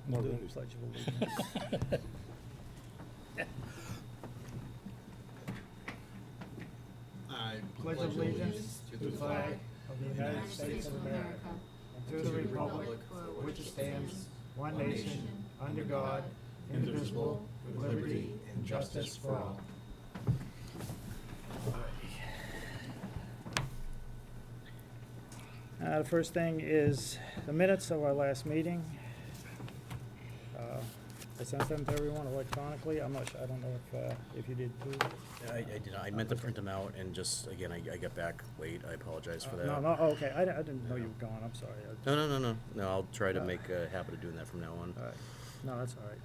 Not Do the ready. Pledge of Allegiance. I Pledge allegiance to the flag of the United States of America and to the republic for which it stands, one nation, under God, indivisible, with liberty and justice for all. The first thing is the minutes of our last meeting. I sent them to everyone electronically. I'm not sure, I don't know if you did too. I did. I meant to print them out, and just again, I got back late. I apologize for that. No, okay, I didn't know you were gone, I'm sorry. No. I'll try to make a habit of doing that from now on. All right. No, that's all right.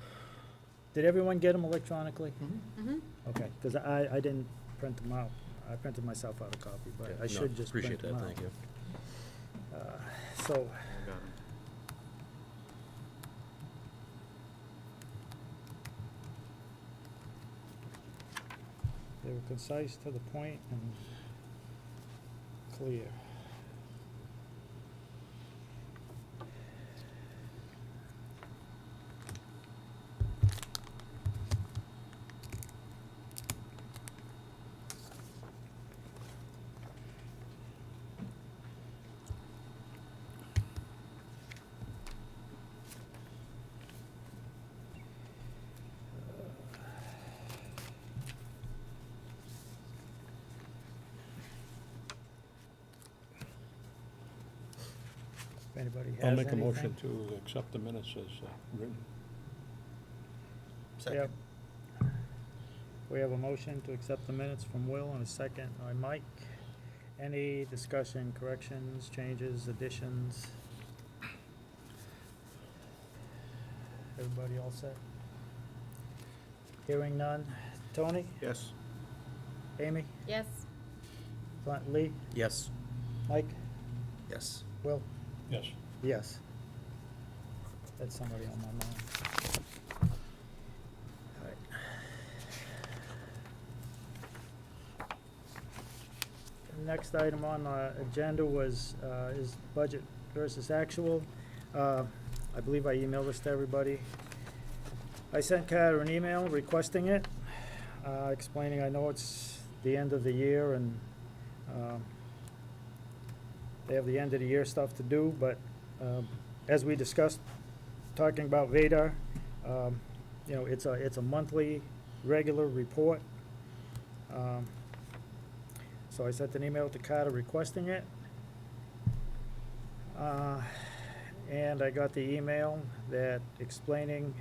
Did everyone get them electronically? Mm-hmm. Okay, because I didn't print them out. I printed myself out a copy, but Yeah, I should no, just print appreciate them that. out. Thank you. So, they were concise, to the point, and clear. If anybody has I'll make a anything. motion to accept the minutes as written. Yep. We have a motion to accept the minutes from Will and a second by Mike. Any discussion, corrections, changes, additions? Everybody all set? Hearing none. Tony? Yes. Amy? Yes. Lee? Yes. Mike? Yes. Will? Yes. Yes. That's somebody on my mind. All right. The next item on the agenda is budget versus actual. I believe I emailed this to everybody. I sent Carter an email requesting it, explaining I know it's the end of the year and they have the end of the year stuff to do, but as we discussed, talking about Vadar, it's a monthly regular report. So I sent an email to Carter requesting it. And I got the email that explaining,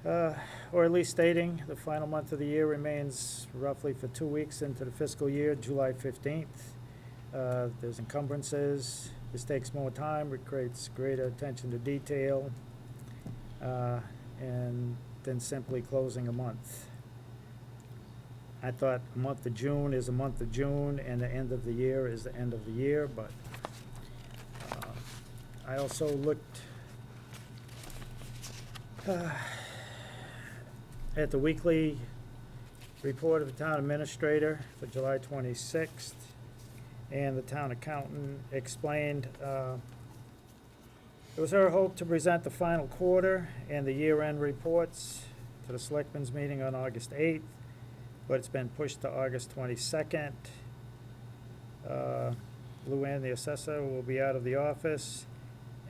or at least stating, the final month of the year remains roughly for 2 weeks into the fiscal year, July 15th. There's encumbrances. This takes more time. It creates greater attention to detail, and then simply closing a month. I thought a month of June is a month of June, and the end of the year is the end of the year, but I also looked at the weekly report of the town administrator for July 26th. And the town accountant explained it was her hope to present the final quarter and the year-end reports to the selectmen's meeting on August 8th, but it's been pushed to August 22nd. Lou Ann, the assessor, will be out of the office,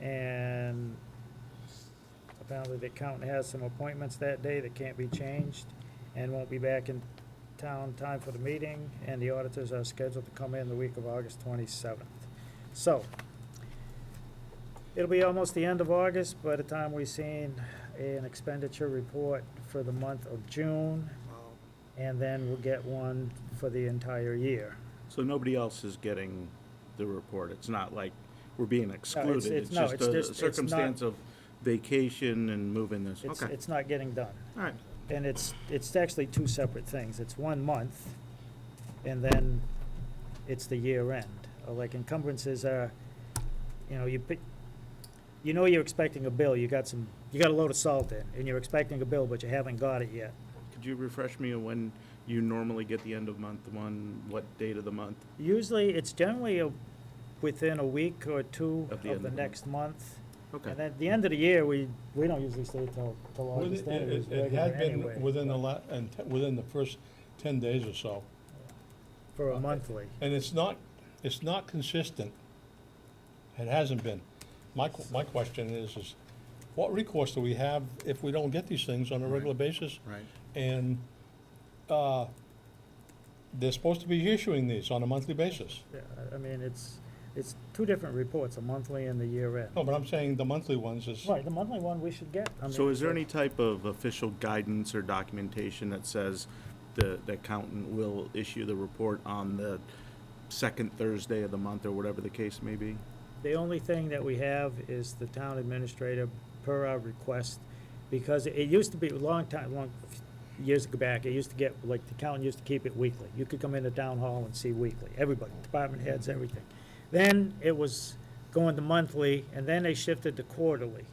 and apparently the accountant has some appointments that day that can't be changed and won't be back in town time for the meeting, and the auditors are scheduled to come in the week of August 27th. So, it'll be almost the end of August by the time we've seen an expenditure report for the month of June, and then we'll get one for the entire year. So nobody else is getting the report? It's not like we're being excluded? it's It's just a it's circumstance of vacation and moving this? It's, Okay. it's not getting done. All right. And it's actually two separate things. It's 1 month, and then it's the year end. Like encumbrances are, you're expecting a bill. You got a load of salt in, and you're expecting a bill, but you haven't got it yet. Could you refresh me on when you normally get the end of month one, what date of the month? Usually, it's generally within a week or two Of the of end the of the next month. Okay. And at the end of the year, we don't usually stay till August end, it's It regular had been anyway, within but within the first 10 days or so. for a monthly. And it's not consistent. It hasn't been. My question is what recourse do we have if we don't get these things on a regular basis? Right. And, they're supposed to be issuing these on a monthly basis. Yeah, I mean, it's two different reports, a monthly and the year end. No, but I'm saying the monthly ones is. Right, the monthly one we should get. I So mean, is there any type of official guidance or documentation that says the accountant will issue the report on the second Thursday of the month, or whatever the case may be? The only thing that we have is the town administrator, per our request, because it used to be a long years back, it used to get, like, the accountant used to keep it weekly. You could come into town hall and see weekly, everybody, department heads, everything. Then it was going to monthly, and then they shifted to quarterly.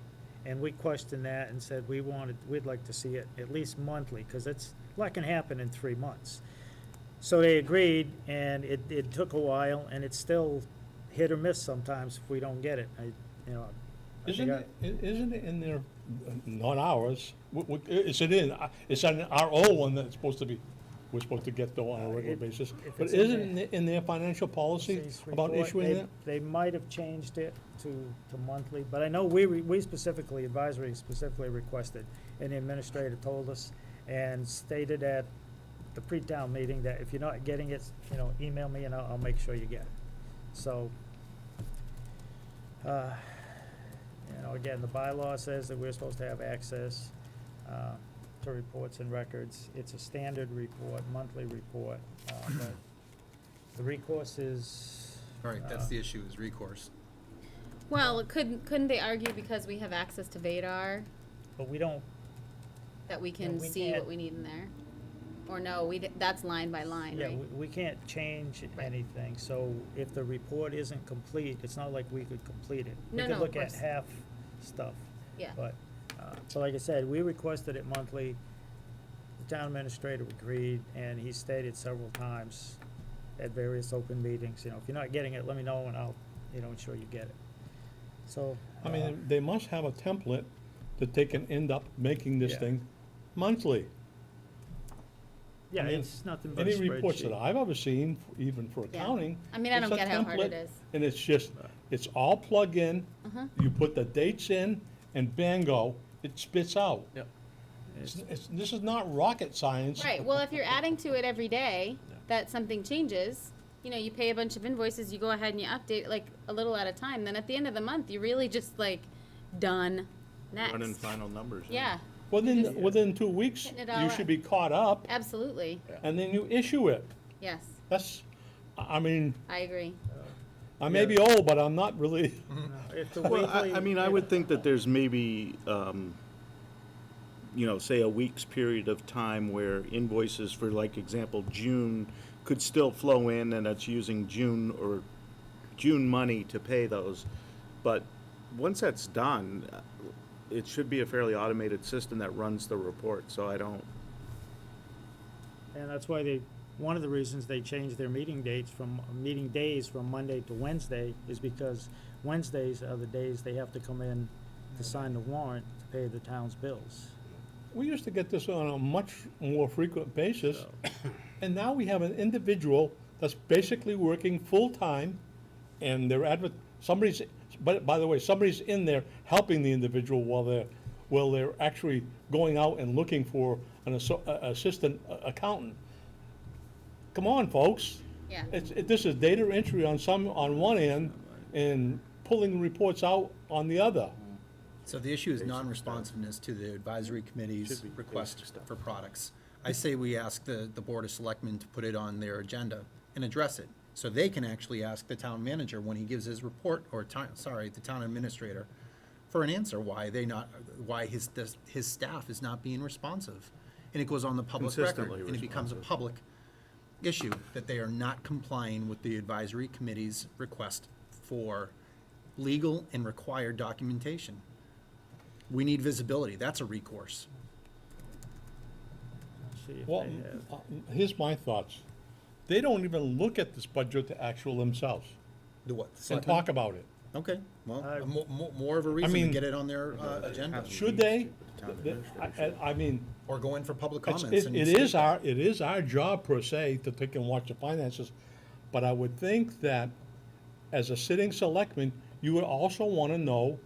And we questioned that and said we'd like to see it at least monthly, because a lot can happen in 3 months. So they agreed, and it took a while, and it's still hit or miss sometimes if we don't get it. Isn't it in there, not ours, is it in, it's on our old one that's supposed to be, we're supposed to get though on a regular basis? if But it's in isn't it in their financial policy about report, issuing that? They might have changed it to monthly, but I know we specifically, advisory specifically requested, and the administrator told us and stated at the pre-town meeting that if you're not getting it, email me and I'll make sure you get it. So, again, the bylaw says that we're supposed to have access to reports and records. It's a standard report, monthly report, but the recourse is. Right, that's the issue, is recourse. Well, couldn't they argue because we have access to Vadar But we don't, that we can we see can't- what we need in there? Or no, that's line by line, yeah, right? we can't change Right. anything, so if the report isn't complete, it's not like we could complete it. No, We no, could of look at course. half stuff, Yeah. but, so like I said, we requested it monthly. The town administrator agreed, and he stated several times at various open meetings, if you're not getting it, let me know and I'll, ensure you get it. So. I mean, they must have a template that they can end up making this Yeah. thing monthly. Yeah, I mean, it's nothing but a Any reports that spreadsheet. I've ever seen, even for Yeah. accounting. I mean, I it's don't a get how hard it template, is. And it's all plug in, Uh-huh. you put the dates in, and bango, it spits out. Yep. This is not rocket science. Right, well, if you're adding to it every day, that something changes, you pay a bunch of invoices, you go ahead and you update, like, a little at a time, then at the end of the month, you're really just like, done, Running next. final numbers. Yeah, Within 2 weeks, Hitting it all you up. should be caught up, absolutely, and then you issue it. yes, That's, I mean, I agree. I may be old, but I'm not really, If the Well, weekly- I mean, I would think that there's maybe, say a week's period of time where invoices for, like, example, June could still flow in, and it's using June money to pay those. But once that's done, it should be a fairly automated system that runs the report, so I don't, And that's why one of the reasons they changed their meeting days from Monday to Wednesday is because Wednesdays are the days they have to come in to sign the warrant to pay the town's bills. we used to get this on a much more frequent basis. And now we have an individual that's basically working full-time, and but by the way, somebody's in there helping the individual while they're actually going out and looking for an assistant accountant. Come on, folks. Yeah. This is data entry on one end and pulling reports out on the other. So the issue is non-responsiveness to the advisory committee's Should be request basic stuff. for products. I say we ask the Board of Selectmen to put it on their agenda and address it, so they can actually ask the town manager when he gives his report, or the town administrator, for an answer why his staff is not being responsive. And it goes on the public record, Consistently and it becomes a responsive. public issue that they are not complying with the advisory committee's request for legal and required documentation. We need visibility, that's a recourse. See if Well, they have. here's my thoughts. They don't even look at this budget to actual themselves The what? and Selectmen? talk about it. Okay, well, Uh, more of a reason to mean- get it on their agenda, Should they? Town administrator I mean, or go in for public it's- comments. it and it state is that. it is our job per se to take and watch the finances, but I would think that as a sitting selectman, you would also wanna know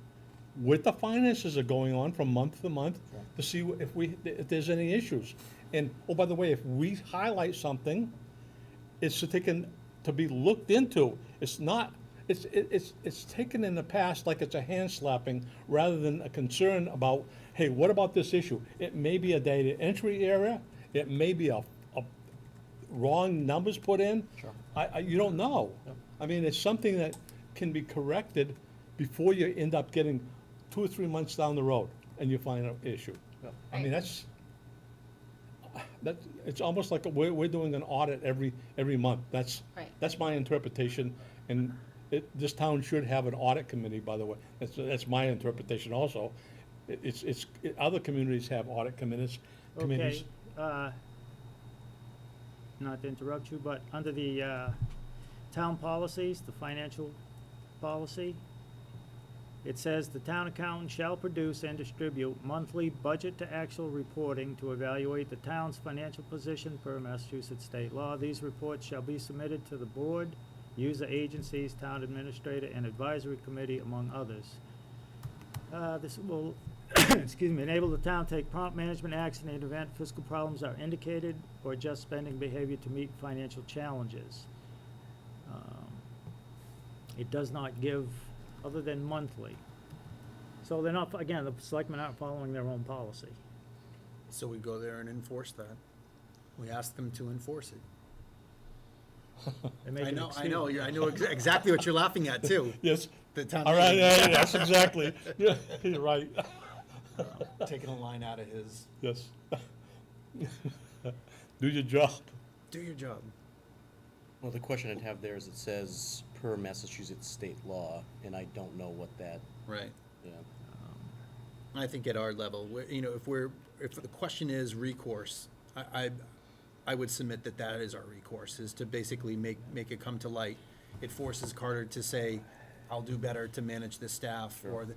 what the finances are going on from month to month to see if there's any issues. And, oh, by the way, if we highlight something, it's to be looked into. It's not, it's taken in the past like it's a hand slapping rather than a concern about, hey, what about this issue? It may be a data entry error, it may be a wrong numbers put in. Sure. You don't know. I mean, it's something that can be corrected before you end up getting 2 or 3 months down the road and you find an issue. I mean, Right. it's almost like we're doing an audit every month. That's Right. my interpretation, and this town should have an audit committee, by the way. That's my interpretation also. Other communities have audit committees. Okay, not to interrupt you, but under the town policies, the financial policy, it says the town accountant shall produce and distribute monthly budget to actual reporting to evaluate the town's financial position per Massachusetts state law. These reports shall be submitted to the board, user agencies, town administrator, and advisory committee, among others. This will, excuse me, enable the town to take prompt management action in the event fiscal problems are indicated or adjust spending behavior to meet financial challenges. It does not give, other than monthly. So they're not, again, the selectmen aren't following their own policy. So we go there and enforce that. We ask them to enforce it. They make I an know, excuse. I know exactly what you're laughing at too. Yes, The town. all right, meeting. that's exactly, yeah, you're right, Taking a line out of his, yes. Do your job. do your job. Well, the question I'd have there is it says per Massachusetts state law, and I don't know what that, Right. yeah. I think at our level, if the question is recourse, I would submit that is our recourse, is to basically make it come to light. It forces Carter to say, I'll do better to manage the staff, or,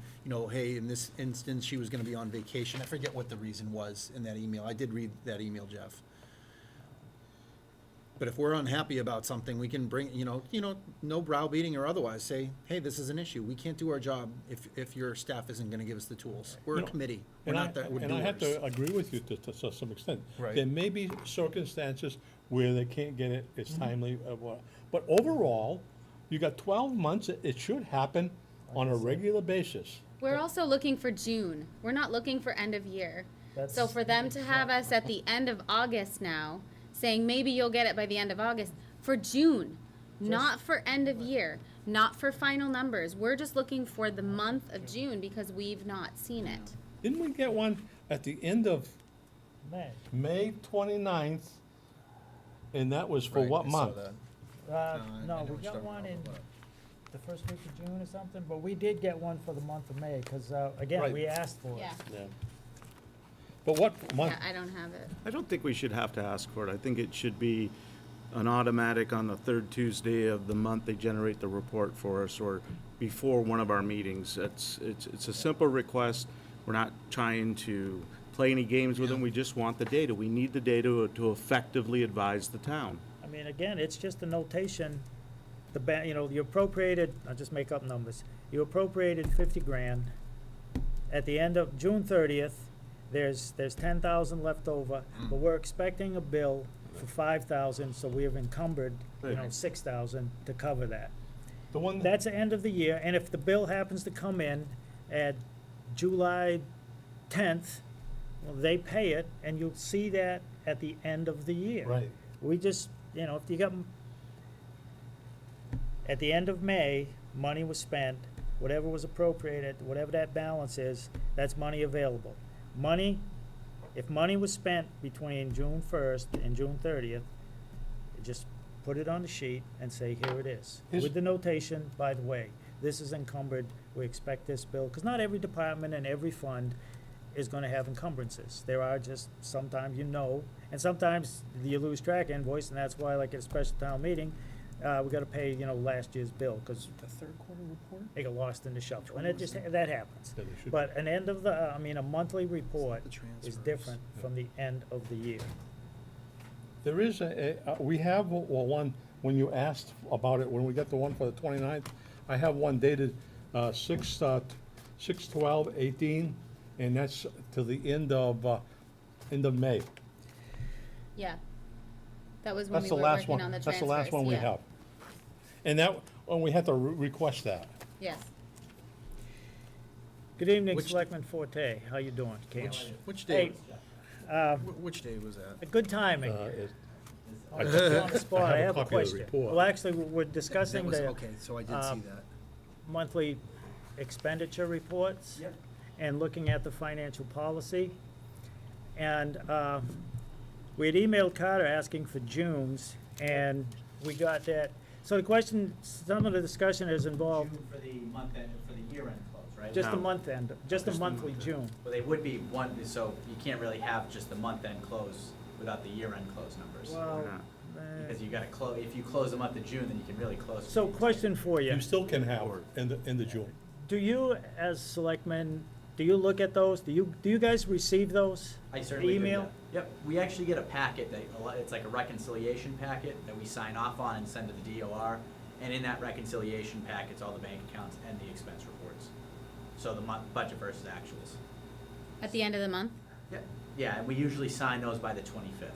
hey, in this instance, she was gonna be on vacation. I forget what the reason was in that email. I did read that email, Jeff. But if we're unhappy about something, we can bring, no browbeating or otherwise, say, hey, this is an issue. We can't do our job if your staff isn't gonna give us the tools. We're a committee. We're not the And I have doers. to agree with you to some extent. Right. There may be circumstances where they can't get it as timely, but overall, you got 12 months, it should happen on a regular basis. We're also looking for June. We're not looking for end of year. So That's- for them to have us at the end of August now, saying maybe you'll get it by the end of August, for June, not for end of year, not for final numbers. We're just looking for the month of June because we've not seen it. Didn't we get one at the end of May. May 29th? And that was for Right, what I saw month? that. Uh, I no, know we what got you're one talking in about. the first week of June or something, but we did get one for the month of May, because, again, Right. we asked for it. Yeah, Yeah. But what month? yeah, I don't have it. I don't think we should have to ask for it. I think it should be an automatic on the third Tuesday of the month they generate the report for us, or before one of our meetings. It's a simple request. We're not trying to play any games with them. We just want the data. We need the data to effectively advise the town. I mean, again, it's just a notation, you appropriated, I'll just make up numbers, you appropriated 50 grand. At the end of June 30th, there's 10,000 left over, but we're expecting a bill for 5,000, so we have encumbered, Right. 6,000 to cover that. The one, That's the end of the year, and if the bill happens to come in at July 10th, well, they pay it, and you'll see that at the end of the year. right. We just, if you got, at the end of May, money was spent, whatever was appropriated, whatever that balance is, that's money available. If money was spent between June 1st and June 30th, just put it on the sheet and say, here it is. Here's- With the notation, by the way, this is encumbered, we expect this bill, because not every department and every fund is gonna have encumbrances. There are just, sometimes and sometimes you lose track of invoice, and that's why, like at a special town meeting, we gotta pay, last year's bill, because The third quarter report? they got lost in the shuffle, and it just, that happens. Yeah, they should- But an end of the, a monthly report The is transfers. different from the end of the year. There is we have one, when you asked about it, when we got the one for the 29th, I have one dated 6/12/18, and that's to the end of May. Yeah. That was when That's we the were last working one, on the that's transfers. the last one we yeah. have. And that, when we had to request that. Yes. Good evening, Which- Selectman Forte, how you doing, Cam? Which day, Hey, which day was that? good timing. I Put you on the spot, I have a copy of the question. report. Well, actually, we're That discussing was, the okay, so I did see um, that. monthly expenditure reports. And looking at the financial policy. And we had emailed Carter asking for June's, and we got that. So the question, some of the discussion is involved June for the month end, for the year end close, right? just the No. month end, just the monthly June. Well, they would be one, so you can't really have just the month end close without the year end close numbers. Well, Because you gotta close, if you close the month of June, then you can really close. so question for you. You still can have in the June. Do you, as selectmen, do you look at those? Do you guys receive those? I certainly do, Email? yeah. Yep, we actually get a packet that, it's like a reconciliation packet that we sign off on and send to the DOR. And in that reconciliation packet's all the bank accounts and the expense reports. So the budget versus actuals. At the end of the month? Yep. Yeah, and we usually sign those by the 25th.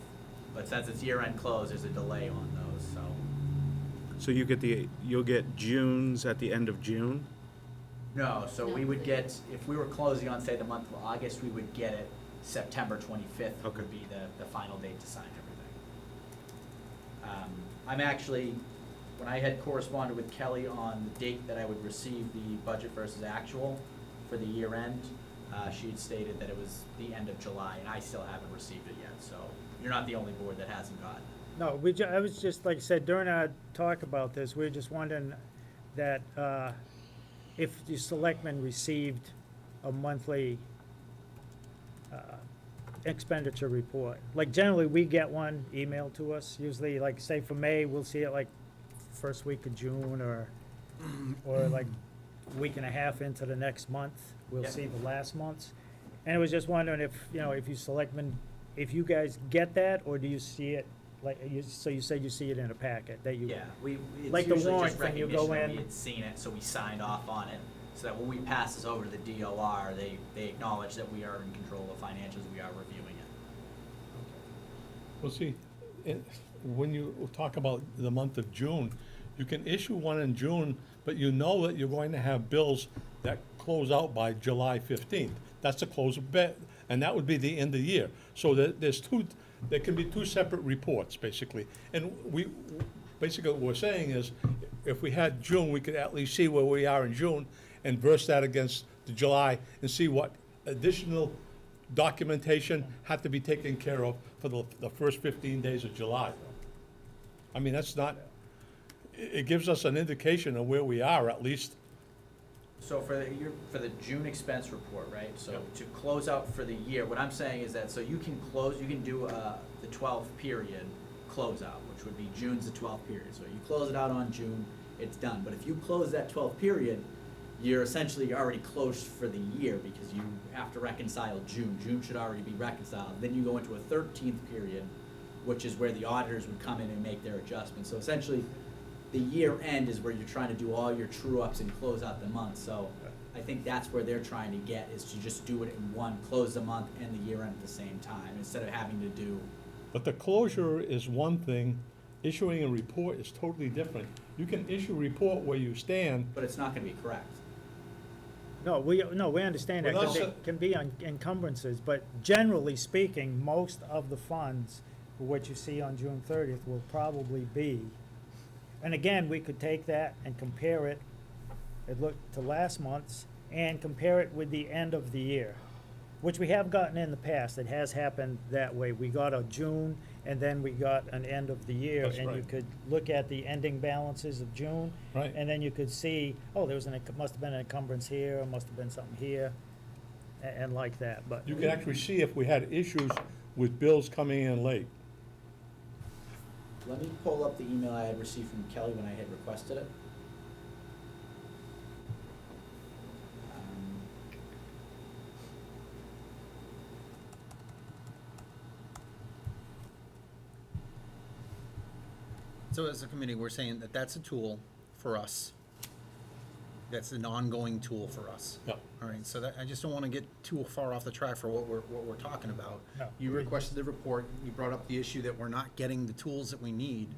But since it's year-end close, there's a delay on those, so. So you'll get June's at the end of June? No, so No. we would get, if we were closing on, say, the month of August, we would get it September 25th Okay. would be the final date to sign everything. I'm actually, when I had corresponded with Kelly on the date that I would receive the budget versus actual for the year end, she had stated that it was the end of July, and I still haven't received it yet, so you're not the only board that hasn't gotten it. No, I was just, like I said, during our talk about this, we were just wondering that, if the selectmen received a monthly, expenditure report. Like generally, we get one emailed to us, usually, like, say for May, we'll see it like first week of June, or like week and a half into the next month, we'll Yeah. see the last month's. And I was just wondering if, if you selectmen, if you guys get that, or do you see it, like, so you said you see it in a packet, that you. Yeah, it's Like the usually warrant just when you recognition go that we in. had seen it, so we signed off on it, so that when we pass this over to the DOR, they acknowledge that we are in control of financials, we are reviewing it. Well, see, when you talk about the month of June, you can issue one in June, but you know that you're going to have bills that close out by July 15th. That's the close of bid, and that would be the end of the year. So there can be two separate reports, basically. And basically what we're saying is, if we had June, we could at least see where we are in June and verse that against the July and see what additional documentation had to be taken care of for the first 15 days of July. I mean, that's not, it gives us an indication of where we are, at least. So for the June expense report, right, so to close out for the year, what I'm saying is that, so you can do the 12th period closeout, which would be June's the 12th period, so you close it out on June, it's done, but if you close that 12th period, you're essentially already closed for the year, because you have to reconcile June should already be reconciled, then you go into a 13th period, which is where the auditors would come in and make their adjustments, so essentially, the year end is where you're trying to do all your true ups and close out the month, so I think that's where they're trying to get, is to just do it in one, close the month and the year end at the same time, instead of having to do, But the closure is one thing, issuing a report is totally different. You can issue a report where you stand, but it's not gonna be correct. No, we understand that, Well, because that's it can be encumbrances, but generally speaking, most of the funds, for what you see on June 30th, will probably be. And again, we could take that and compare it, and look to last month's, and compare it with the end of the year, which we have gotten in the past. It has happened that way. We got a June, and then we got an end of the year. That's And you right. could look at the ending balances of June. Right. And then you could see, oh, must have been an encumbrance here, or must have been something here, and like that, but. you can actually see if we had issues with bills coming in late. Let me pull up the email I had received from Kelly when I had requested it. Um, So as a committee, we're saying that that's a tool for us. That's an ongoing tool for us. Yep. All right, so that, I just don't want to get too far off the track for what we're talking about. No. You requested the report, you brought up the issue that we're not getting the tools that we need.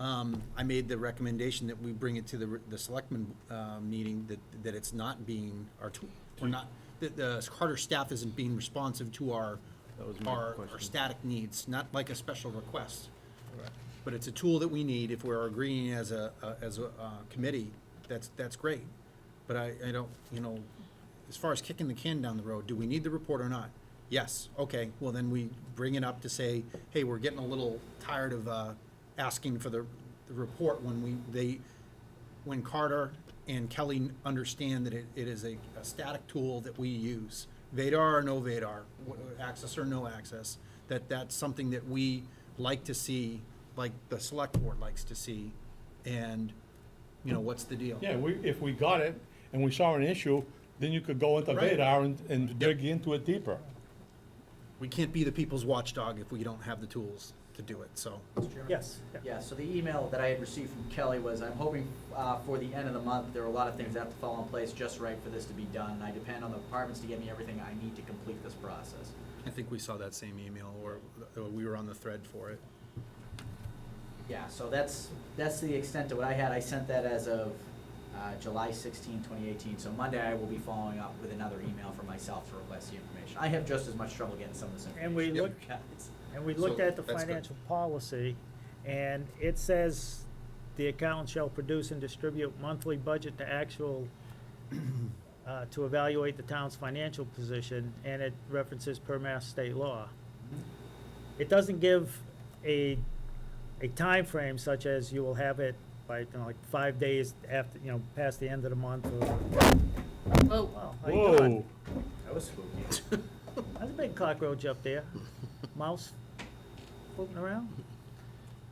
I made the recommendation that we bring it to the selectmen, meeting, that it's not being, our tool, we're not, that the Carter staff isn't being responsive to our, That was my our question. static needs, not like a special request. But it's a tool that we need. If we're agreeing as a committee, that's great. But I don't, as far as kicking the can down the road, do we need the report or not? Yes, okay, well then we bring it up to say, hey, we're getting a little tired of, asking for the report when Carter and Kelly understand that it is a static tool that we use. Vadar or no Vadar, access or no access, that's something that we like to see, like the select board likes to see, and, what's the deal? Yeah, if we got it and we saw an issue, then you could go into Right. Vadar and dig into it deeper. We can't be the people's watchdog if we don't have the tools to do it, so. Mr. Chairman? Yes. Yeah, so the email that I had received from Kelly was, I'm hoping for the end of the month, there are a lot of things that have to fall in place just right for this to be done. I depend on the departments to get me everything I need to complete this process. I think we saw that same email, or we were on the thread for it. Yeah, so that's the extent of what I had. I sent that as of July 16, 2018. So Monday I will be following up with another email from myself to request the information. I have just as much trouble getting some of this information. And we Yep. looked, Guys. and we looked So, at the that's good. financial policy, and it says the accountant shall produce and distribute monthly budget to actual, to evaluate the town's financial position, and it references per Mass state law. It doesn't give a time frame such as you will have it by, like 5 days after, past the end of the month, or, Whoa, wow, how you doing? Whoa, That was spooky. There's a big cockroach up there. Mouse floating around.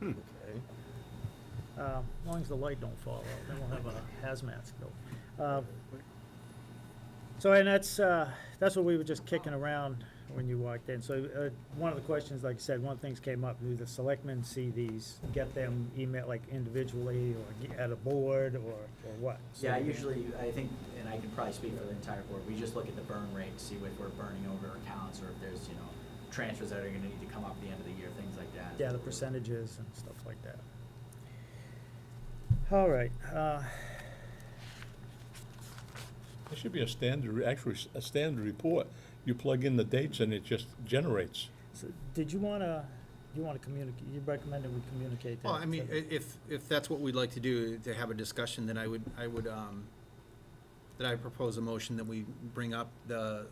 Okay. As long as the light don't fall out, then we'll have a hazmat scope. So, and that's what we were just kicking around when you walked in. So, one of the questions, like I said, one of the things came up, do the selectmen see these, get them email like individually, or at a board, or what? So, Yeah, usually, I think, and I can probably speak for the entire board, we just look at the burn rate, see if we're burning over accounts, or if there's, transfers that are gonna need to come up at the end of the year, things like that. Yeah, the percentages and stuff like that. All right, there should be a standard, actually, a standard report. You plug in the dates and it just generates. so did you wanna communicate, you recommended we communicate that? Well, I mean, to- if that's what we'd like to do, to have a discussion, then I would, that I propose a motion that we bring up the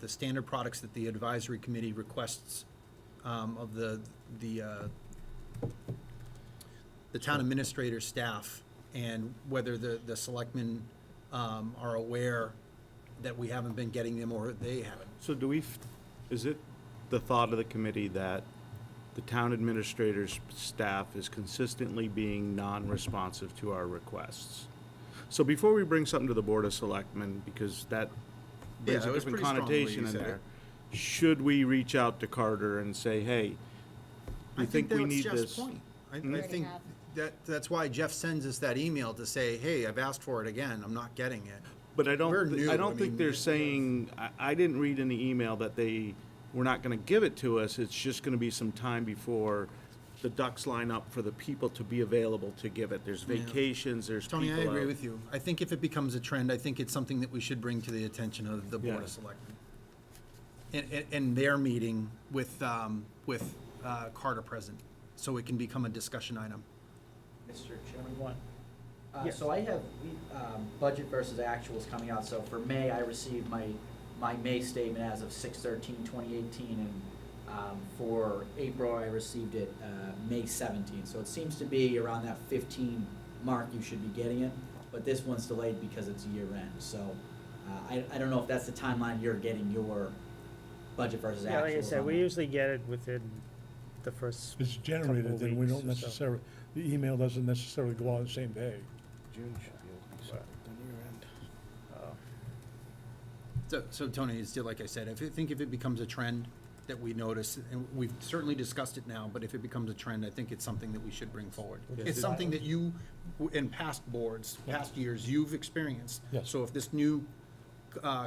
standard products that the advisory committee requests, of the town administrator staff, and whether the selectmen, are aware that we haven't been getting them, or they haven't. So is it the thought of the committee that the town administrator's staff is consistently being non-responsive to our requests? So before we bring something to the Board of Selectmen, because that brings Yeah, a it was different pretty strong the way connotation you in said there, it. should we reach out to Carter and say, hey, I we think we that's need Jeff's this? point. I Already think have. that's why Jeff sends us that email to say, hey, I've asked for it again, I'm not getting it. But I We're don't, new, I I don't think mean, they're it- saying, I didn't read in the email that they were not gonna give it to us, it's just gonna be some time before the ducks line up for the people to be available to give it. There's Yeah. vacations, there's people Tony, I agree out. with you. I think if it becomes a trend, I think it's something that we should bring to the attention of the Board Yeah. of Selectmen. In their meeting with Carter present, so it can become a discussion item. Mr. Chairman? One. Yes. So I have, budget versus actuals coming out, so for May, I received my May statement as of 6/13/2018, and, for April, I received it, May 17th, so it seems to be around that 15 mark you should be getting it, but this one's delayed because it's year end, so, I don't know if that's the timeline you're getting your budget versus actuals. Yeah, like I said, on we that. usually get it within the first. It's couple generated, of then we weeks don't or so. necessarily, the email doesn't necessarily go out the same day. June should be able to be solved on your end. So Tony, it's still, like I said, I think if it becomes a trend that we notice, and we've certainly discussed it now, but if it becomes a trend, I think it's something that we should bring forward. Yes. It's something that you, in past boards, past years, you've experienced. Yes. So if this new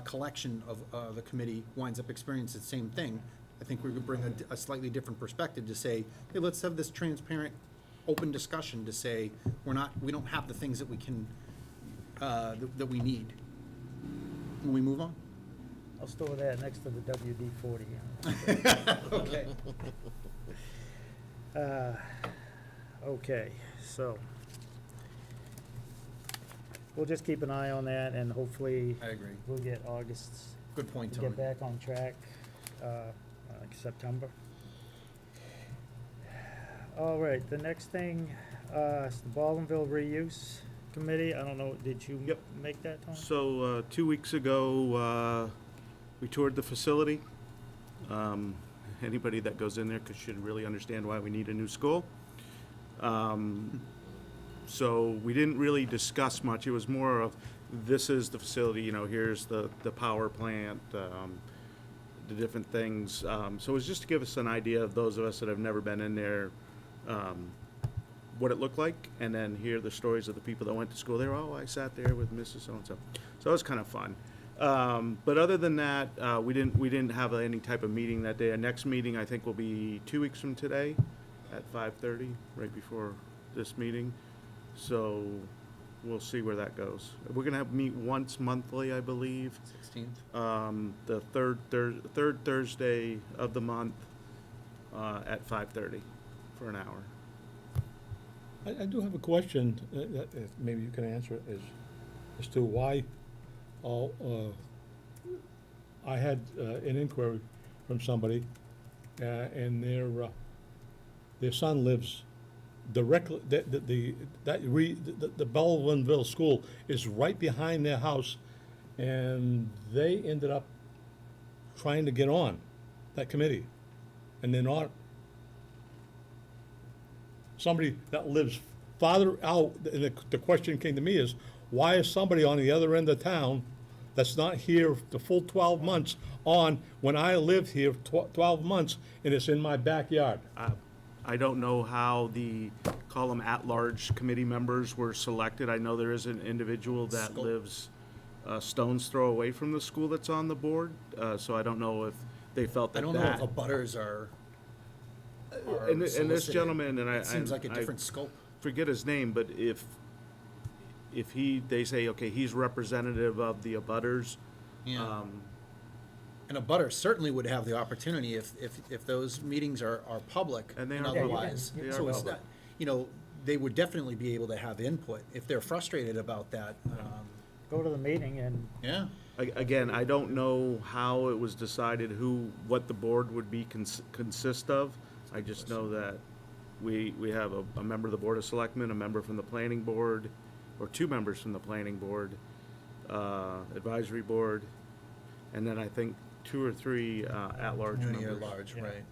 collection of the committee winds up experiencing the same thing, I think we could bring a slightly different perspective to say, hey, let's have this transparent, open discussion to say, we don't have the things that we can, that we need. Can we move on? I'll store that next to the WD-40. Okay. Okay, so we'll just keep an eye on that, and hopefully I agree. we'll get August's, Good point, to Tony. get back on track, like September. All right, the next thing, is the Baldwinville Re-use Committee. I don't know, did you Yep. make that, Tony? So, 2 weeks ago, we toured the facility. Anybody that goes in there should really understand why we need a new school. So we didn't really discuss much. It was more of, this is the facility, here's the power plant, the different things. So it was just to give us an idea of those of us that have never been in there, what it looked like, and then hear the stories of the people that went to school there. Oh, I sat there with Mrs. So-and-so. So it was kind of fun. But other than that, we didn't have any type of meeting that day. Our next meeting, I think, will be 2 weeks from today at 5:30, right before this meeting. So we'll see where that goes. We're gonna meet once monthly, I believe. 16th. The third Thursday of the month, at 5:30 for an hour. I do have a question, that maybe you can answer it, as to why, I had an inquiry from somebody, and their son lives directly, the Baldwinville School is right behind their house, and they ended up trying to get on that committee, and they're not. Somebody that lives farther out, and the question came to me is, why is somebody on the other end of town that's not here the full 12 months on, when I lived here 12 months, and it's in my backyard? I don't know how call them at-large committee members were selected. I know there is an individual that Scope. lives a stone's throw away from the school that's on the board, so I don't know if they felt I that don't know if abutters are And this solicited. gentleman, and It seems like a I different scope. forget his name, but if they say, okay, he's representative of the abutters, Yeah. And a butter certainly would have the opportunity if those meetings are public And they and are public. otherwise. They are So it's public. not, they would definitely be able to have input if they're frustrated about that. Go to the meeting and Yeah. Again, I don't know how it was decided what the board would be consist of. I just know that we have a member of the Board of Selectmen, a member from the Planning Board, or 2 members from the Planning Board, Advisory Board, and then I think 2 or 3 at-large Community members. at large, Yeah. right.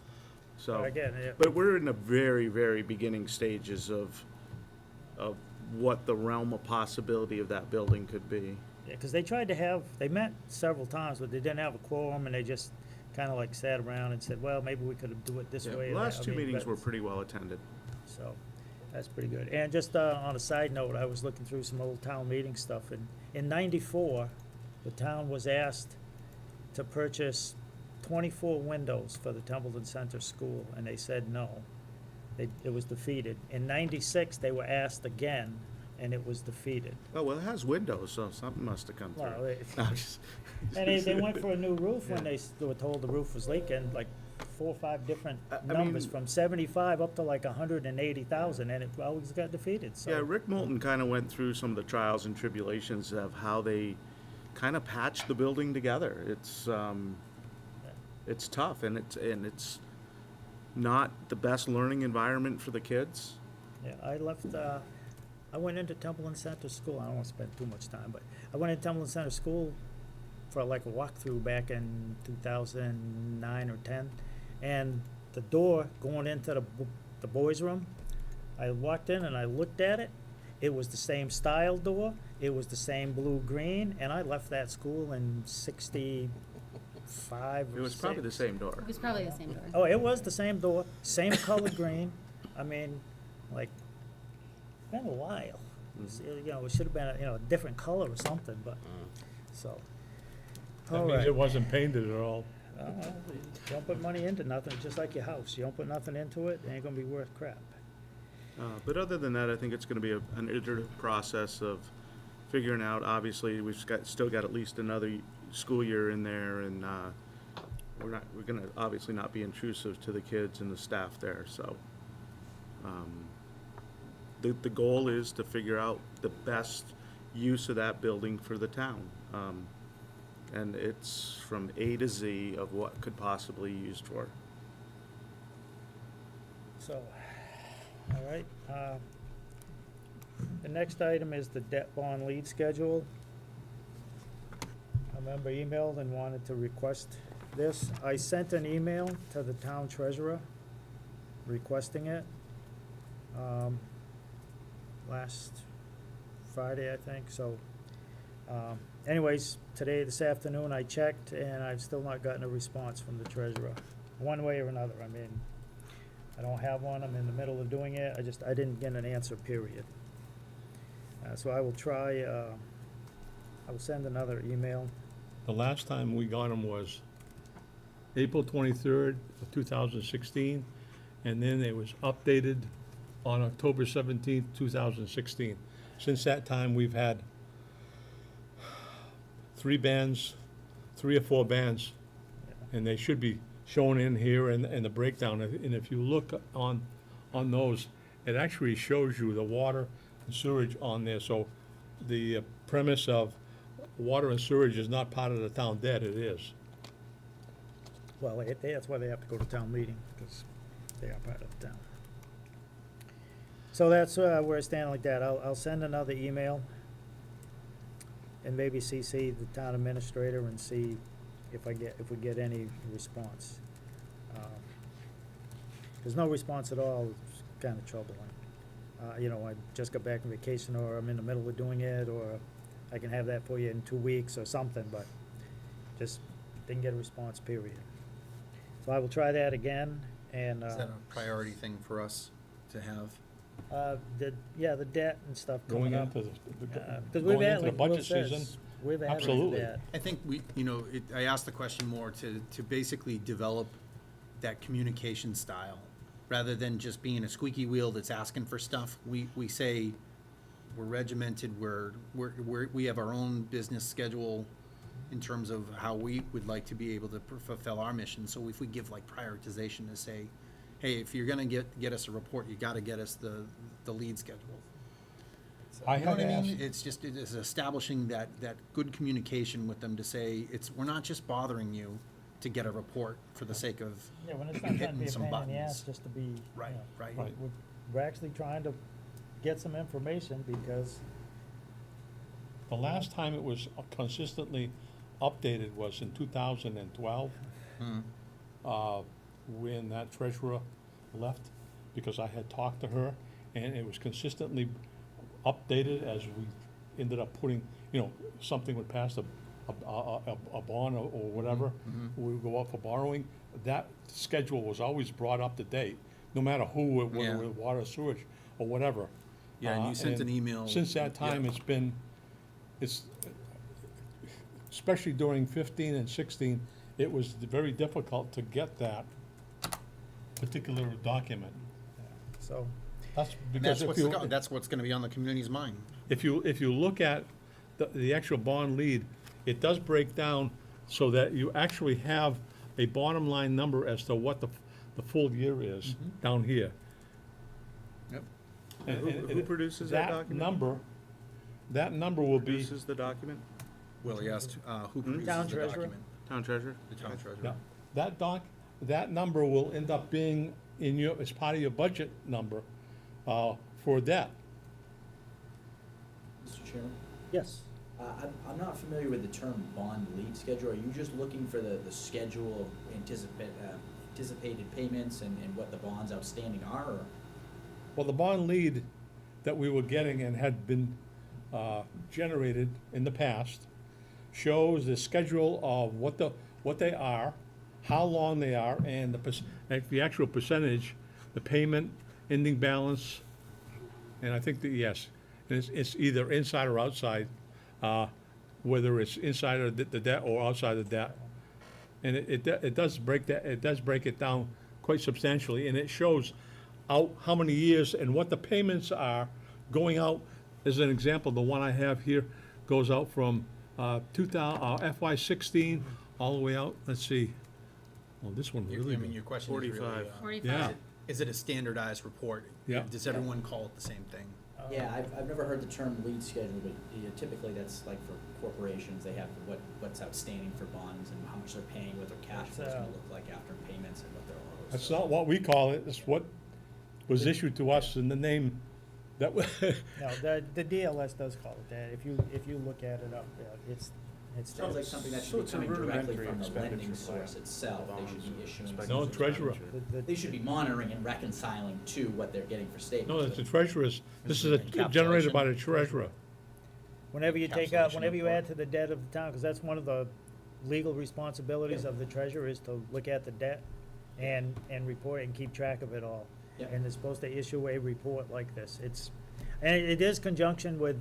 So, again, but we're in the very, very beginning stages of what the realm of possibility of that building could be. yeah, because they met several times, but they didn't have a quorum, and they just kind of like sat around and said, well, maybe we could do it this Yeah, way. the or last that. 2 meetings but- were pretty well attended. So, that's pretty good. And just on a side note, I was looking through some old town meeting stuff, and in '94, the town was asked to purchase 24 windows for the Templeton Center School, and they said no. It was defeated. In '96, they were asked again, and it was defeated. Oh, well, it has windows, so something must have come Well, through. it- No, just- And they went for a new roof when they were told the roof was leaking, like 4 or 5 different I numbers, mean- from 75 up to like 180,000, and it always got defeated, so. Yeah, Rick Moulton kind of went through some of the trials and tribulations of how they kind of patched the building together. It's tough, and it's not the best learning environment for the kids. Yeah, I went into Templeton Center School, I don't want to spend too much time, but I went into Templeton Center School for like a walkthrough back in 2009 or 10, and the door going into the boys' room, I walked in and I looked at it. It was the same style door, it was the same blue-green, and I left that school in 65 or It was probably the 6. same door. It was probably the same door. Oh, it was the same door, same color green. I mean, like, been a while. You know, it should have been, a different color or something, but, so. That All means right. it wasn't painted at all. You don't put money into nothing, just like your house. You don't put nothing into it, it ain't gonna be worth crap. But other than that, I think it's gonna be an iterative process of figuring out, obviously, still got at least another school year in there, and, we're gonna obviously not be intrusive to the kids and the staff there, so. The goal is to figure out the best use of that building for the town. And it's from A to Z of what could possibly be used for. So, all right, the next item is the debt bond lead schedule. A member emailed and wanted to request this. I sent an email to the town treasurer requesting it, last Friday, I think, so, anyways, this afternoon, I checked, and I've still not gotten a response from the treasurer, one way or another. I mean, I don't have one, I'm in the middle of doing it, I didn't get an answer, period. So I will try, I will send another email. The last time we got them was April 23rd of 2016, and then it was updated on October 17th, 2016. Since that time, we've had 3 or 4 bands, and they should be shown in here in the breakdown. And if you look on those, it actually shows you the water and sewage on there. So the premise of water and sewage is not part of the town debt, it is. Well, that's why they have to go to town meeting, because they are part of the town. So that's where I stand like that. I'll send another email and maybe CC the town administrator and see if we get any response. If there's no response at all, it's kind of troubling. I just got back from vacation, or I'm in the middle of doing it, or I can have that for you in 2 weeks or something, but just didn't get a response, period. So I will try that again, and, Is that a priority thing for us to have? the debt and stuff Going coming up. into Because going we've had, into the like Will budget says, season, we've had absolutely. that. I think I asked the question more to basically develop that communication style, rather than just being a squeaky wheel that's asking for stuff. We say, we're regimented, we have our own business schedule in terms of how we would like to be able to fulfill our mission. So if we give like prioritization to say, hey, if you're gonna get us a report, you gotta get us the lead schedule. I You know had what I mean? asked, It is establishing that good communication with them to say, we're not just bothering you to get a report for the sake of, Yeah, when it's not trying to be hitting a some pain in the ass, buttons. just to be, Right, you know, right. Right. we're actually trying to get some information, because the last time it was consistently updated was in 2012, when that treasurer left, because I had talked to her, and it was consistently updated as we ended up putting, something would pass a bond or whatever, we would go up for borrowing. That schedule was always brought up to date, no matter who, whether Yeah. it was water, sewage, or whatever. Yeah, and you sent an email. Since that time, Yeah. it's, especially during 15 and 16, it was very difficult to get that particular document. so, That's And because that's what's gonna be on the community's mind. if you look at the actual bond lead, it does break down so that you actually have a bottom line number as to what the full year is down here. Yep. And- Who produces that document? That number will be, Produces the document? Willie asked, who produces Town the treasurer. document? Town treasurer? The town treasurer. yeah, that number will end up being as part of your budget number, for debt. Mr. Chairman? yes. I'm not familiar with the term bond lead schedule. Are you just looking for the schedule anticipated payments and what the bonds outstanding are, or? Well, the bond lead that we were getting and had been generated in the past shows the schedule of what they are, how long they are, and the actual percentage, the payment, ending balance, and I think that, yes, it's either inside or outside, whether it's inside of the debt or outside the debt. And it does break it down quite substantially, and it shows out how many years and what the payments are going out. As an example, the one I have here goes out from FY 16 all the way out, let's see. Well, this one really, I mean, your question is really, 45. 45. yeah, is it a standardized report? Yeah. Does everyone call it the same thing? Yeah, I've never heard the term lead schedule, but typically that's like for corporations, they have what's outstanding for bonds and how much they're paying, what their cash flow is gonna look like after payments and what they're owed. that's So- not what we call it, it's what was issued to us in the name that, No, the DLS does call it that. If you look at it up, yeah, it's. Sounds like something that So should be it's a coming directly rudimentary from the lending expenditure source itself. They should be issuing. No, treasurer. They should be monitoring and reconciling to what they're getting for statements. no, it's the treasurer's, this is generated by the treasurer. Whenever you take out, Encapsulation whenever you report. add to the debt of the town, because that's one of the legal responsibilities of the treasurer is to look at the debt and report and keep track of it all. Yeah. And they're supposed to issue a report like this. And it is conjunction with,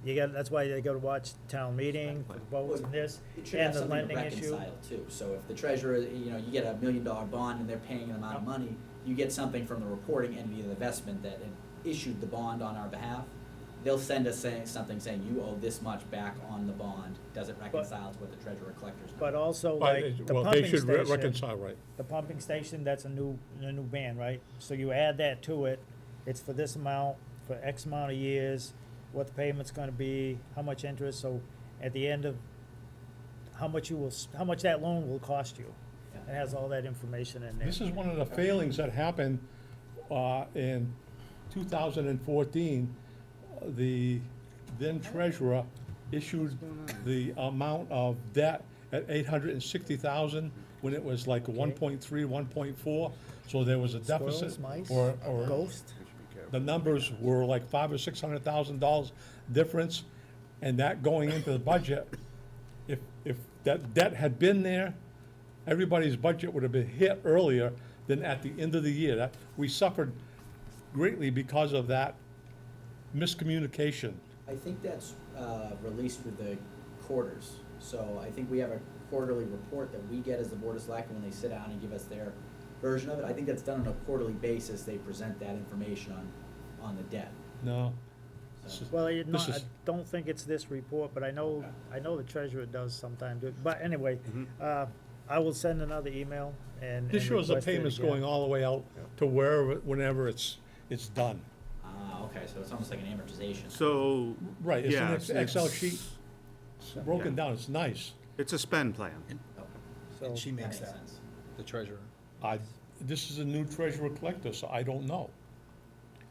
that's why they go to watch town meeting, votes and this, It should and have the something to lending issue. reconcile too. So if the treasurer, you get $1 million bond and they're paying an amount of money, you get something from the reporting entity of the investment that had issued the bond on our behalf. They'll send us something saying you owe this much back on the bond. Does it reconcile to what the treasurer collector's number? But also But like the well, they pumping should station. reconcile, right. The pumping station, that's a new ban, right? So you add that to it, it's for this amount, for X amount of years, what the payment's gonna be, how much interest, so at the end of, how much that loan will cost you. Yeah. It has all that information in there. This is one of the failings that happened in 2014. The then treasurer issued the amount of debt at $860,000 when it was like 1.3, 1.4. So there was a deficit, Squirrels, mice, or Ghost, the numbers were like $500,000 or $600,000 difference, and that going into the budget, if that debt had been there, everybody's budget would have been hit earlier than at the end of the year. That, we suffered greatly because of that miscommunication. I think that's released with the quarters. So I think we have a quarterly report that we get as the Board of Selectmen when they sit down and give us their version of it. I think that's done on a quarterly basis. They present that information on the debt. No. So- well, I This is- don't think it's this report, but I know the treasurer does sometimes do it. But anyway, I will send another email and. This and shows the request it payments again. going all the way out to wherever, whenever it's done. Okay, so it's almost like an amortization. So, Right, it's yeah, an Excel it's- sheet, broken down, it's nice. it's a spend plan. Okay, So- And she that makes makes that, sense. the treasurer. This is a new treasurer collector, so I don't know.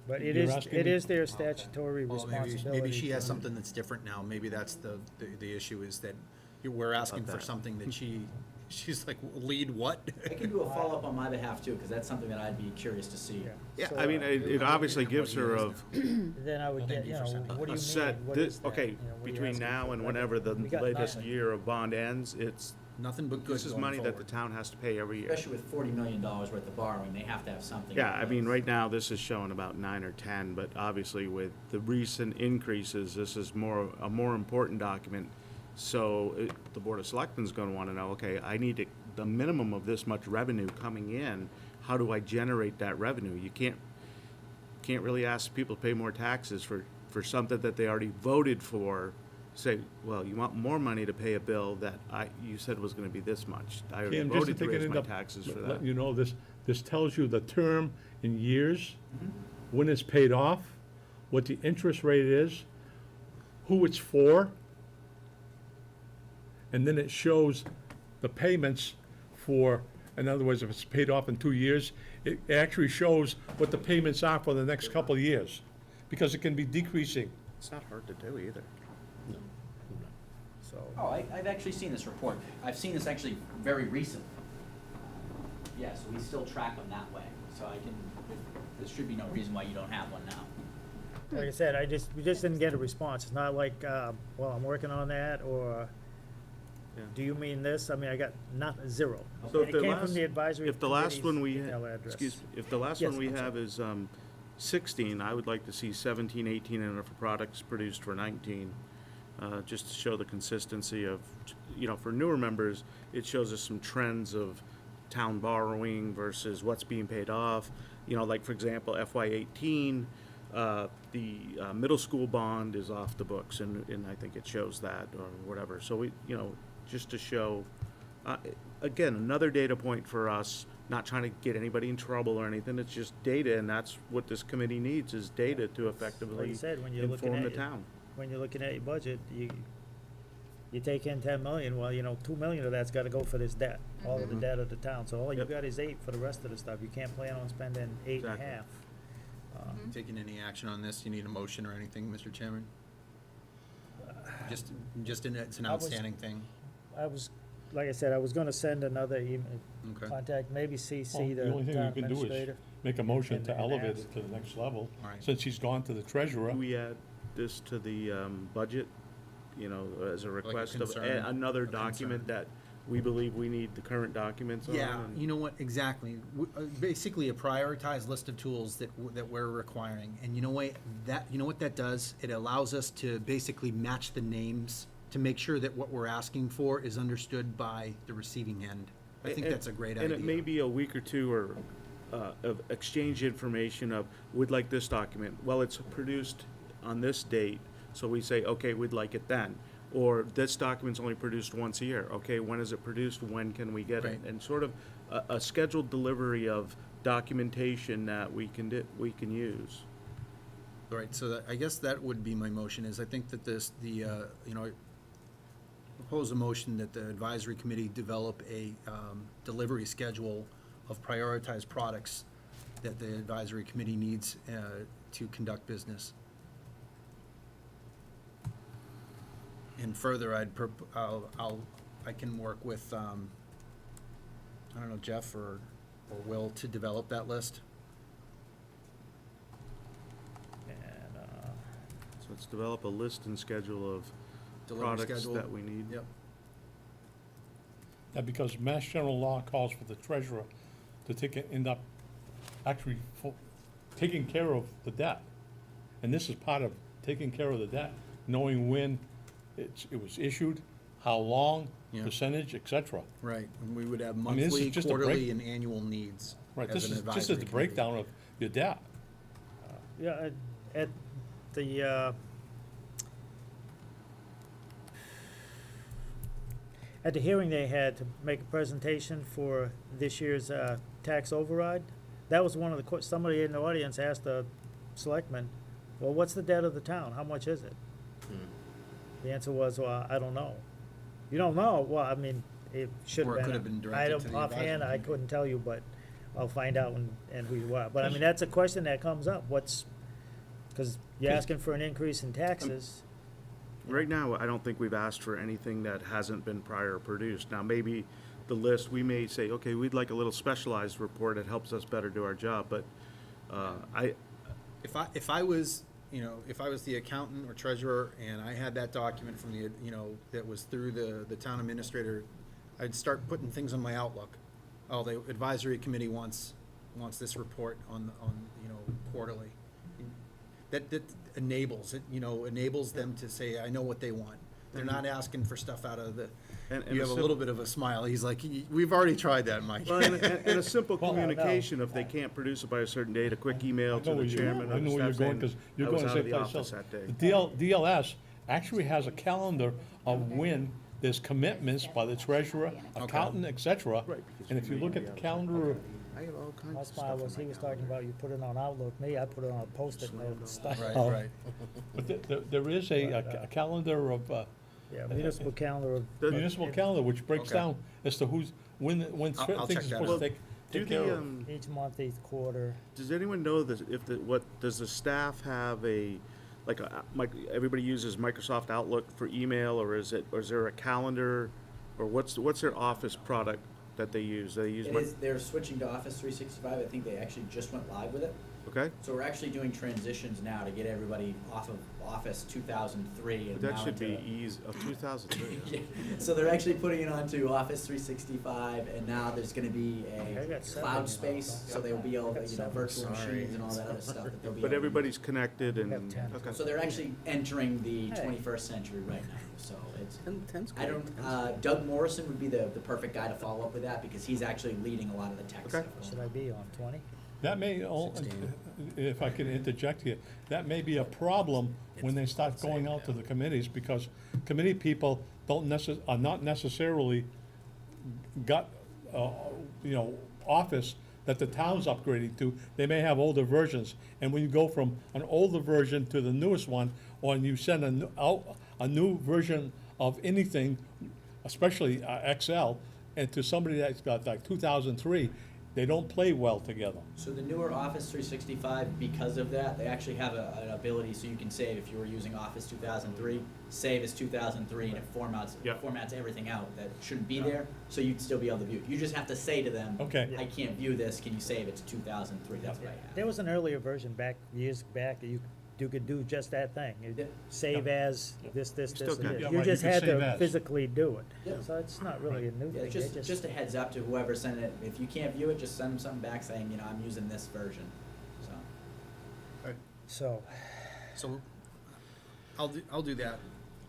But it You're is, asking it me- is their statutory Well, responsibility. maybe she has to- something that's different now. Maybe that's the issue is that we're asking for that? something that she's like, lead what? I can do a follow-up on my behalf too, because that's something that I'd be curious to see. Yeah, So, I mean, it obviously gives her a, Then I would get, Thank you for sending what do a you set, mean? What is that? okay, You know, what are you between asking now for? and whenever the We got latest nothing. year of bond ends, it's, Nothing but good this is going money that the forward. town has to pay every year. Especially with $40 million worth of borrowing, they have to have something. Yeah, in I mean, place. right now, this is showing about 9 or 10, but obviously with the recent increases, this is a more important document. So the Board of Selectmen's gonna wanna know, okay, I need the minimum of this much revenue coming in. How do I generate that revenue? You can't really ask people to pay more taxes for something that they already voted for. Say, well, you want more money to pay a bill that you said was gonna be this much. I already Kim, just to voted to take it raise my into, taxes for that. let you know, this tells you the term in years, Mm-hmm. when it's paid off, what the interest rate is, who it's for, and then it shows the payments for, in other words, if it's paid off in 2 years, it actually shows what the payments are for the next couple of years, because it can be decreasing. It's not hard to do either. So, Oh, I've actually seen this report. I've seen this actually very recently. Yeah, so we still track them that way, so there should be no reason why you don't have one now. Like I said, we just didn't get a response. It's not like, well, I'm working on that, or Yeah. do you mean this? I mean, I got zero. So And if it the came from last- the advisory If the last committee's one we, email address. excuse me, if the last Yes, one we I'm sorry. have is 16, I would like to see 17, 18, and for products produced for 19, just to show the consistency of, for newer members, it shows us some trends of town borrowing versus what's being paid off. Like, for example, FY18, the middle school bond is off the books, and I think it shows that, or whatever. So we, just to show, again, another data point for us, not trying to get anybody in trouble or anything, it's just data, and that's what this committee needs, is data to Like effectively you said, when you're looking inform the at, town. when you're looking at your budget, you take in 10 million, well, 2 million of that's gotta go for this debt, all of the debt of the town. So all you Yep. got is 8 for the rest of the stuff. You can't plan on spending 8 and a Exactly. half. Taking any action on this, you need a motion or anything, Mr. Chairman? It's an I was- outstanding thing. I was, like I said, I was gonna send another email, Okay. contact, maybe Well, CC the the only thing town you can do is administrator. make a motion to and elevate ask. it to the next level, All right. since he's gone to the treasurer. Do we add this to the budget, as a request of concern, another a concern. document that we believe we need the current documents on? Yeah, and- you know what, exactly. Basically, a prioritized list of tools that we're requiring. And you know what that does? It allows us to basically match the names to make sure that what we're asking for is understood by the receiving end. I think And- that's a great idea. And it may be a week or two or of exchange information of, would like this document. Well, it's produced on this date, so we say, okay, we'd like it then. Or this document's only produced once a year. Okay, when is it produced? When can we get it? Right. And sort of a scheduled delivery of documentation that we can use. All right, so I guess that would be my motion, is I think that I propose a motion that the advisory committee develop a delivery schedule of prioritized products that the advisory committee needs to conduct business. And further, I can work with, I don't know, Jeff or Will to develop that list. And, So let's develop a list and schedule of Delivery products schedule. that we need. Yep. Because Mass General Law calls for the treasurer to end up actually taking care of the debt. And this is part of taking care of the debt, knowing when it was issued, how long, Yeah. percentage, et cetera. Right, and we would have mean, this is monthly, just a break- quarterly, and annual needs Right, as this an is advisory just as the committee. breakdown of your debt. yeah, at the, at the hearing they had to make a presentation for this year's tax override, that was one of the, somebody in the audience asked the selectman, well, what's the debt of the town? How much is it? The answer was, well, I don't know. You don't know? Well, I mean, it should Or it have could have been. been directed to the Offhand, advisory I committee. couldn't tell you, but I'll find out and who you are. But I mean, that's a question that comes up. Because you're asking for an increase in taxes. Right now, I don't think we've asked for anything that hasn't been prior produced. Now, maybe the list, we may say, okay, we'd like a little specialized report that helps us better do our job, but If I was, if I was the accountant or treasurer and I had that document from the, that was through the town administrator, I'd start putting things on my Outlook. Oh, the advisory committee wants this report on, quarterly. That enables it, enables them to say, I know what they want. They're not asking for stuff out of the, And you have a little bit of a smile. He's like, we've already tried that, Mike. Well, and a simple Well, communication, if they can't produce it by a certain date, a quick email I to know the where you're- chairman I or know the where you're staff going, saying, because you're I was going out to of say the to office yourself, that day. the DLS actually has a calendar of when there's commitments by the treasurer, accountant, et cetera. Right, because And if you we look may at the be calendar of, I have all kinds My of smile stuff was, in he my was talking calendar. about you put it on Outlook. Me, I put it on a Post-it note and stuff. Right, Oh. right. but there is a calendar of, Yeah, municipal calendar of. municipal calendar, which breaks Okay. down as to when I'll certain check things are that supposed out. to Do take care the, of. Each month, each quarter. does anyone know this, does the staff have everybody uses Microsoft Outlook for email, or is there a calendar, or what's their office product that they use? They use, They're switching to Office 365. I think they actually just went live with it. okay? So we're actually doing transitions now to get everybody off of Office 2003 and But that now should be into- easy, 2003. Yeah. So they're actually putting it onto Office 365, and now there's going to be I a got seven, cloud space, so they'll be able I to, got seven. virtual Sorry. machines and all that other stuff that they'll be. But able to everybody's connected We have and, 10. okay. So they're actually entering the Hey. 21st century right now. So it's. Ten's I great. don't. Doug Morrison would be the perfect guy to follow up with that because he's actually leading a lot of the tech Okay. stuff. Should I be on 20? That may, if I can interject here, that may be a problem when they start going out to the committees, because committee people are not necessarily got, office that the town's upgrading to. They may have older versions, and when you go from an older version to the newest one, or you send out a new version of anything, especially Excel, and to somebody that's got like 2003, they don't play well together. So the newer Office 365, because of that, they actually have an ability so you can save, if you were using Office 2003, save as 2003, and it Yeah. formats everything out that shouldn't be there, so you'd still be able to view it. You just have to say to them, Okay. I can't view this, can you save it to 2003? That's what I There have. was an earlier version years back, that you could do just that thing. You Yeah. save as this, Still and can. this. Yeah, You right, just you can had save to as. physically do it. Yeah. So it's not really a new Yeah, thing. They just a heads up to whoever sent it. If you can't view it, just send them something back saying, I'm using this version. So. So, So I'll do that.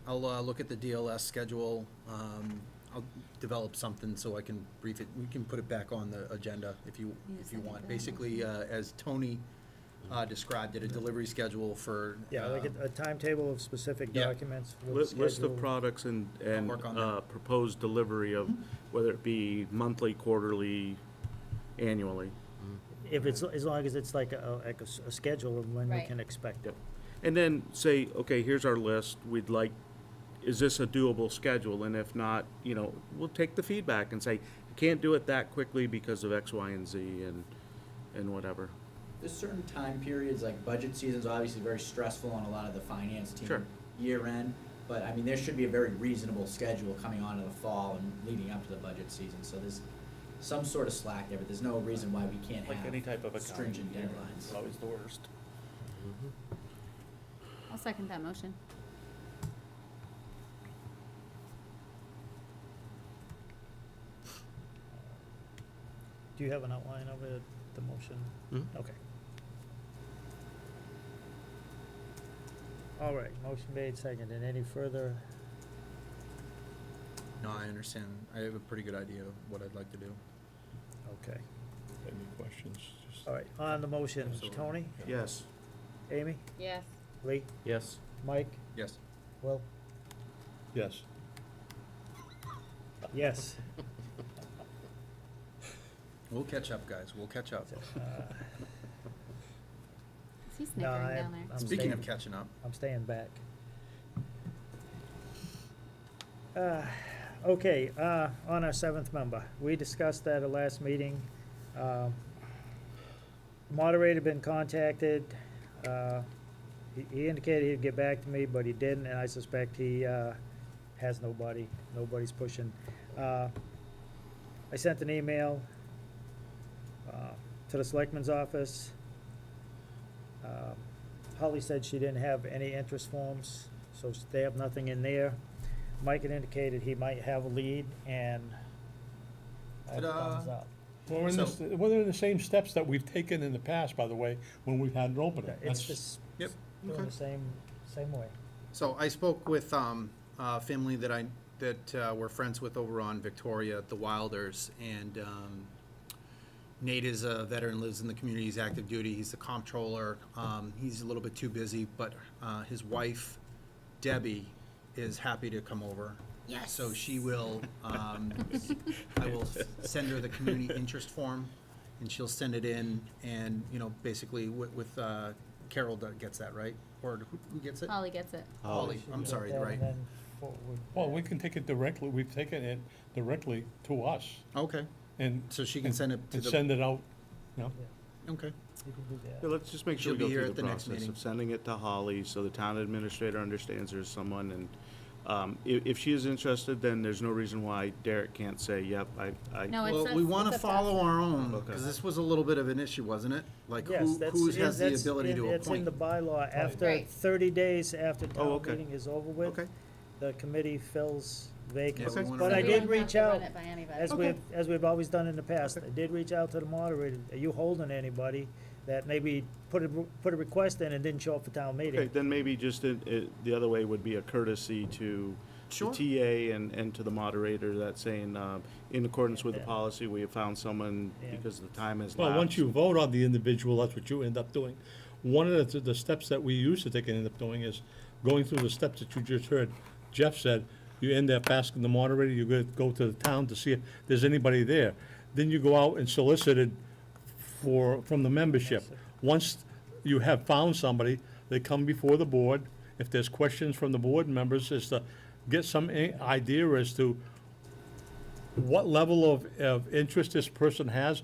I'll look at the DLS schedule. I'll develop something so I can brief it. We can put it back on the agenda if you want. Basically, as Tony described it, a delivery schedule for. yeah, like a timetable of specific Yeah. documents. with List schedule. of products and work on that. proposed delivery of, whether it be monthly, quarterly, annually. If it's, as long as it's like a schedule of when we Right. can expect it. And then say, okay, here's our list, is this a doable schedule? And if not, we'll take the feedback and say, you can't do it that quickly because of X, Y, and Z and whatever. There's certain time periods, like budget season's obviously very stressful on a lot of the finance team. Sure. Year end, but I mean, there should be a very reasonable schedule coming on to the fall and leading up to the budget season, so there's some sort of slack there, but there's no reason why we can't Like any type of have accounting stringent year, deadlines. it's always the worst. I'll second that motion. Do you have an outline of it, the motion? Mhm. Okay. All right, motion made, seconded. Any further? No, I understand. I have a pretty good idea of what I'd like to do. Okay. Any questions? Just- All right, on the motion, Absolutely. Tony, Yes. Amy, Yes. Lee, Yes. Mike, Yes. Will? Yes. Yes. We'll catch up, guys. We'll catch up. Is he No, snickering down there? I'm Speaking staying- of catching up, I'm staying back. Okay, on our seventh member, we discussed at our last meeting. Moderator been contacted. He indicated he'd get back to me, but he didn't, and I suspect he has nobody's pushing. I sent an email to the selectman's office. Holly said she didn't have any interest forms, so they have nothing in there. Mike had indicated he might have a lead, and I have a Ta-da. thumbs up. We're in the same steps that we've taken in the past, by the way, when we've had an opening. It's That's- just Yep. doing Okay. the same way. So I spoke with a family that we're friends with over on Victoria, the Wilders, and Nate is a veteran, lives in the community, he's active duty, he's the comptroller. He's a little bit too busy, but his wife, Debbie, is happy to come over. Yes. So she will, I will send her the community interest form, and she'll send it in, and, basically with Carol gets that, right? Or who gets it? Holly gets it. Holly, Should I'm get sorry, that right. and then forward. Well, we can take it directly, we've taken it directly to us, Okay, and. so she can send it to And the, send it out, okay. You can do Yeah, that. let's just make sure we She'll go be here through at the the next process meeting. of sending it to Holly, so the town administrator understands there's someone, and If she is interested, then there's no reason why Derek can't say, yep, I. No, Well, it's we us- want it's to up to us. follow our own, Okay. because this was a little bit of an issue, wasn't it? Like, Yes, that's, who has the that's ability to It's in appoint? the bylaw, after Right. 30 days after town okay. meeting is over with, Okay. the committee fills Okay. vacancies. So But So I we did don't have reach to run out, it by anybody. as we've always done in the past, I did reach out to the moderator, are you holding anybody that maybe put a request in and didn't show up for town Okay, meeting? then maybe just the other way would be a courtesy to the Sure. TA and to the moderator that saying, in accordance with the Yeah. policy, we have found someone Yeah. because the time has lapsed. Well, once you vote on the individual, that's what you end up doing. One of the steps that we used to take and end up doing is going through the steps that you just heard. Jeff said, you end up asking the moderator, you go to the town to see if there's anybody there. Then you go out and solicit it from the membership. Once you have found somebody, they come before the board. If there's questions from the board members, is to get some idea as to what level of interest this person has,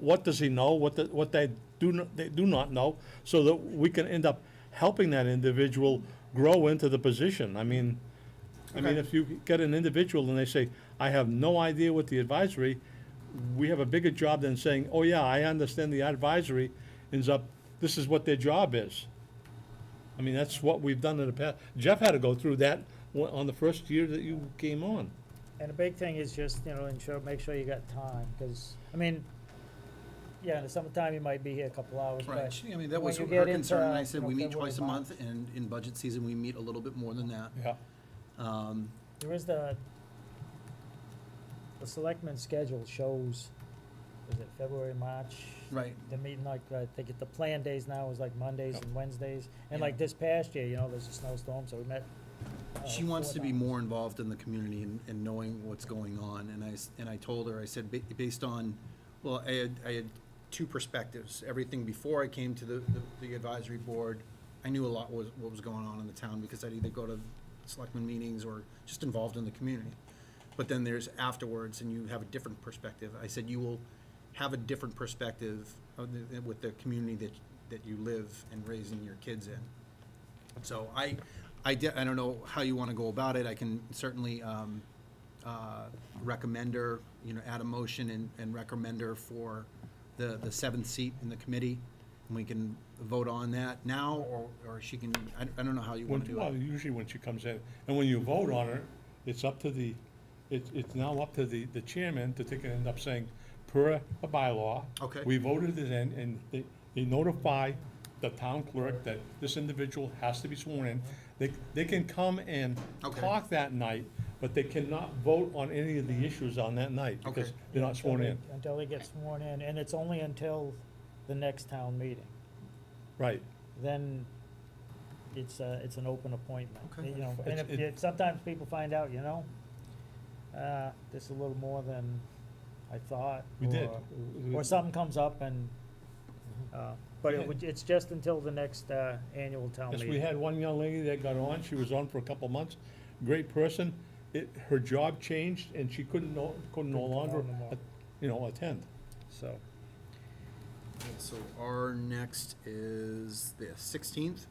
what does he know, what they do not know, so that we can end up helping that individual grow into the position. I mean, Okay. if you get an individual and they say, I have no idea what the advisory, we have a bigger job than saying, oh yeah, I understand the advisory, ends up, this is what their job is. I mean, that's what we've done in the past. Jeff had to go through that on the first year that you came on. And the big thing is just, make sure you got time, because, yeah, in the summertime, you might be here a couple hours, but. Right, I mean, that when was you her get concern, and I into, said, we meet February, twice a March, month, and in budget season, we meet a little bit more than that. Yeah. There is the selectmen's schedule shows, is it February, March? Right. The meeting, like, I think the plan days now is like Mondays and Wednesdays, and Yeah. like this past year, there's a snowstorm, so we met. She wants 4 to be times. more involved in the community and knowing what's going on, and I told her, I said, based on, well, I had two perspectives. Everything before I came to the advisory board, I knew a lot what was going on in the town, because I'd either go to selectmen meetings or just involved in the community. But then there's afterwards, and you have a different perspective. I said, you will have a different perspective with the community that you live and raising your kids in. So I don't know how you want to go about it. I can certainly recommend her, add a motion and recommend her for the 7th seat in the committee. And we can vote on that now, or she can, I don't know how you want to do Well, it. usually when she comes in, and when you vote on her, it's up to it's now up to the chairman to take and end up saying, per a bylaw. Okay. We voted it in, and they notify the town clerk that this individual has to be sworn in. They can come and Okay. talk that night, but they cannot vote on any of the issues on that night, because Okay. they're not sworn in. Until they get sworn in, and it's only until the next town meeting. Right. Then it's an open appointment. Okay. And if sometimes people find out, this is a little more than I thought. We did. Or something comes up and, but Yeah. it's just until the next annual town Yes, meeting. we had one young lady that got on, she was on for a couple of months, great person. Her job changed, and she couldn't no longer, no more. attend. So, So our next is the 16th.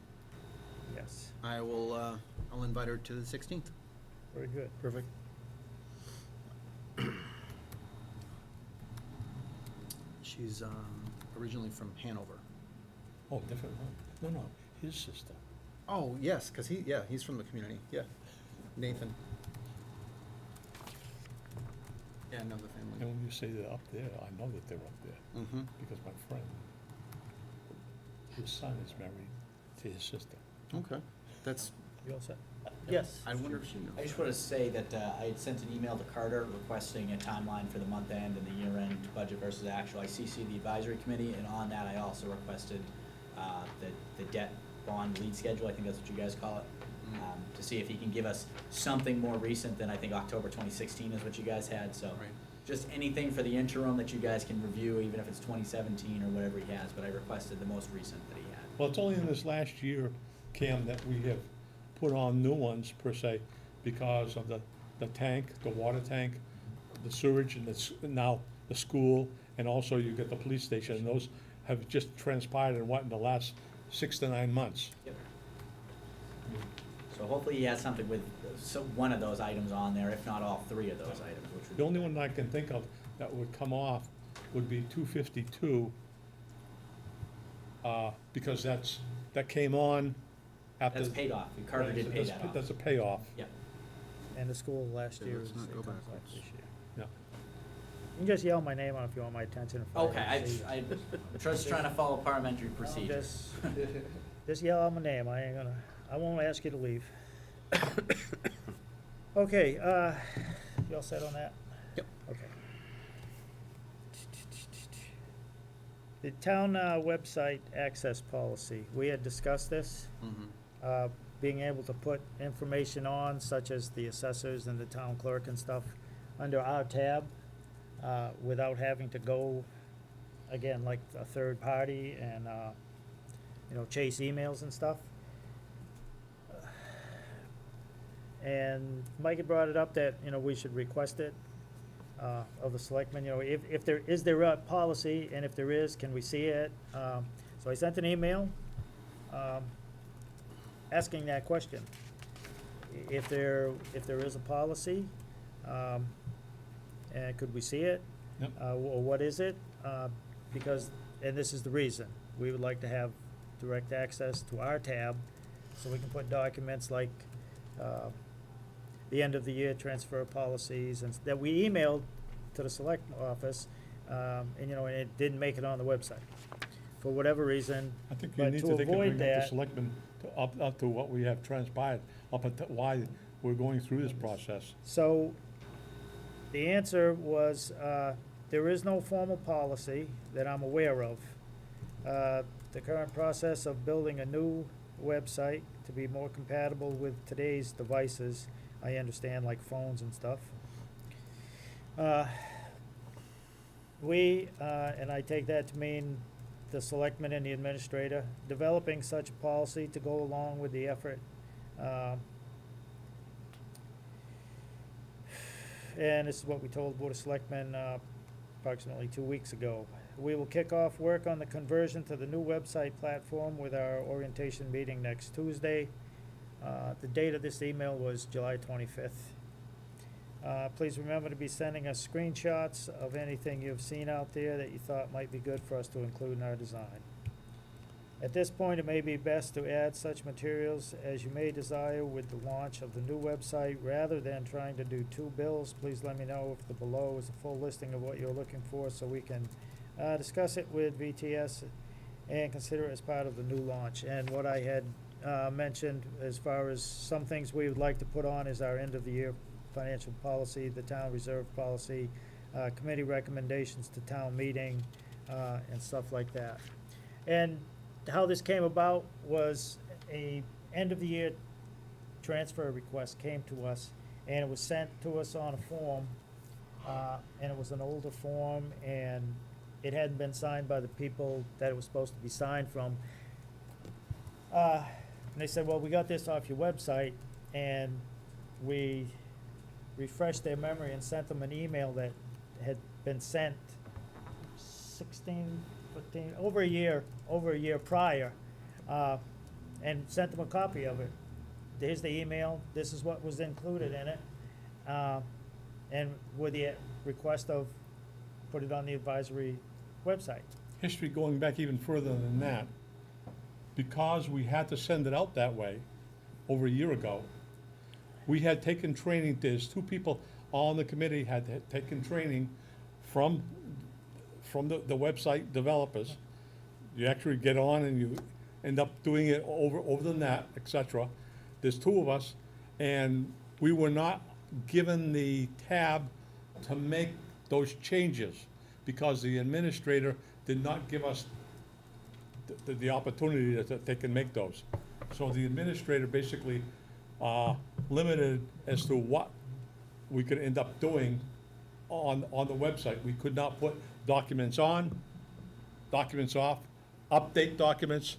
yes, I'll invite her to the 16th. very good. Perfect. She's originally from Hanover. Oh, different one. No, his sister. Oh, yes, because he's from the community, yeah. Nathan. Yeah, I know the And family. when you say they're up there, I know that they're up there, Mm-hmm. because my friend, his son is married to his sister. Okay, that's, You all set? Yes. I wonder if she knows. I just want to say that I had sent an email to Carter requesting a timeline for the month end and the year end budget versus actual. I CC'd the advisory committee, and on that, I also requested the debt bond lead schedule, I think that's what you guys call it, to see if he can give us something more recent than I think October 2016 is what you guys had, so. Right. Just anything for the interim that you guys can review, even if it's 2017 or whatever he has, but I requested the most recent that he had. Well, it's only in this last year, Cam, that we have put on new ones per se, because of the tank, the water tank, the sewage, and now the school, and also you get the police station, and those have just transpired in the last 6 to 9 months. Yep. So So hopefully he has something with one of those items on there, if not all three of those items, which would. The only one I can think of that would come off would be 252, because that came on after. That's paid off. Carter did pay that off. That's a payoff, Yeah. And the school last Yeah, year let's was not the go same backwards. this year. yeah. You can just yell my name out if you want my attention. if Okay, don't see you. I'm just trying to follow parliamentary procedure. Just yell out my name, I won't ask you to leave. Okay, you all set on that? Yep. Okay. The town website access policy, we had discussed this, being able to put information on, such as the assessors and the town clerk and stuff, under our tab, without having to go, again, like a third party and, chase emails and stuff. And Mike had brought it up that, we should request it, of the selectmen, if there, is there a policy, and if there is, can we see it? So I sent an email, asking that question. If there is a policy, and could we see it? Yep. Or what is it? Because, and this is the reason, we would like to have direct access to our tab, so we can put documents like, the end of the year transfer policies, and that we emailed to the select office, and it didn't make it on the website, for whatever reason. I think you But need to to take and avoid bring up the that- selectmen up to what we have transpired, up at why we're going through this process. So, the answer was, there is no formal policy that I'm aware of. The current process of building a new website to be more compatible with today's devices, I understand, like phones and stuff. And I take that to mean the selectman and the administrator, developing such a policy to go along with the effort. And this is what we told Board of Selectmen approximately 2 weeks ago. We will kick off work on the conversion to the new website platform with our orientation meeting next Tuesday. The date of this email was July 25th. Please remember to be sending us screenshots of anything you've seen out there that you thought might be good for us to include in our design. At this point, it may be best to add such materials as you may desire with the launch of the new website. Rather than trying to do two bills, please let me know if the below is a full listing of what you're looking for, so we can discuss it with VTS and consider it as part of the new launch. And what I had mentioned as far as some things we would like to put on is our end-of-the-year financial policy, the town reserve policy, committee recommendations to town meeting, and stuff like that. And how this came about was a end-of-the-year transfer request came to us, and it was sent to us on a form, and it was an older form, and it hadn't been signed by the people that it was supposed to be signed from. And they said, well, we got this off your website, and we refreshed their memory and sent them an email that had been sent 15, over a year prior, and sent them a copy of it. Here's the email, this is what was included in it, and with the request of put it on the advisory website. History going back even further than that, because we had to send it out that way over a year ago, we had taken training, there's two people on the committee had taken training from the website developers. You actually get on and you end up doing it over the net, et cetera. There's two of us, and we were not given the tab to make those changes because the administrator did not give us the opportunity that they can make those. So the administrator basically limited as to what we could end up doing on the website. We could not put documents on, documents off, update documents,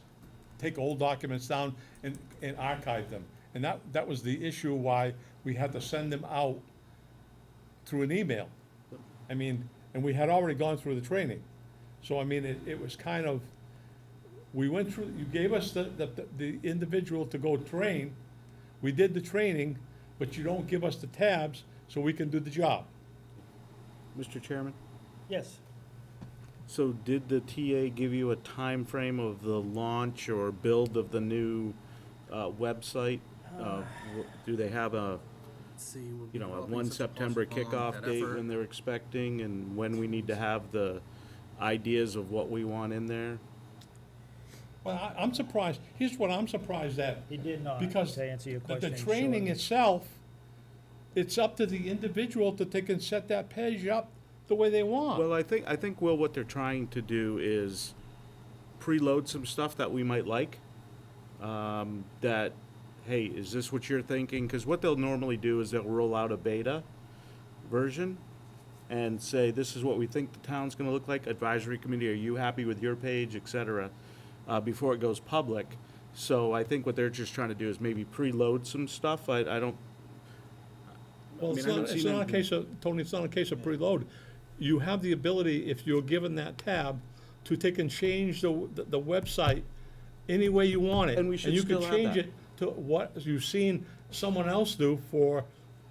take old documents down and archive them. And that was the issue why we had to send them out through an email. I mean, and we had already gone through the training. So, I mean, it was kind of, we went through, you gave us the individual to go train. we did the training, but you don't give us the tabs so we can do the job. Mr. Chairman? Yes. So did the TA give you a time frame of the launch or build of the new website? Do they have a, you know, a 1 September kickoff date when they're expecting and when we need to have the ideas of what we want in there? Well, I'm surprised, here's what I'm surprised at. He did not, Because to answer your the question. training shortly. itself, it's up to the individual to take and set that page up the way they want. Well, I think, Will, what they're trying to do is preload some stuff that we might like. That, hey, is this what you're thinking? Because what they'll normally do is they'll roll out a beta version and say, this is what we think the town's gonna look like. Advisory committee, are you happy with your page, et cetera, before it goes public. So I think what they're just trying to do is maybe preload some stuff. I don't. Well, I it's mean, I not, haven't it's seen not a anything. case of, Tony, it's not a case of preload. You have the ability, if you're given that tab, to take and change the website any way you want it. And we should you still can have change that. it to what you've seen someone else do for,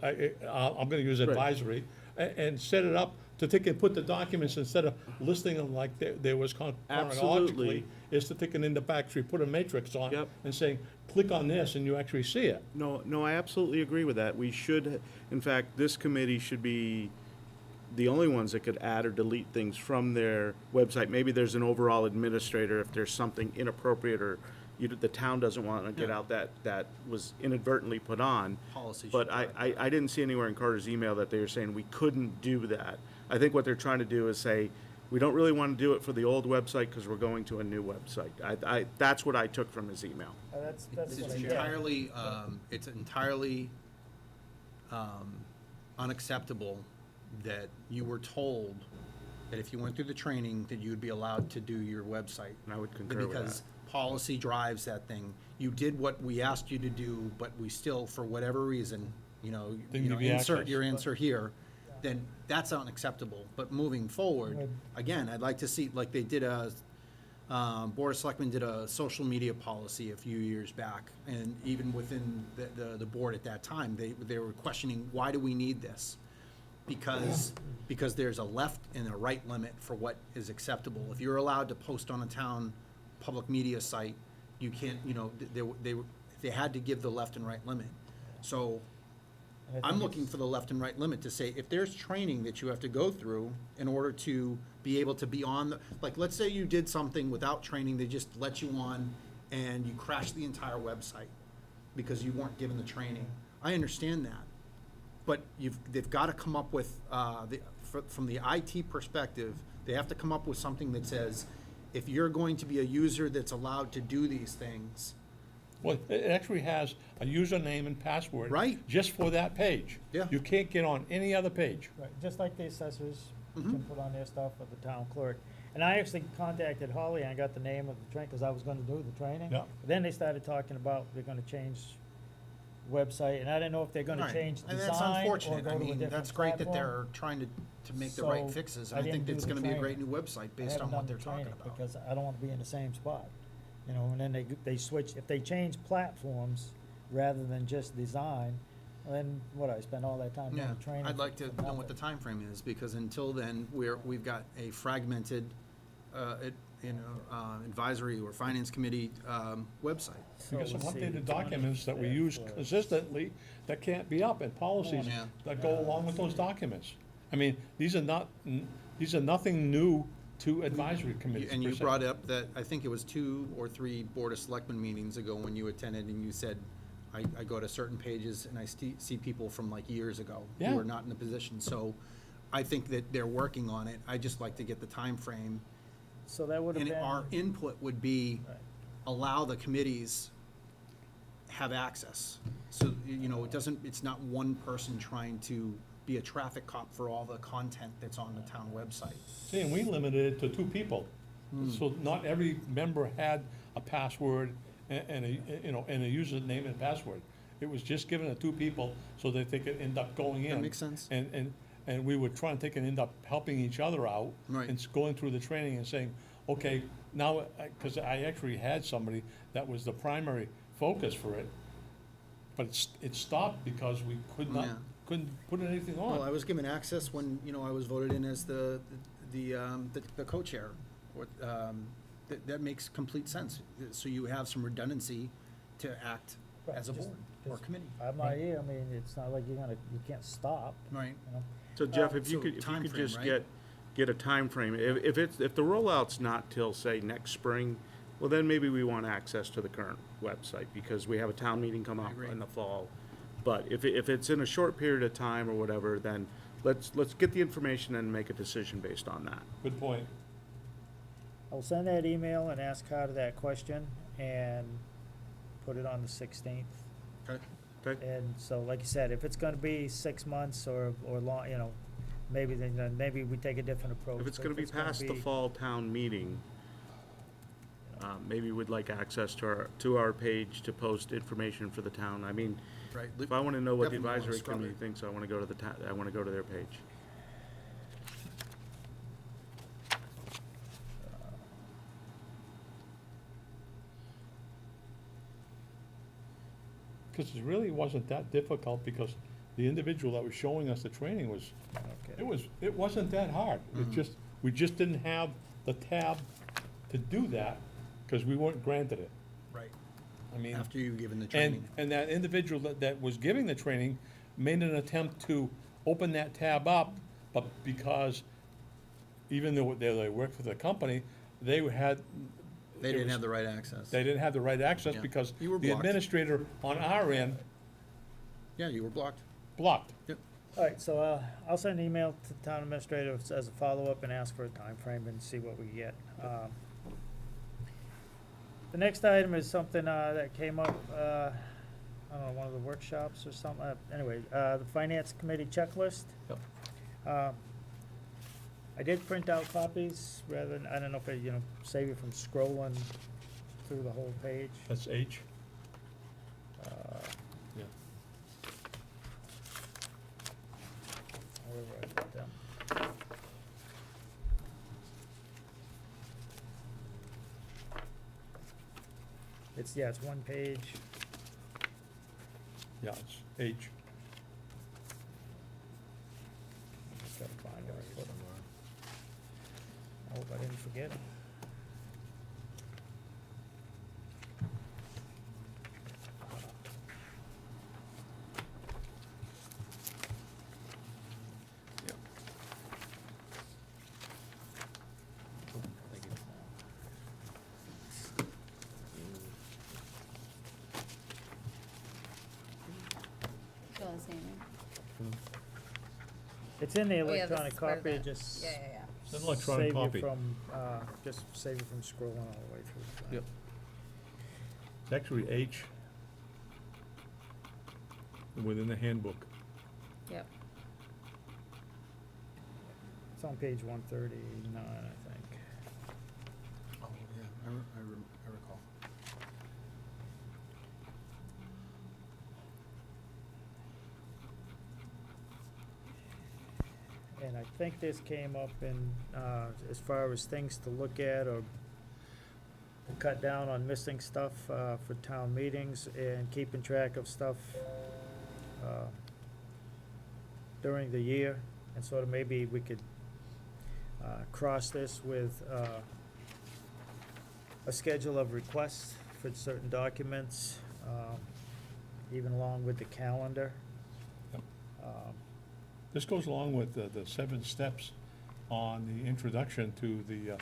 I'm gonna use Right. advisory, and set it up to take and put the documents, instead of listing them like there was chronologically, Absolutely. is to take it in the back tree, put a matrix on, Yep. and saying, click on this, and you actually see it. No, I absolutely agree with that. We should, in fact, this committee should be the only ones that could add or delete things from their website. Maybe there's an overall administrator if there's something inappropriate or the town doesn't want to get out that was inadvertently put on. Policy But should I didn't see anywhere in Carter's email that they were saying we couldn't do that. I think what they're trying to do is say, we don't really want to do it for the old website because we're going to a new website. That's what I took from his email. That's It's what I get. entirely unacceptable that you were told that if you went through the training, that you would be allowed to do your website. And I would concur with Because that. policy drives that thing. You did what we asked you to do, but we still, for whatever reason, Didn't give you insert access. your answer here, then that's unacceptable. But moving forward, Right. again, I'd like to see, like they did Board of Selectmen did a social media policy a few years back, and even within the board at that time, they were questioning, why do we need this? Because there's a left and a right limit for what is acceptable. If you're allowed to post on a town public media site, you can't, they had to give the left and right limit. So And I I'm think looking for the left and right limit to say, if there's training that you have to go through in order to be able to be on the, like, let's say you did something without training, they just let you on and you crashed the entire website because you weren't given the training. I understand that. But they've got to come up with, from the IT perspective, they have to come up with something that says, if you're going to be a user that's allowed to do these things, Well, it actually has a username and password. Right. Just for that page. Yeah. You can't get on any other page. Right, just like the assessors Mm-hmm. can put on their stuff for the town clerk. And I actually contacted Holly and I got the name of the train, because I was gonna do the training. Yeah. But then they started talking about they're gonna change website, and I didn't know if they're gonna Right. change And design that's or unfortunate. go I to a mean, different that's great that platform. they're trying to make the right So, fixes. I And I think didn't it's do the gonna be a great training. new website I based haven't on what done they're the talking training, about. because I don't wanna be in the same spot, and then they switch, if they change platforms rather than just design, then I spend all that time doing Yeah, the training. I'd like to for know what the nothing. time frame is, because until then, we've got a fragmented, advisory or finance committee, website. We got So some let's see, updated documents that we 25th use was- consistently that can't be up, and policies Yeah. that go along with those documents. I mean, these are nothing new to advisory committees. And per you se. brought up that, I think it was 2 or 3 Board of Selectmen meetings ago when you attended, and you said, I go to certain pages and I see people from like years ago who Yeah. are not in the position. So I think that they're working on it. I just like to get the time frame. So that would have And been. our input would be, Right. allow the committees have access. So, it's not one person trying to be a traffic cop for all the content that's on the town website. See, and we limited it to 2 people. So not every member had a password and a username and password. It was just given to 2 people so that they could end up going in. That makes sense. And we would try and take and end up helping each other out. Right. And going through the training and saying, okay, now, because I actually had somebody that was the primary focus for it. But it stopped because we could not, Yeah. couldn't put anything Well, I on. was given access when, I was voted in as the co-chair. That makes complete sense. So you have some redundancy to act as a Right, just- board or just- committee. I'm not here, I mean, it's not like you can't stop, Right. you know? So Jeff, if you So could, timeframe, just right? get a time frame. If the rollout's not till, say, next spring, well, then maybe we want access to the current website, because we have a town meeting come up agree. in the fall. But if it's in a short period of time or whatever, then let's get the information and make a decision based on that. Good point. I'll send that email and ask Carter that question and put it on the 16th. Okay. Okay? And so, like you said, if it's gonna be 6 months or long, maybe then, maybe we take a different approach. If it's But gonna be past the fall town meeting, maybe we'd like access to our page to post information for the town. I mean, Right. if I wanna know what the Definitely wanna advisory scrub committee it. thinks, I wanna go to their page. Because it really wasn't that difficult, because the individual that was showing us the training was, Okay. it wasn't that hard. We just didn't have the tab to do that, because we weren't granted it. Right. I mean. After you've given the And, training. and that individual that was giving the training made an attempt to open that tab up, but because even though they worked for the company, they had. They didn't have the right access. They didn't have the right access Yeah. because You were the blocked. administrator on our end Yeah, you were blocked. blocked. Yep. All right, so I'll send an email to the town administrator as a follow-up and ask for a time frame and see what we get. The next item is something that came up, I don't know, one of the workshops or something. Anyway, the finance committee checklist. Yep. I did print out copies rather than, I don't know if it, save you from scrolling through the whole page. That's H. Uh, Yeah. Where were I put them? It's one page. Yeah, it's H. Just gotta find where I put 'em. I hope I didn't forget 'em. Still the same. It's in the Oh, yeah, this electronic is part of copy, that. just Yeah, yeah, yeah. It's an electronic save you copy. from, just save you from scrolling all the way through the thing. Yep. It's actually H within the handbook. Yep. It's on page 139, I think. Oh, yeah, I recall. And I think this came up in, as far as things to look at or cut down on missing stuff for town meetings and keeping track of stuff during the year. And sort of maybe we could cross this with a schedule of requests for certain documents, even along with the calendar. Yep. Um, This goes along with the 7 steps on the introduction to the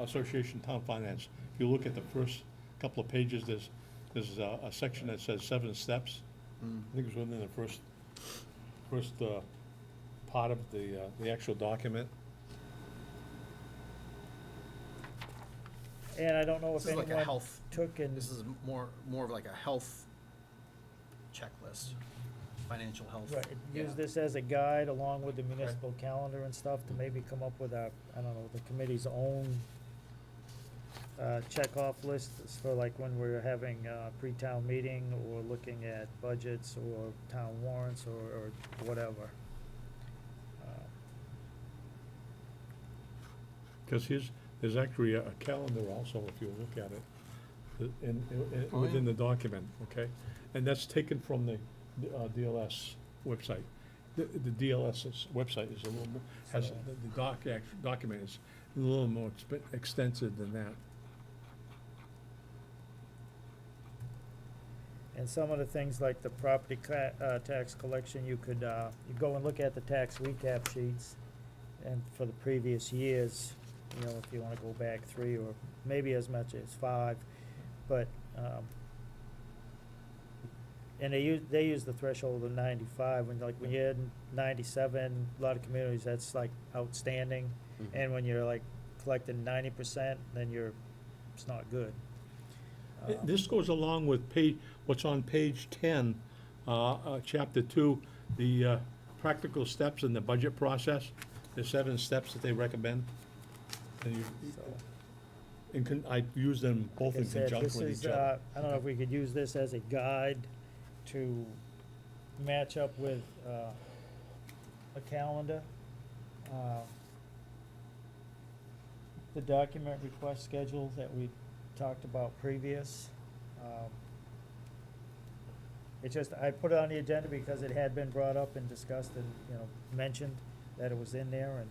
Association Town Finance. If you look at the first couple of pages, there's a section that says 7 steps. I think it's within the first part of the actual document. And I don't know if This is like a anyone health, took and. this is more of like a health checklist, financial health. Right, use Yeah. this as a guide along with the municipal calendar and stuff to maybe come up with a, I don't know, the committee's own checkoff list for like when we're having a pre-town meeting or looking at budgets or town warrants or whatever. Because there's actually a calendar also, if you look at it. Oh, within yeah. the document, okay? And that's taken from the DLS website. The DLS's website is a little more, has, the document is a little more extensive than that. And some of the things like the property tax collection, you could, you go and look at the tax recap sheets, and for the previous years, you know, if you wanna go back 3 or maybe as much as 5, but, and they use the threshold of 95, when you're in 97, a lot of communities, that's like outstanding, and when you're like collecting 90%, then it's not good. This goes along with what's on page 10, chapter 2, the practical steps in the budget process, the 7 steps that they recommend. And I use them both Like I in said, conjunction with each other. I don't know if we could use this as a guide to match up with a calendar. The document request schedule that we talked about previous. It just, I put it on the agenda because it had been brought up and discussed and, you know, mentioned that it was in there and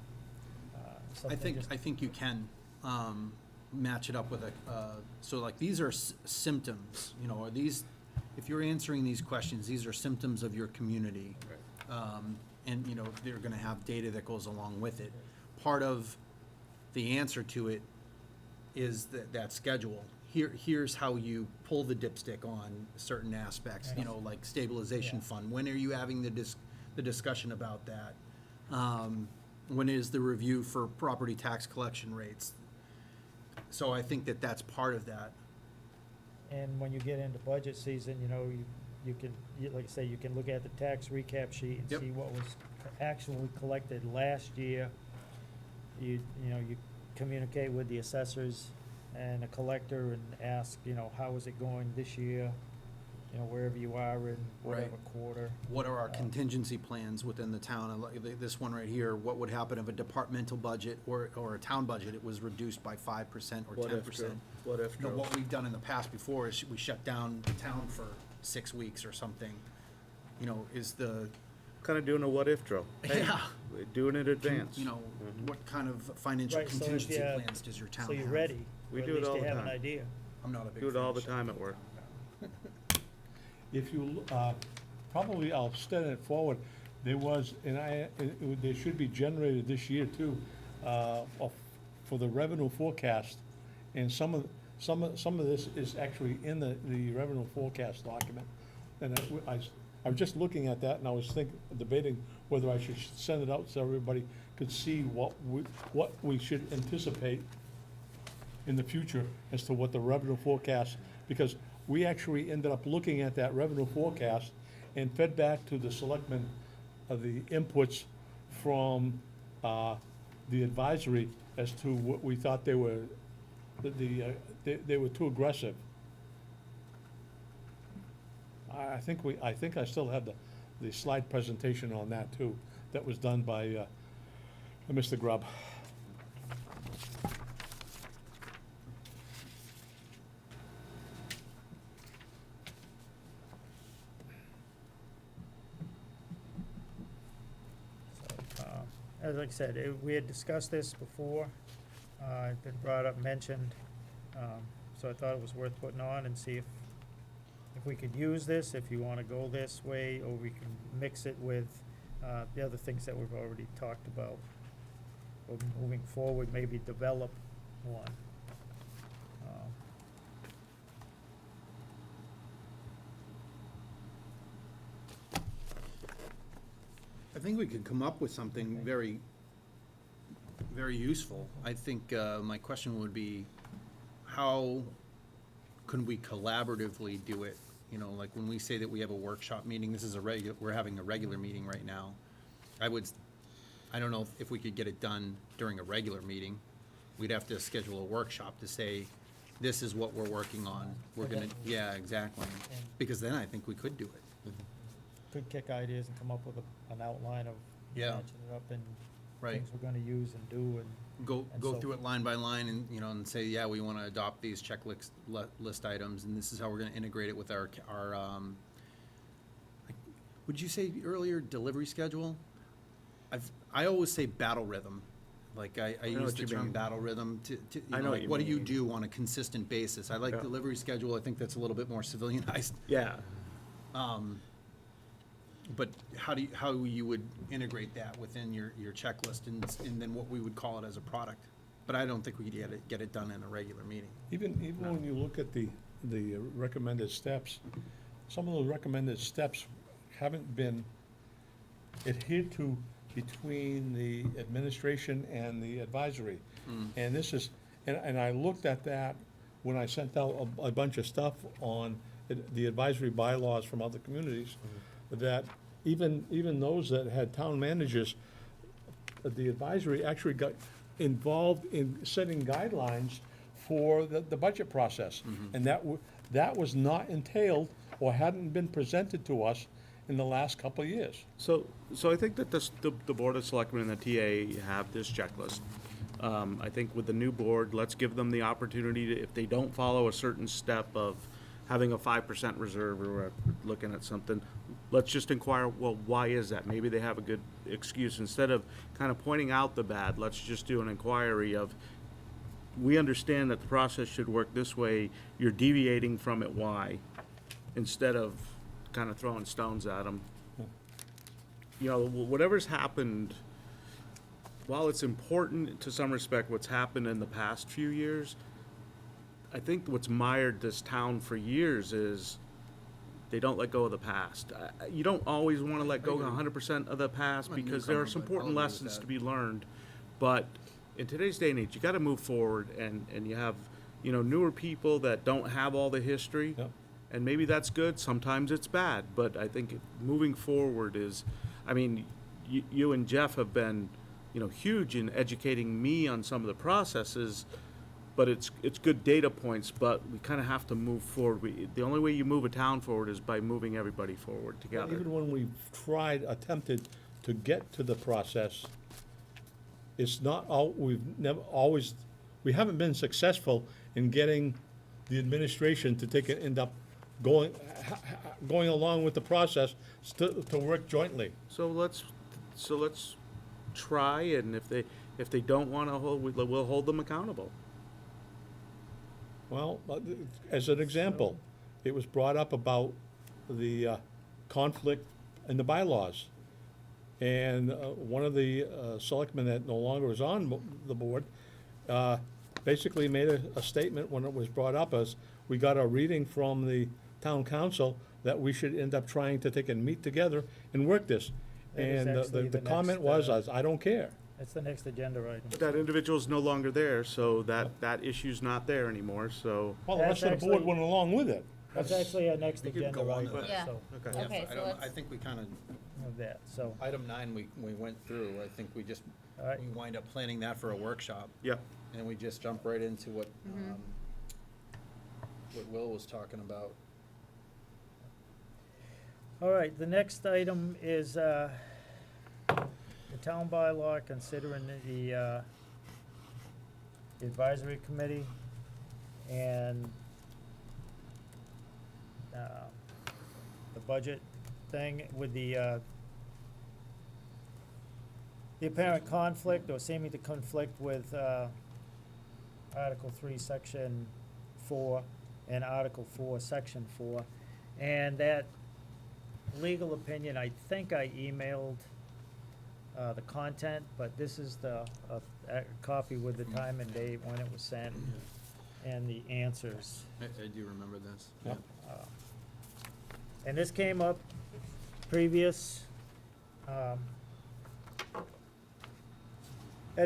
something just. I think you can, match it up with so like, these are symptoms, you know, are these, if you're answering these questions, these are symptoms of your community. And, you know, they're gonna have data that goes along with it. Part of the answer to it is that schedule. Here's how you pull the dipstick on certain aspects, you know, like stabilization Yeah. fund. When are you having the discussion about that? When is the review for property tax collection rates? So I think that's part of that. And when you get into budget season, you know, you can, like I say, you can look at the tax recap sheet and Yep. see what was actually collected last year. You know, you communicate with the assessors and the collector and ask, you know, how is it going this year? You know, wherever you are in whatever Right. quarter. What are our contingency plans within the town? And like this one right here, what would happen if a departmental budget or a town budget, it was reduced by 5% or 10%? What if, You know, what we've done in the past before is we shut down the town for 6 weeks or something. You know, is the, Kind of doing a what-if drill. Hey, Yeah. we're doing it in advance. you know, what kind of financial Right, so if contingency you- plans does your town So have? you're ready. We or do it at least all you the have an time. idea. I'm not a big Do it all the fan of time at work. If you, probably I'll send it forward, there was, they should be generated this year too, for the revenue forecast. And some of this is actually in the revenue forecast document. And I was just looking at that and I was debating whether I should send it out so everybody could see what we should anticipate in the future as to what the revenue forecast, because we actually ended up looking at that revenue forecast and fed back to the selectmen the inputs from the advisory as to what we thought they were too aggressive. I think I still have the slide presentation on that too, that was done by Mr. Grubb. As like I said, we had discussed this before, it's been brought up, mentioned, so I thought it was worth putting on and see if we could use this, if you wanna go this way, or we can mix it with, the other things that we've already talked about. Or moving forward, maybe develop one. I think we could come up with something very, very useful. I think my question would be, how can we collaboratively do it? You know, like when we say that we have a workshop meeting, this is we're having a regular meeting right now. I don't know if we could get it done during a regular meeting. We'd have to schedule a workshop to say, this is what we're working on. We're gonna, yeah, exactly. Because then I think we could do it. Could kick ideas and come up with an outline of Yeah. matching it up and Right. things we're gonna use and do, and Go And so- through it line by line and, you know, and say, yeah, we want to adopt these checklist list items, and this is how we're going to integrate it with our, would you say earlier delivery schedule? I always say battle rhythm. Like, I know use what the you term mean. battle rhythm to, you I know, know what like, you what do you mean. do on a consistent basis? I like Yeah. delivery schedule, I think that's a little bit more civilianized. Yeah. But how you would integrate that within your checklist and then what we would call it as a product? But I don't think we could get it done in a regular meeting. Even when you look at the recommended steps, some of those recommended steps haven't been adhered to between the administration and the advisory. And this is, and I looked at that when I sent out a bunch of stuff on the advisory bylaws from other communities, that even those that had town managers, the advisory actually got involved in setting guidelines for the budget process. And that was not entailed or hadn't been presented to us in the last couple of years. So I think that the Board of Selectmen and the TA have this checklist. I think with the new board, let's give them the opportunity to, if they don't follow a certain step of having a 5% reserve or we're looking at something, let's just inquire, well, why is that? Maybe they have a good excuse. Instead of kind of pointing out the bad, let's just do an inquiry of, we understand that the process should work this way, you're deviating from it, why? Instead of kind of throwing stones at them. You know, whatever's happened, while it's important to some respect what's happened in the past few years, I think what's mired this town for years is they don't let go of the past. You don't always want to let go 100% of the past I'm a because there are newcomer, some but important I'll agree with lessons that. to be learned. But in today's day and age, you got to move forward, and you have, you know, newer people that don't have all the history. Yep. And maybe that's good, sometimes it's bad, but I think moving forward is, I mean, you and Jeff have been, you know, huge in educating me on some of the processes, but it's good data points, but we kind of have to move forward. The only way you move a town forward is by moving everybody forward together. Even when we've attempted to get to the process, it's not we haven't been successful in getting the administration to end up going along with the process to work jointly. So let's try, and if they don't want to we'll hold them accountable. Well, as an example, it was brought up about the conflict in the bylaws. And one of the selectmen that no longer is on the board basically made a statement when it was brought up as, we got a reading from the town council that we should end up trying to take and meet together and work this. That is And actually the the comment next, was, I don't care. that's the next agenda item. That individual's no longer there, so that issu's not there anymore, so. Well, the That's rest of the board actually- went along with it. That's actually our next We could agenda go on to item, that. Yeah. so, Okay. Yeah, Okay, I so don't, let's- I think we kind of, of that, so, item 9, we went through, I think we just, all right. we wind up planning that for a workshop, Yep. and we just jump right into what Will was talking about. All right, the next item is, the town bylaw considering the advisory committee and, the budget thing with the apparent conflict or seeming to conflict with, Article 3, Section 4, and Article 4, Section 4. And that legal opinion, I think I emailed the content, but this is the copy with the time and date when it was sent and the answers. I do remember this. Yep. And this came up previous at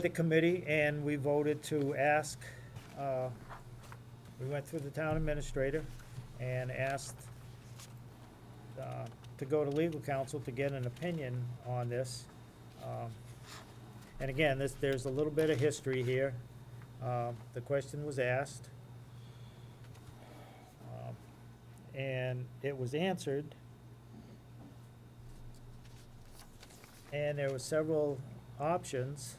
the committee, and we voted to ask, we went through the town administrator and asked to go to legal counsel to get an opinion on this. And again, there's a little bit of history here. The question was asked, and it was answered. And there were several options.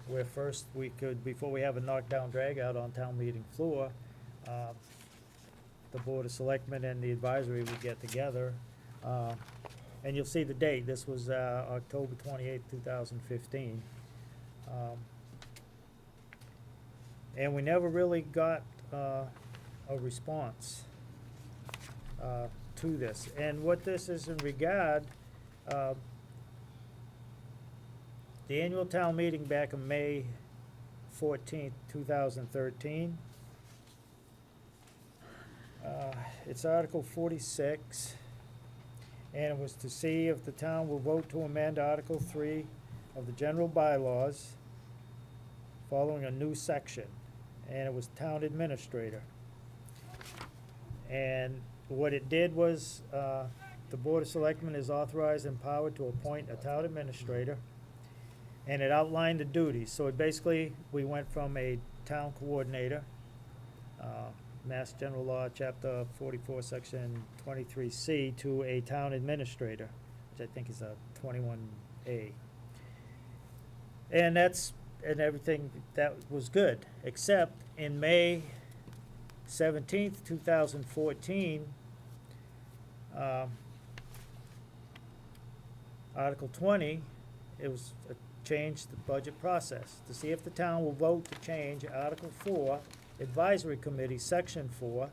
Where first we could, before we have a knockdown drag-out on town meeting floor, the Board of Selectmen and the advisory would get together. And you'll see the date, this was October 28th, 2015. And we never really got a response to this. And what this is in regard, the annual town meeting back on May 14th, 2013. It's Article 46, and it was to see if the town will vote to amend Article 3 of the general bylaws following a new section, and it was town administrator. And what it did was, the Board of Selectmen is authorized and empowered to appoint a town administrator, and it outlined the duties. So it basically, we went from a town coordinator, Mass General Law, Chapter 44, Section 23C, to a town administrator, which I think is a 21A. And everything, that was good, except in May 17th, 2014, Article 20, it was a change the budget process, to see if the town will vote to change Article 4, Advisory Committee, Section 4,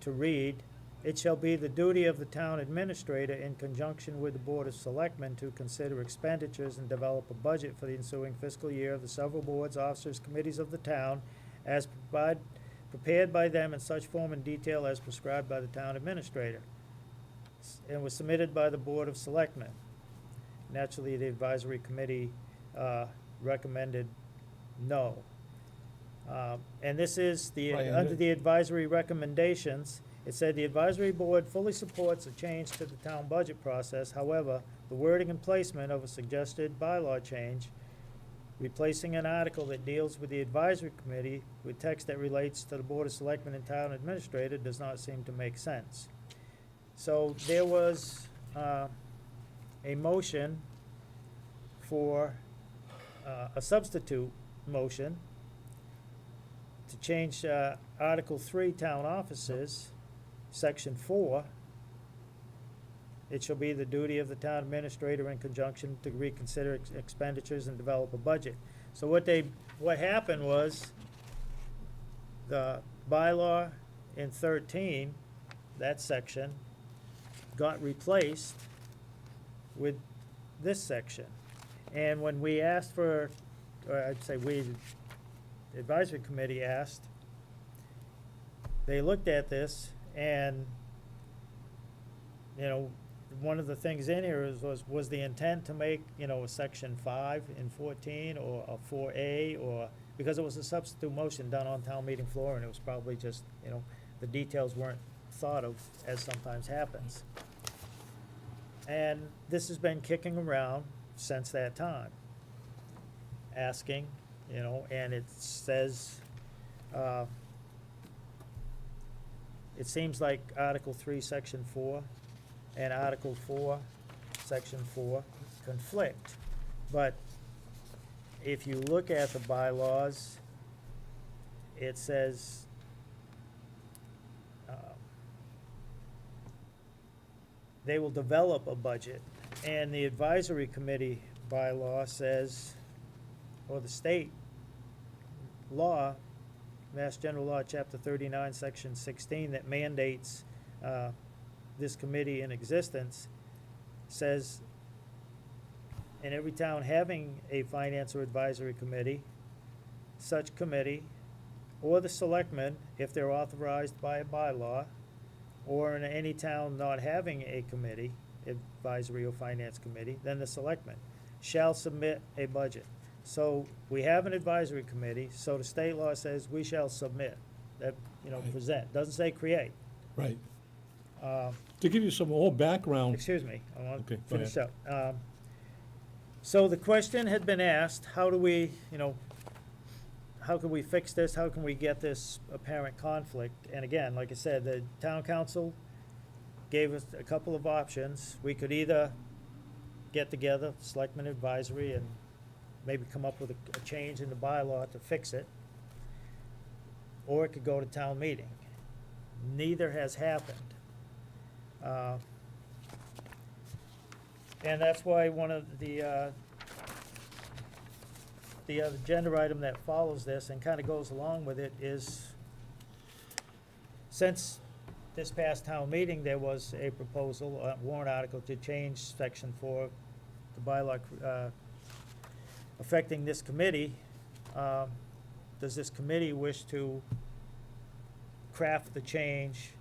to read, "It shall be the duty of the town administrator in conjunction with the Board of Selectmen to consider expenditures and develop a budget for the ensuing fiscal year of the several boards, officers, committees of the town, as prepared by them in such form and detail as prescribed by the town administrator," and was submitted by the Board of Selectmen. Naturally, the advisory committee recommended no. And this is Right, and under the advisory recommendations, it said the advisory board fully supports a change to the town budget process. However, the wording and placement of a suggested bylaw change, replacing an article that deals with the advisory committee with text that relates to the Board of Selectmen and town administrator, does not seem to make sense. So there was a motion for a substitute motion to change Article 3, Town Offices, Section 4. It shall be the duty of the town administrator in conjunction to reconsider expenditures and develop a budget. So what happened was, the bylaw in 13, that section, got replaced with this section. And when we asked for, or I'd say we, the advisory committee asked, they looked at this, and, you know, one of the things in here was the intent to make, you know, a section 5 in 14, or a 4A, or, because it was a substitute motion done on town meeting floor, and it was probably just, you know, the details weren't thought of, as sometimes happens. And this has been kicking around since that time, asking, you know, and it says, it seems like Article 3, Section 4, and Article 4, Section 4 conflict. But if you look at the bylaws, it says, they will develop a budget, and the advisory committee bylaw says, or the state law, Mass General Law, Chapter 39, Section 16, that mandates this committee in existence, says, in every town having a finance or advisory committee, such committee, or the selectmen, if they're authorized by a bylaw, or in any town not having a committee, advisory or finance committee, then the selectmen shall submit a budget. So we have an advisory committee, so the state law says we shall submit, that, you know, Right. present, doesn't say create. Right. To give you some more background, Excuse me, I want Okay, to go finish up. So the question had been asked, how do we, you know, how can we fix this? How can we get this apparent conflict? And again, like I said, the town council gave us a couple of options. We could either get together, selectmen advisory, and maybe come up with a change in the bylaw to fix it. Or it could go to town meeting. Neither has happened. And that's why one of the agenda item that follows this and kind of goes along with it is, since this past town meeting, there was a proposal, a warrant article to change section 4, the bylaw affecting this committee. Does this committee wish to craft the change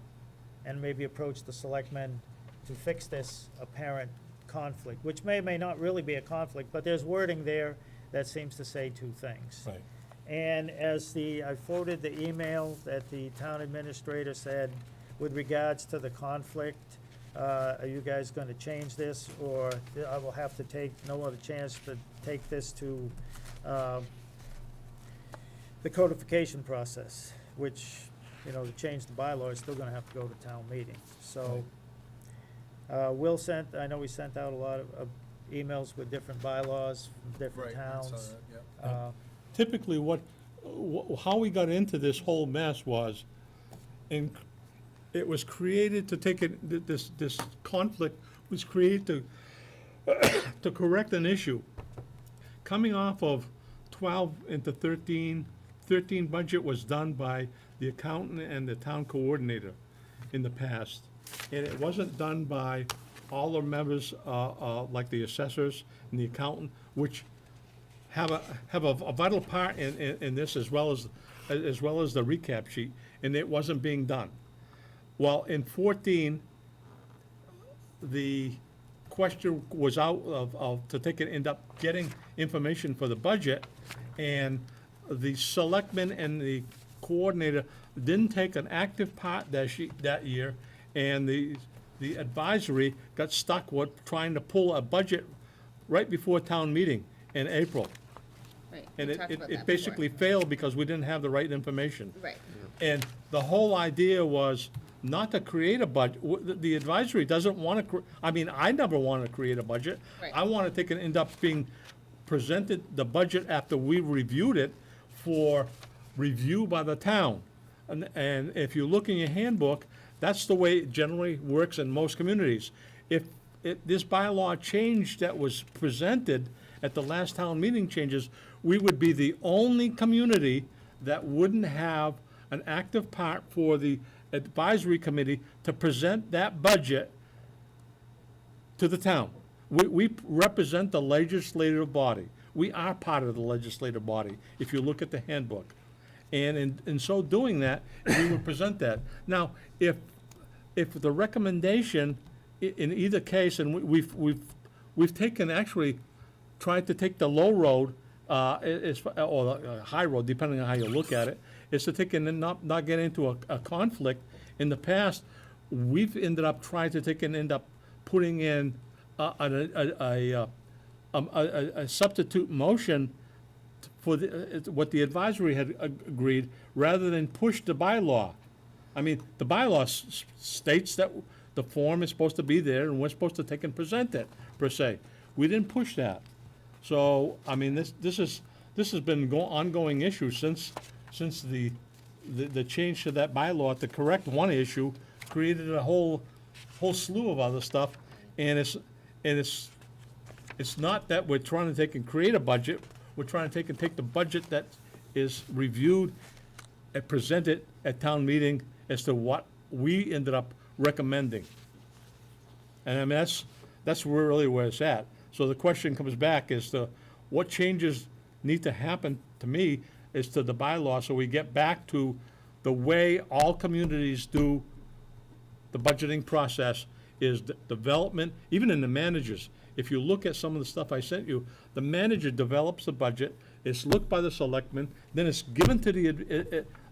and maybe approach the selectmen to fix this apparent conflict, which may or may not really be a conflict, but there's wording there that seems to say two things. Right. And as I forwarded the email that the town administrator said, with regards to the conflict, are you guys gonna change this, or I will have to take no other chance to take this to, the codification process, which, to change the bylaw is still gonna have to go to town meeting, so. Will sent, I know we sent out a lot of emails with different bylaws from different towns. Typically, how we got into this whole mess was, it was created to take it, this conflict was created to correct an issue. Coming off of 12 into 13 budget was done by the accountant and the town coordinator in the past. And it wasn't done by all the members, like the assessors and the accountant, which have a vital part in this, as well as the recap sheet, and it wasn't being done. Well, in 14, the question was out to end up getting information for the budget, and the selectmen and the coordinator didn't take an active part that year, and the advisory got stuck with trying to pull a budget right before town meeting in April. Right. And we talked about it that basically before. failed because we didn't have the right information. Right. And the whole idea was not to create a budget. The advisory doesn't want to, I never wanted to create a budget. Right. I wanted to end up being presented the budget after we reviewed it for review by the town. And if you look in your handbook, that's the way it generally works in most communities. If this bylaw change that was presented at the last town meeting changes, we would be the only community that wouldn't have an active part for the advisory committee to present that budget to the town. We represent the legislative body. We are part of the legislative body, if you look at the handbook. And in so doing that, we would present that. Now, if the recommendation in either case, and we've taken, actually tried to take the low road, or the high road, depending on how you look at it, is to take and not get into a conflict. In the past, we've ended up trying to end up putting in a substitute motion for what the advisory had agreed, rather than push the bylaw. The bylaw states that the form is supposed to be there, and we're supposed to take and present it, per se. We didn't push that. So, this has been an ongoing issue since the change to that bylaw to correct one issue, created a whole slew of other stuff, and it's not that we're trying to take and create a budget. We're trying to take the budget that is reviewed and presented at town meeting as to what we ended up recommending. And that's really where it's at. So the question comes back as to what changes need to happen, to me, is to the bylaw, so we get back to the way all communities do the budgeting process, is development, even in the managers. If you look at some of the stuff I sent you, the manager develops the budget, it's looked by the selectmen, then it's given to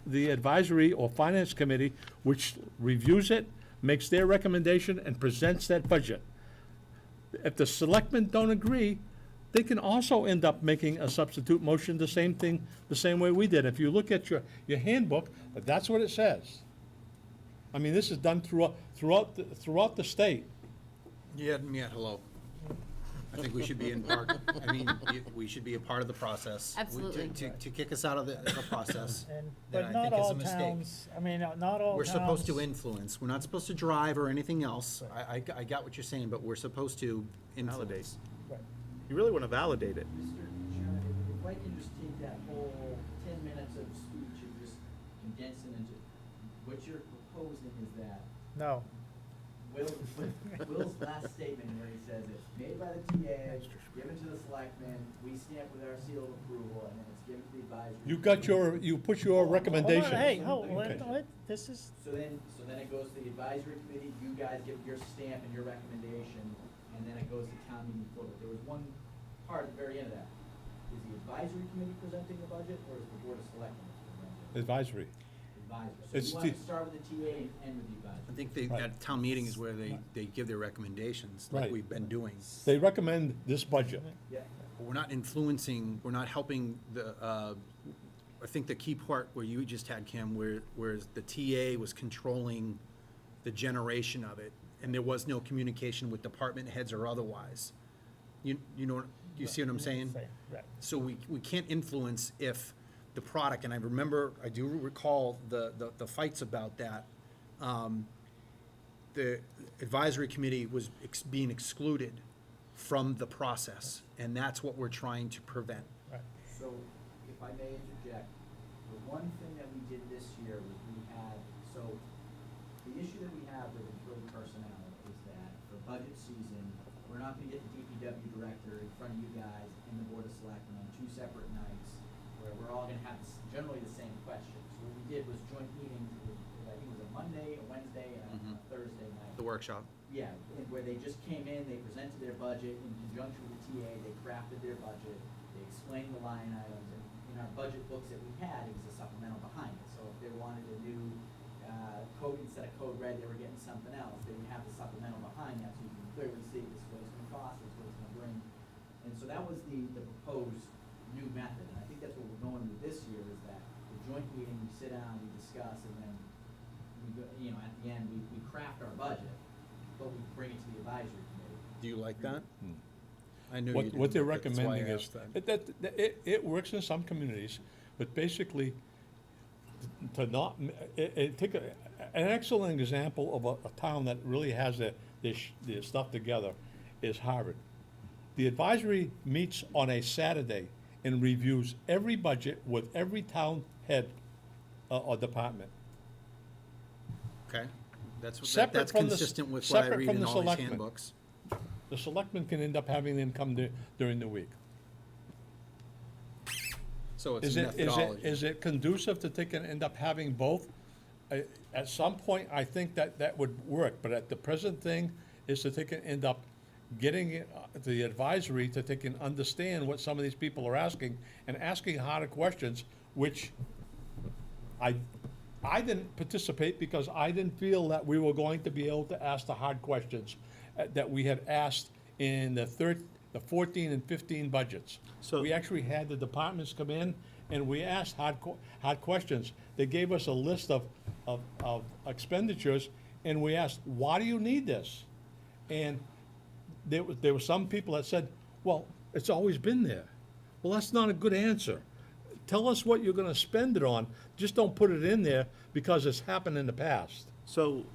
the advisory or finance committee, which reviews it, makes their recommendation, and presents that budget. If the selectmen don't agree, they can also end up making a substitute motion, the same way we did. If you look at your handbook, that's what it says. This is done throughout the state. Yeah, hello. I think we should be in part, I mean, we should be a part of the process. Absolutely. To kick us out of the process, And, then but I not think is all a mistake. towns, I mean, not all We're supposed to towns- influence, we're not supposed to drive or anything else. I got what you're saying, but we're supposed to influence. Right. You really want to validate it. Mr. Chairman, if I can just take that whole 10 minutes of speech and just condense it into, what you're proposing is that No, Will's last statement where he says it's made by the TA, given to the selectmen, we stamp with our seal of approval, and then it's given to the advisory. You put your recommendation. Hey, Okay. this is, So then it goes to the advisory committee, you guys give your stamp and your recommendation, and then it goes to town meeting floor. But there was one part at the very end of that. Is the advisory committee presenting the budget, or is the board of selectmen presenting? Advisory. Advisory. It's So you want the- to start with the TA and end with the advisory. I think they, Right. at town meeting is where they give their recommendations, like Right. we've been doing. They recommend this budget. Yeah. But we're not influencing, we're not helping the, I think the key part where you just had, Kim, where the TA was controlling the generation of it, and there was no communication with department heads or otherwise. You know, you see what I'm saying? right. So we can't influence if the product, and I do recall the fights about that. The advisory committee was being excluded from the process, and that's what we're trying to prevent. So, if I may interject, the one thing that we did this year was the issue that we have with employee personnel is that for budget season, we're not gonna get the DPW director in front of you guys and the board of selectmen on two separate nights, where we're all gonna have generally the same questions. So what we did was joint meetings, I think it was a Monday, a Wednesday, and a Thursday night. The workshop. Yeah, and where they just came in, they presented their budget in conjunction with the TA, they crafted their budget, they explained the line items, and in our budget books that we had, it was a supplemental behind it. So if they wanted a new, code, instead of code red, they were getting something else, they would have the supplemental behind that, so you can clearly see this is what it's gonna cost, this is what it's gonna bring. And so that was the proposed new method, and I think that's what we're going with this year, is that the joint meeting, we sit down, we discuss, and then we go, at the end, we craft our budget, but we bring it to the advisory committee. Do you like that? I knew you did. What they're That's why I recommending is, asked that. it works in some communities, but basically, to not, take an excellent example of a town that really has their stuff together is Harvard. The advisory meets on a Saturday and reviews every budget with every town head or department. Okay, that's Separate from the- consistent with what I separate read from in the all these selectmen. handbooks. The selectmen can end up having them come during the week. So it's Is a it, methodology. is it conducive to end up having both? At some point, I think that would work, but at the present thing is to end up getting the advisory to understand what some of these people are asking and asking harder questions, which I didn't participate because I didn't feel that we were going to be able to ask the hard questions that we had asked in the 14 and 15 budgets. So- We actually had the departments come in and we asked hard questions. They gave us a list of expenditures and we asked, why do you need this? And there were some people that said, well, it's always been there. Well, that's not a good answer. Tell us what you're gonna spend it on, just don't put it in there because it's happened in the past. So,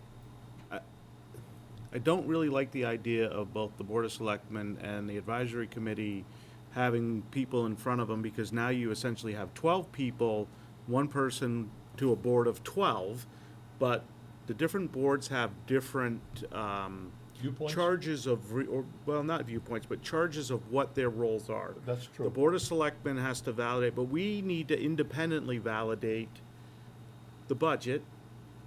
I don't really like the idea of both the Board of Selectmen and the Advisory Committee having people in front of them, because now you essentially have 12 people, one person to a board of 12, but the different boards have different, Viewpoints? charges of, well, not viewpoints, but charges of what their roles are. That's true. The Board of Selectmen has to validate, but we need to independently validate the budget,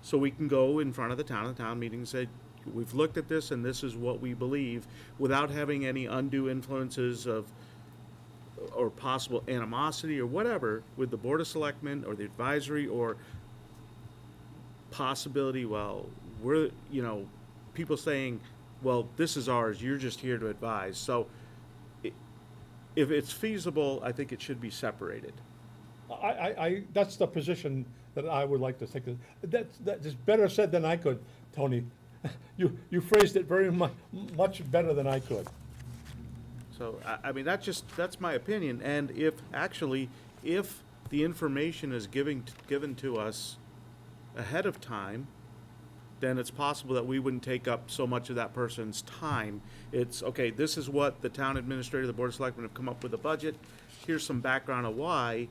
so we can go in front of the town meeting and say, we've looked at this and this is what we believe, without having any undue influences or possible animosity or whatever with the Board of Selectmen or the advisory, or possibility, well, people saying, well, this is ours, you're just here to advise. So if it's feasible, I think it should be separated. That's the position that I would like to take. That is better said than I could, Tony. You phrased it very much better than I could. So, I mean, that's my opinion, and if the information is given to us ahead of time, then it's possible that we wouldn't take up so much of that person's time. It's, okay, this is what the town administrator, the board of selectmen have come up with a budget, here's some background of why,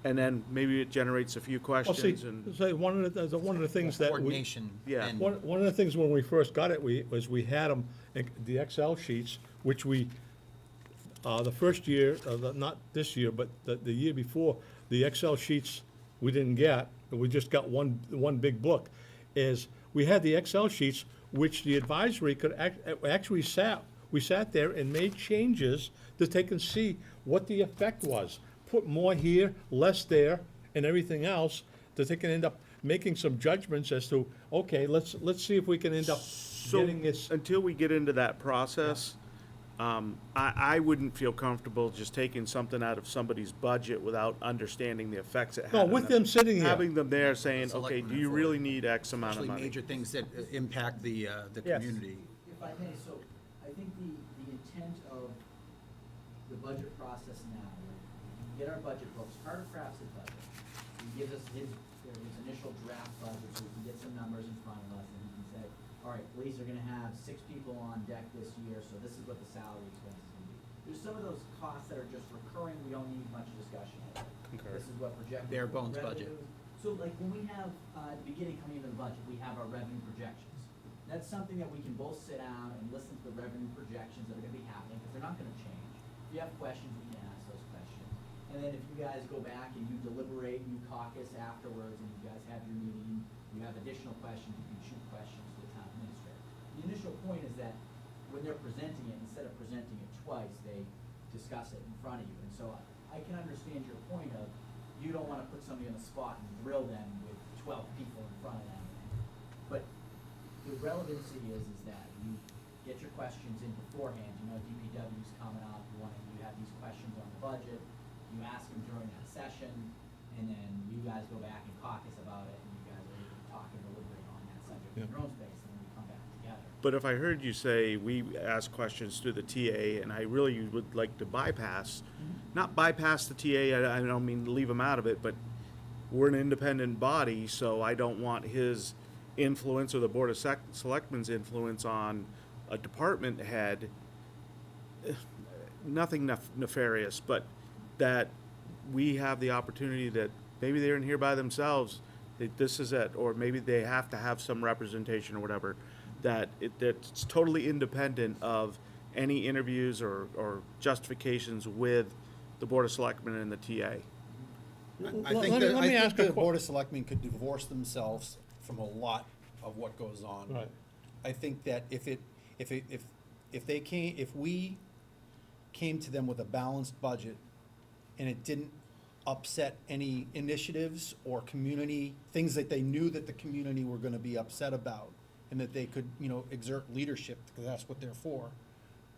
and then maybe it generates a few Well, see, questions and, say, one of the things that we, Coordination. Yeah. and- one of the things when we first got it, we had them, the Excel sheets, which we, the first year, not this year, but the year before, the Excel sheets we didn't get, we just got one big book, is we had the Excel sheets, which the advisory could we sat there and made changes to take and see what the effect was. Put more here, less there, and everything else, that they can end up making some judgments as to, okay, let's see if we can end up so, getting this. until we get into that process, I wouldn't feel comfortable just taking something out of somebody's budget without understanding the effects it had. No, on with them sitting here. Having them there saying, okay, Selectmen do you for really need X amount of Especially money? major things that impact the Yes. community. If I may, so I think the intent of the budget process now, we get our budget books, Carter crafts his budget. He gives us his initial draft budget, so we can get some numbers in front of us, and he can say, all right, police are gonna have 6 people on deck this year, so this is what the salary expense is gonna be. There's some of those costs that are just recurring, we don't need much discussion of. Concur. This is what projected. Bare bones budget. revenues- So like when we have, at the beginning coming into the budget, we have our revenue projections. That's something that we can both sit down and listen to the revenue projections that are gonna be happening, because they're not gonna change. If you have questions, we can ask those questions. And then if you guys go back and you deliberate, you caucus afterwards, and you guys have your meeting, you have additional questions, you can shoot questions to the town administrator. The initial point is that when they're presenting it, instead of presenting it twice, they discuss it in front of you. And so I can understand your point of, you don't wanna put somebody on the spot and drill them with 12 people in front of them. But the relevancy is that you get your questions in beforehand, you know DPW's coming up, you have these questions on the budget, you ask them during that session, and then you guys go back and caucus about it, and you guys are able to talk and deliberate on that subject in your own space, and then we come back together. But if I heard you say we ask questions to the TA, and I really would like to bypass, not bypass the TA, I don't mean leave him out of it, but we're an independent body, so I don't want his influence or the Board of Selectmen's influence on a department head, nothing nefarious, but that we have the opportunity that maybe they're in here by themselves, that this is it, or maybe they have to have some representation or whatever, that it's totally independent of any interviews or justifications with the Board of Selectmen and the TA. I Let think me- that, let me I ask think a the Board of Selectmen could divorce themselves from a lot of what goes on. Right. I think that if we came to them with a balanced budget and it didn't upset any initiatives or community, things that they knew that the community were gonna be upset about, and that they could, exert leadership, because that's what they're for,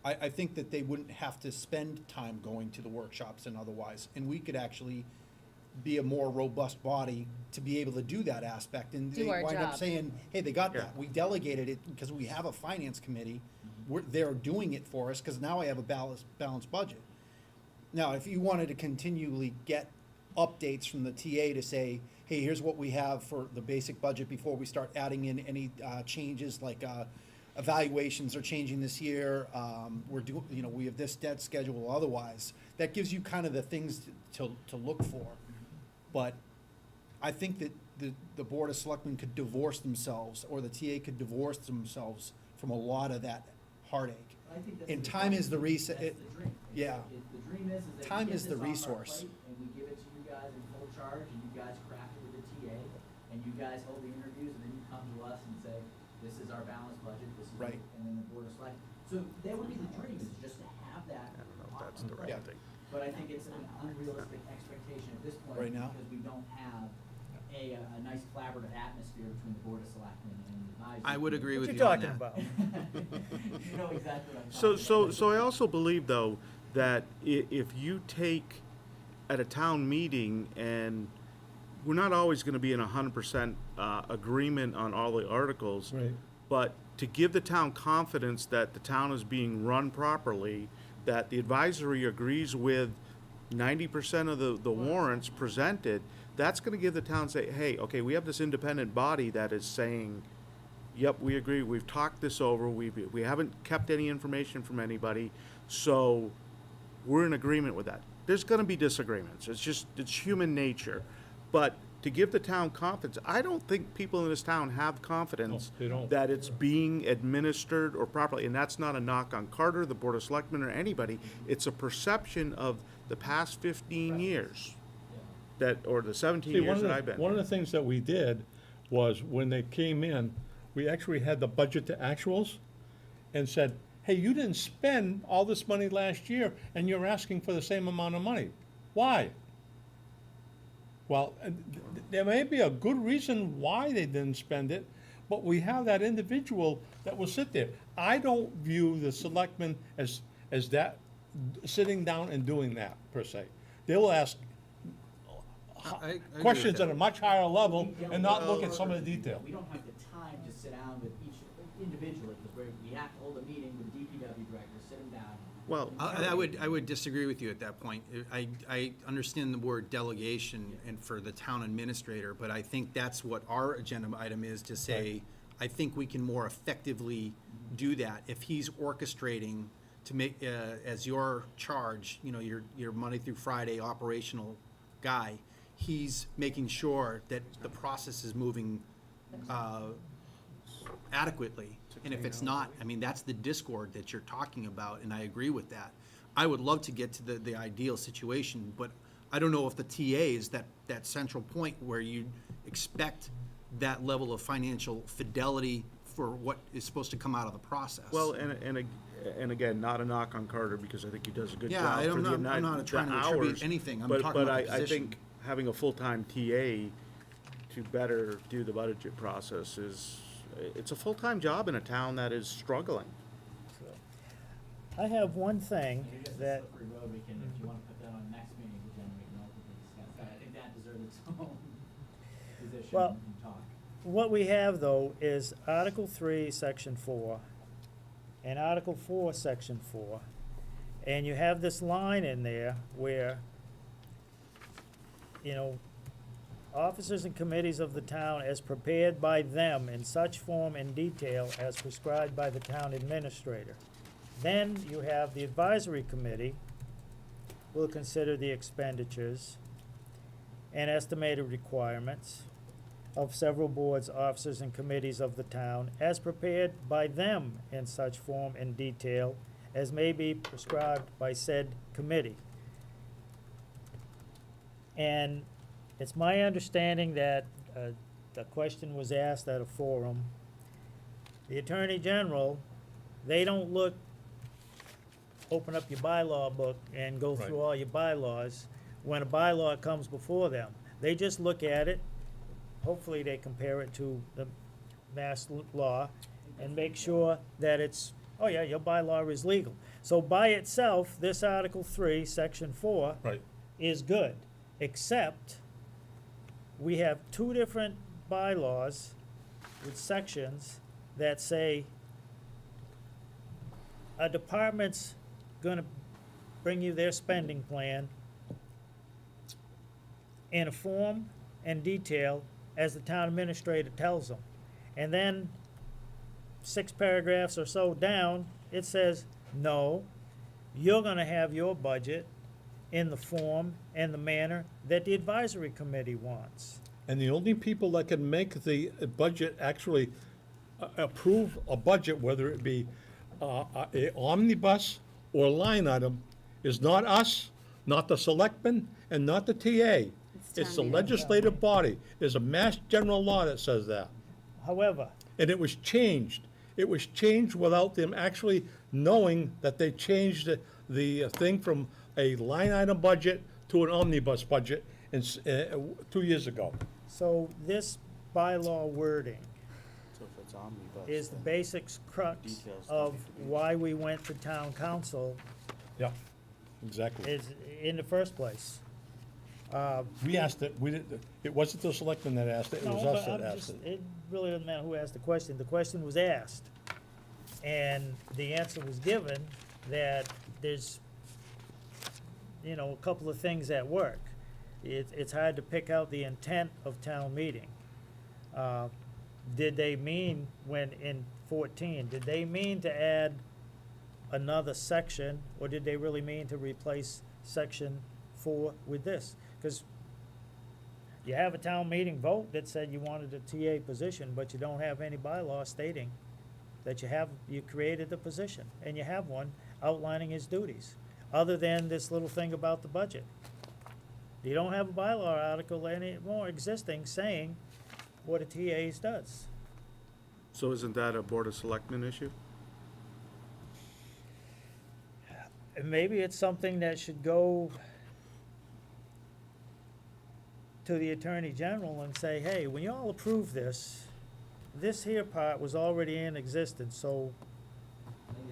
I think that they wouldn't have to spend time going to the workshops and otherwise, and we could actually be a more robust body to be able to do that aspect, and Do they our wind up job. saying, hey, they got Yeah. that, we delegated it, because we have a finance committee, they're doing it for us, because now I have a balanced budget. Now, if you wanted to continually get updates from the TA to say, hey, here's what we have for the basic budget before we start adding in any changes, like evaluations are changing this year, we have this debt schedule or otherwise, that gives you kind of the things to look for. But I think that the Board of Selectmen could divorce themselves, or the TA could divorce themselves from a lot of that heartache. I think that's And the time dream. is the reason. That's the dream. Yeah. The dream is that Time we get is the this off our resource. plate and we give it to you guys in full charge, and you guys craft it with the TA, and you guys hold the interviews, and then you come to us and say, this is our balanced budget, this is. Right. And then the Board of Select, so that would be the dream, is just to have that. I don't know if that's on the plate. right thing. But I think it's an unrealistic expectation at this point. Right now? Because we don't have a nice collaborative atmosphere between the Board of Selectmen and the advisory. I would agree What with you you on talking that. about? You know exactly what I'm talking about. So I also believe, though, that if you take at a town meeting, and we're not always gonna be in 100% agreement on all the articles. Right. But to give the town confidence that the town is being run properly, that the advisory agrees with 90% of the warrants presented, that's gonna give the town say, hey, okay, we have this independent body that is saying, yep, we agree, we've talked this over, we haven't kept any information from anybody, so we're in agreement with that. There's gonna be disagreements, it's human nature. But to give the town confidence, I don't think people in this town have confidence No, they don't. that it's being administered or properly, and that's not a knock on Carter, the Board of Selectmen, or anybody. It's a perception of the past 15 years, or the 17 See, years that I've been. one of the things that we did was when they came in, we actually had the budget to actuals and said, hey, you didn't spend all this money last year and you're asking for the same amount of money. Why? Well, there may be a good reason why they didn't spend it, but we have that individual that will sit there. I don't view the selectmen as that, sitting down and doing that, per se. They'll ask I agree with questions that. at a much higher level and not look at some of the detail. We don't have the time to sit down with each individually, because we have to hold a meeting with DPW director, sit them down. Well, I would disagree with you at that point. I understand the word delegation and for the town administrator, but I think that's what our agenda item is, to say, I think we can more effectively do that if he's orchestrating to make, as your charge, you know, your Monday through Friday operational guy, he's making sure that the process is moving adequately. And if it's not, I mean, that's the discord that you're talking about, and I agree with that. I would love to get to the ideal situation, but I don't know if the TA is that central point where you expect that level of financial fidelity for what is supposed to come out of the process. well, and again, not a knock on Carter, because I think he does a good Yeah, job for I'm the not the trying to attribute hours. anything. I'm But- talking about the But I position. think having a full-time TA to better do the budget process it's a full-time job in a town that is struggling. I have one thing I guess that, the slippery road, we can, if you wanna put that on next meeting's agenda, we can openly discuss that. I think that deserves its own position Well- and talk. what we have though is Article 3, Section 4, and Article 4, Section 4. And you have this line in there where, you know, officers and committees of the town as prepared by them in such form and detail as prescribed by the town administrator. Then you have the advisory committee will consider the expenditures and estimated requirements of several boards, officers, and committees of the town as prepared by them in such form and detail as may be prescribed by said committee. And it's my understanding that the question was asked at a forum. The Attorney General, they don't open up your bylaw book and go through Right. all your bylaws when a bylaw comes before them. They just look at it, hopefully they compare it to the mass law and make sure that it's, oh yeah, your bylaw is legal. So by itself, this Article 3, Section 4 Right. is good, except we have two different bylaws with sections that say a department's gonna bring you their spending plan in a form and detail as the town administrator tells them. And then 6 paragraphs or so down, it says, no, you're gonna have your budget in the form and the manner that the advisory committee wants. And the only people that can make the budget actually approve a budget, whether it be a omnibus or line item, is not us, not the selectmen, and not the TA. It's the town meeting. legislative body. There's a mass general law that says that. However, And it was changed. It was changed without them actually knowing that they changed the thing from a line item budget to an omnibus budget 2 years ago. so this bylaw wording So if it's omnibus, is the then- basic crux Details of need to be- why we went to town council Yeah, exactly. is, in the first place. We asked it, we didn't, it wasn't the selectmen that asked it, it was No, us but that I'm asked just, it. it really doesn't matter who asked the question. The question was asked. And the answer was given that there's, you know, a couple of things at work. It's hard to pick out the intent of town meeting. Did they mean, when in 14, did they mean to add another section, or did they really mean to replace section 4 with this? Because you have a town meeting vote that said you wanted a TA position, but you don't have any bylaw stating that you created the position, and you have one outlining his duties, other than this little thing about the budget. You don't have a bylaw article anymore existing saying what a TA does. So isn't that a Board of Selectmen issue? And maybe it's something that should go to the Attorney General and say, hey, when you all approve this, this here part was already in existence, so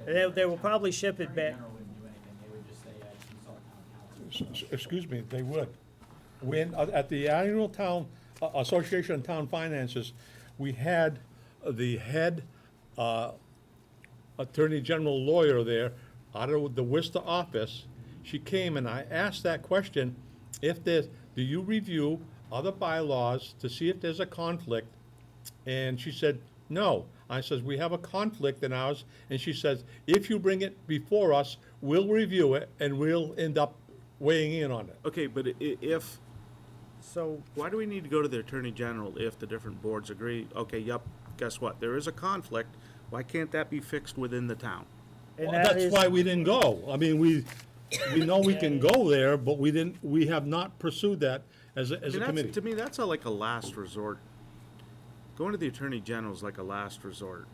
they will probably ship it back. Attorney General wouldn't do anything, they would just say, consult town council. Excuse me, they would. When, at the annual town, Association of Town Finances, we had the head Attorney General lawyer there out of the Worcester office. She came and I asked that question, if there's, do you review other bylaws to see if there's a conflict? And she said, no. I says, we have a conflict in ours, and she says, if you bring it before us, we'll review it and we'll end up weighing in on it. Okay, but if, So, why do we need to go to the Attorney General if the different boards agree, okay, yep, guess what, there is a conflict, why can't that be fixed within the town? and Well, that that's is, why we didn't go. I mean, we know we can go there, but we have not pursued that as a I mean, that's- committee. To me, that's like a last resort. Going to the Attorney General is like a last resort.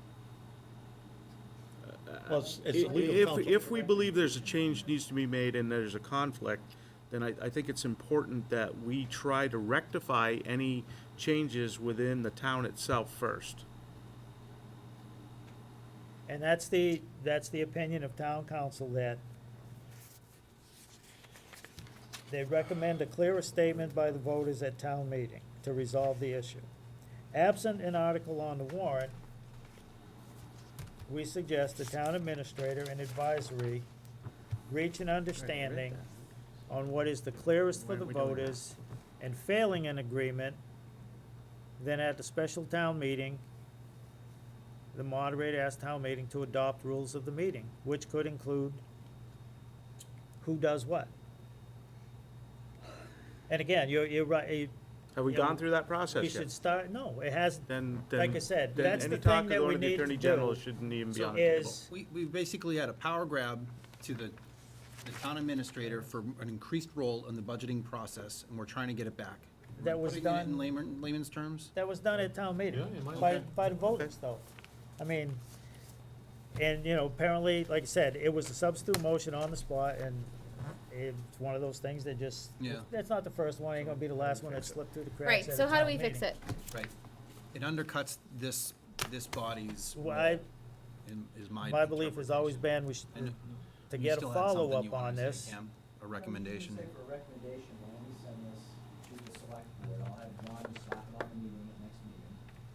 Well, it's legal counsel. If we believe there's a change needs to be made and there's a conflict, then I think it's important that we try to rectify any changes within the town itself first. and that's the opinion of town council, that they recommend a clearer statement by the voters at town meeting to resolve the issue. Absent an article on the warrant, we suggest the town administrator and advisory reach an understanding on what is the clearest for the voters, and failing an agreement, then at the special town meeting, the moderator asks town meeting to adopt rules of the meeting, which could include who does what. And again, you're right, Have we You know, gone through that we process should yet? start, no, it hasn't, Then, like I said, then that's any the talk thing of that going we to the need to Attorney General do, shouldn't even be on the table. is, We basically had a power grab to the town administrator for an increased role in the budgeting process, and we're trying to get it back. That was Putting it done- in layman's terms? that was done at town meeting, Yeah, you might- by the voters though. I mean, and, you know, apparently, like I said, it was a substitute motion on the spot, and it's one of those things that just, Yeah. that's not the first one, ain't gonna be the last one that slipped through the cracks Right, at so a how do town we fix meeting. it? Right. It undercuts this body's Well, role, is my belief has always been, we should, And to you get a still had something follow-up you wanted on to say, this. Cam, a recommendation. Say for a recommendation, when we send this to the select board, I'll have John just slap it on the meeting at next meeting,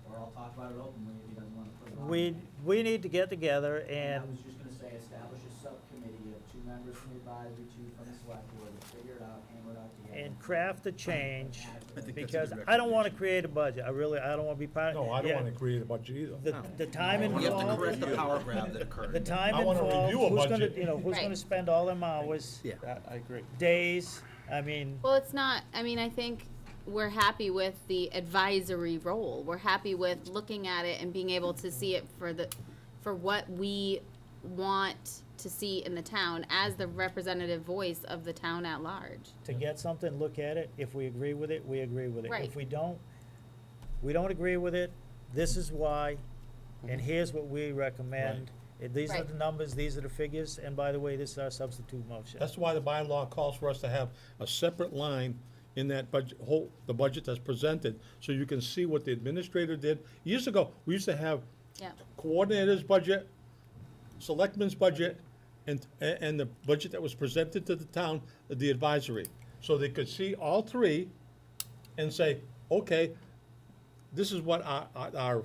or I'll talk about it openly if he doesn't wanna put it on. We need to get together And I and, was just gonna say, establish a subcommittee of 2 members from the advisory, 2 from the select board, to figure it out, hammer it out together. and craft a change, I think that's a because good I don't wanna recommendation. create a budget, I don't wanna be part. No, I don't yeah, wanna create a budget either. The time You have to involved, correct the power grab that occurred. the time I wanna involved, review a who's gonna, budget. you know, who's Right. gonna spend all them hours, Yeah. I agree. days, I mean, Well, it's not, I mean, I think we're happy with the advisory role. We're happy with looking at it and being able to see it for what we want to see in the town as the representative voice of the town at large. to get something, look at it, if we agree with it, we agree with it. Right. If we don't agree with it, this is why, and here's what we recommend. These are Right. the numbers, these are the figures, and by the way, this is our substitute motion. That's why the bylaw calls for us to have a separate line in that budget, the budget that's presented, so you can see what the administrator did. Years ago, we used to have Yeah. coordinator's budget, selectmen's budget, and the budget that was presented to the town, the advisory. So they could see all three and say, okay, this is what our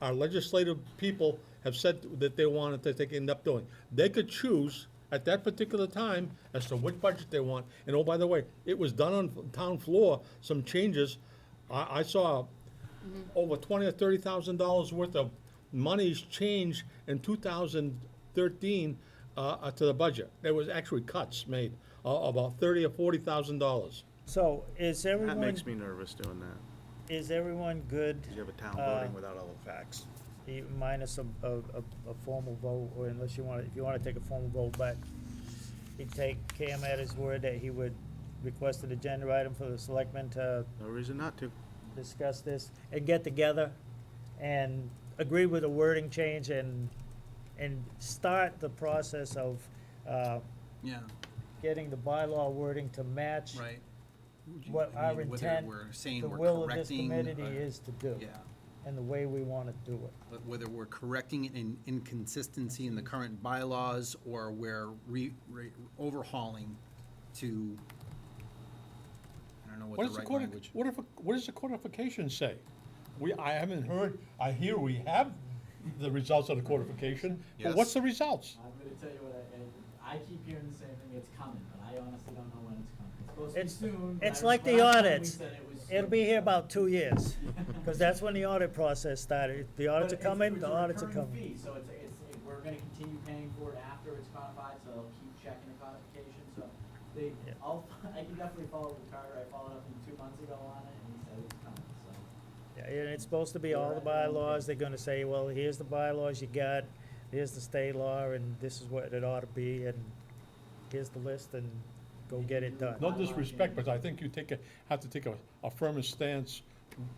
legislative people have said that they wanted, that they can end up doing. They could choose at that particular time as to what budget they want. And oh, by the way, it was done on town floor, some changes. I saw over $20,000 or $30,000 worth of monies changed in 2013 to the budget. There was actually cuts made, about $30,000 or $40,000. So is That everyone, makes me nervous doing that, is everyone good? 'cause you have a town Uh, voting without all the facts. Minus a formal vote, or unless you want, if you want to take a formal vote, but he'd take Cam at his word that he would request an agenda item for the selectmen to No reason not to. discuss this and get together and agree with the wording change and start the process of, Yeah, getting the bylaw wording to match right. what I our mean, whether intent, we're saying the we're will of this correcting, committee uh, is to do, Yeah, and the way we want to do it. but whether we're correcting an inconsistency in the current bylaws or we're overhauling to, I don't know what What the does the right language. what does the codification say? I haven't heard, I hear we have the results of the codification, but Yes. what's the results? I'm gonna tell you what I keep hearing the same thing, it's coming, but I honestly don't know when it's coming. It's supposed to be It's- soon. but it's I- like the last time we audits. said it was It'll be here about 2 years, because that's when the audit process started. The But audits are it's- coming, it's the a audits are recurring coming. fee, so we're gonna continue paying for it after it's codified, so they'll keep checking the codification, so Yeah. I can definitely follow up with Carter, I followed up with him 2 months ago on it, and he said it's coming, so. Yeah, and it's supposed to be all the bylaws. They're gonna say, well, here's the bylaws you got, here's the state law, and this is what it ought to be, and here's the list, and go get it done. No disrespect, but I think you have to take a firmer stance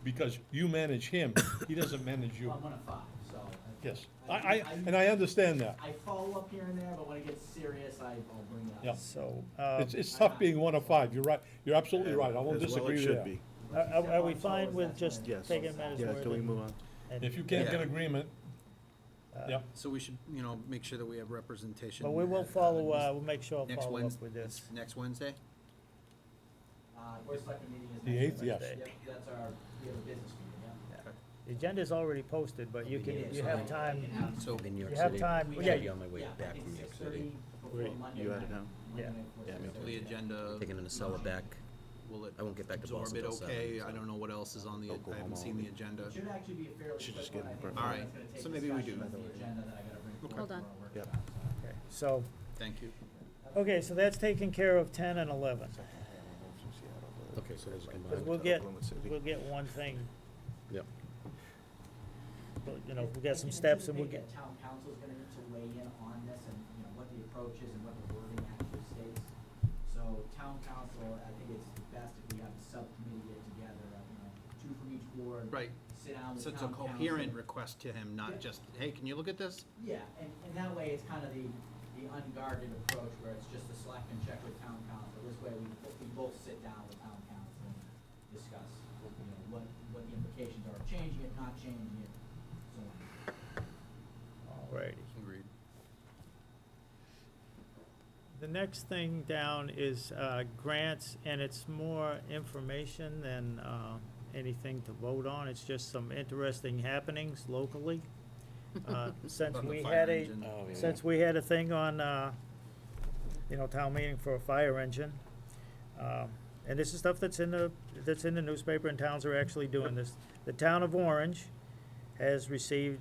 because you manage him, he doesn't manage you. I'm 1 of 5, so. Yes, and I understand that. I follow up here and there, but when it gets serious, I'll bring it up. Yeah. So, It's tough being 1 of 5, you're right, you're absolutely right, I won't As well it disagree should there. be. are we fine with just Yes. taking him at his Yeah, word? can we and- move on? and- If you can't get Yeah. agreement, yep. So we should, make sure that we have representation. But we will at, follow, this we'll make sure I'll next follow up Wednesday. with this. Next Wednesday? Board of Selectmen meeting is The next 8th, yes. Wednesday. Yep, that's we have a business meeting, yeah. The agenda's already posted, but you can, you have time, So, In New York you have City. time, We yeah, I'll be on my way Yeah, I back think from New York 6:30 City. before Monday You out of night. town? Monday Yeah. night before Yeah, me 6:30. the agenda, Taking an Acela back. will it I won't get back to absorb Boston it till 7, okay? so- I don't know what else is on the, I Oklahoma haven't seen the only. agenda. It should actually be a fairly Should just quick get one. I it think perfect. the All one right. that's gonna take So maybe we do. discussion is the agenda that I gotta bring forward Hold for on. our workshop, Yep. so. okay, so, Thank you. okay, so that's taken care of 10 and 11. Okay, so those are Because combined. we'll get one thing, Yep. we'll get some steps and we'll I get, anticipate that town council's gonna need to weigh in on this and, what the approach is and what the wording actually states. So town council, I think it's best if we have a subcommittee get together, 2 from each board. Right. Sit down with So town it's a council. coherent request to him, not just, hey, can you look at this? Yeah, and that way it's kind of the unguarded approach where it's just the selectmen check with town council. This way we both sit down with town council and discuss, what the implications are of changing it, not changing it, so on. alrighty. Agreed. The next thing down is grants, and it's more information than anything to vote on. It's just some interesting happenings locally. Since On the we fire had engine. Oh, yeah. since we had a thing on, town meeting for a fire engine. And this is stuff that's in the newspaper, and towns are actually doing this. The town of Orange has received,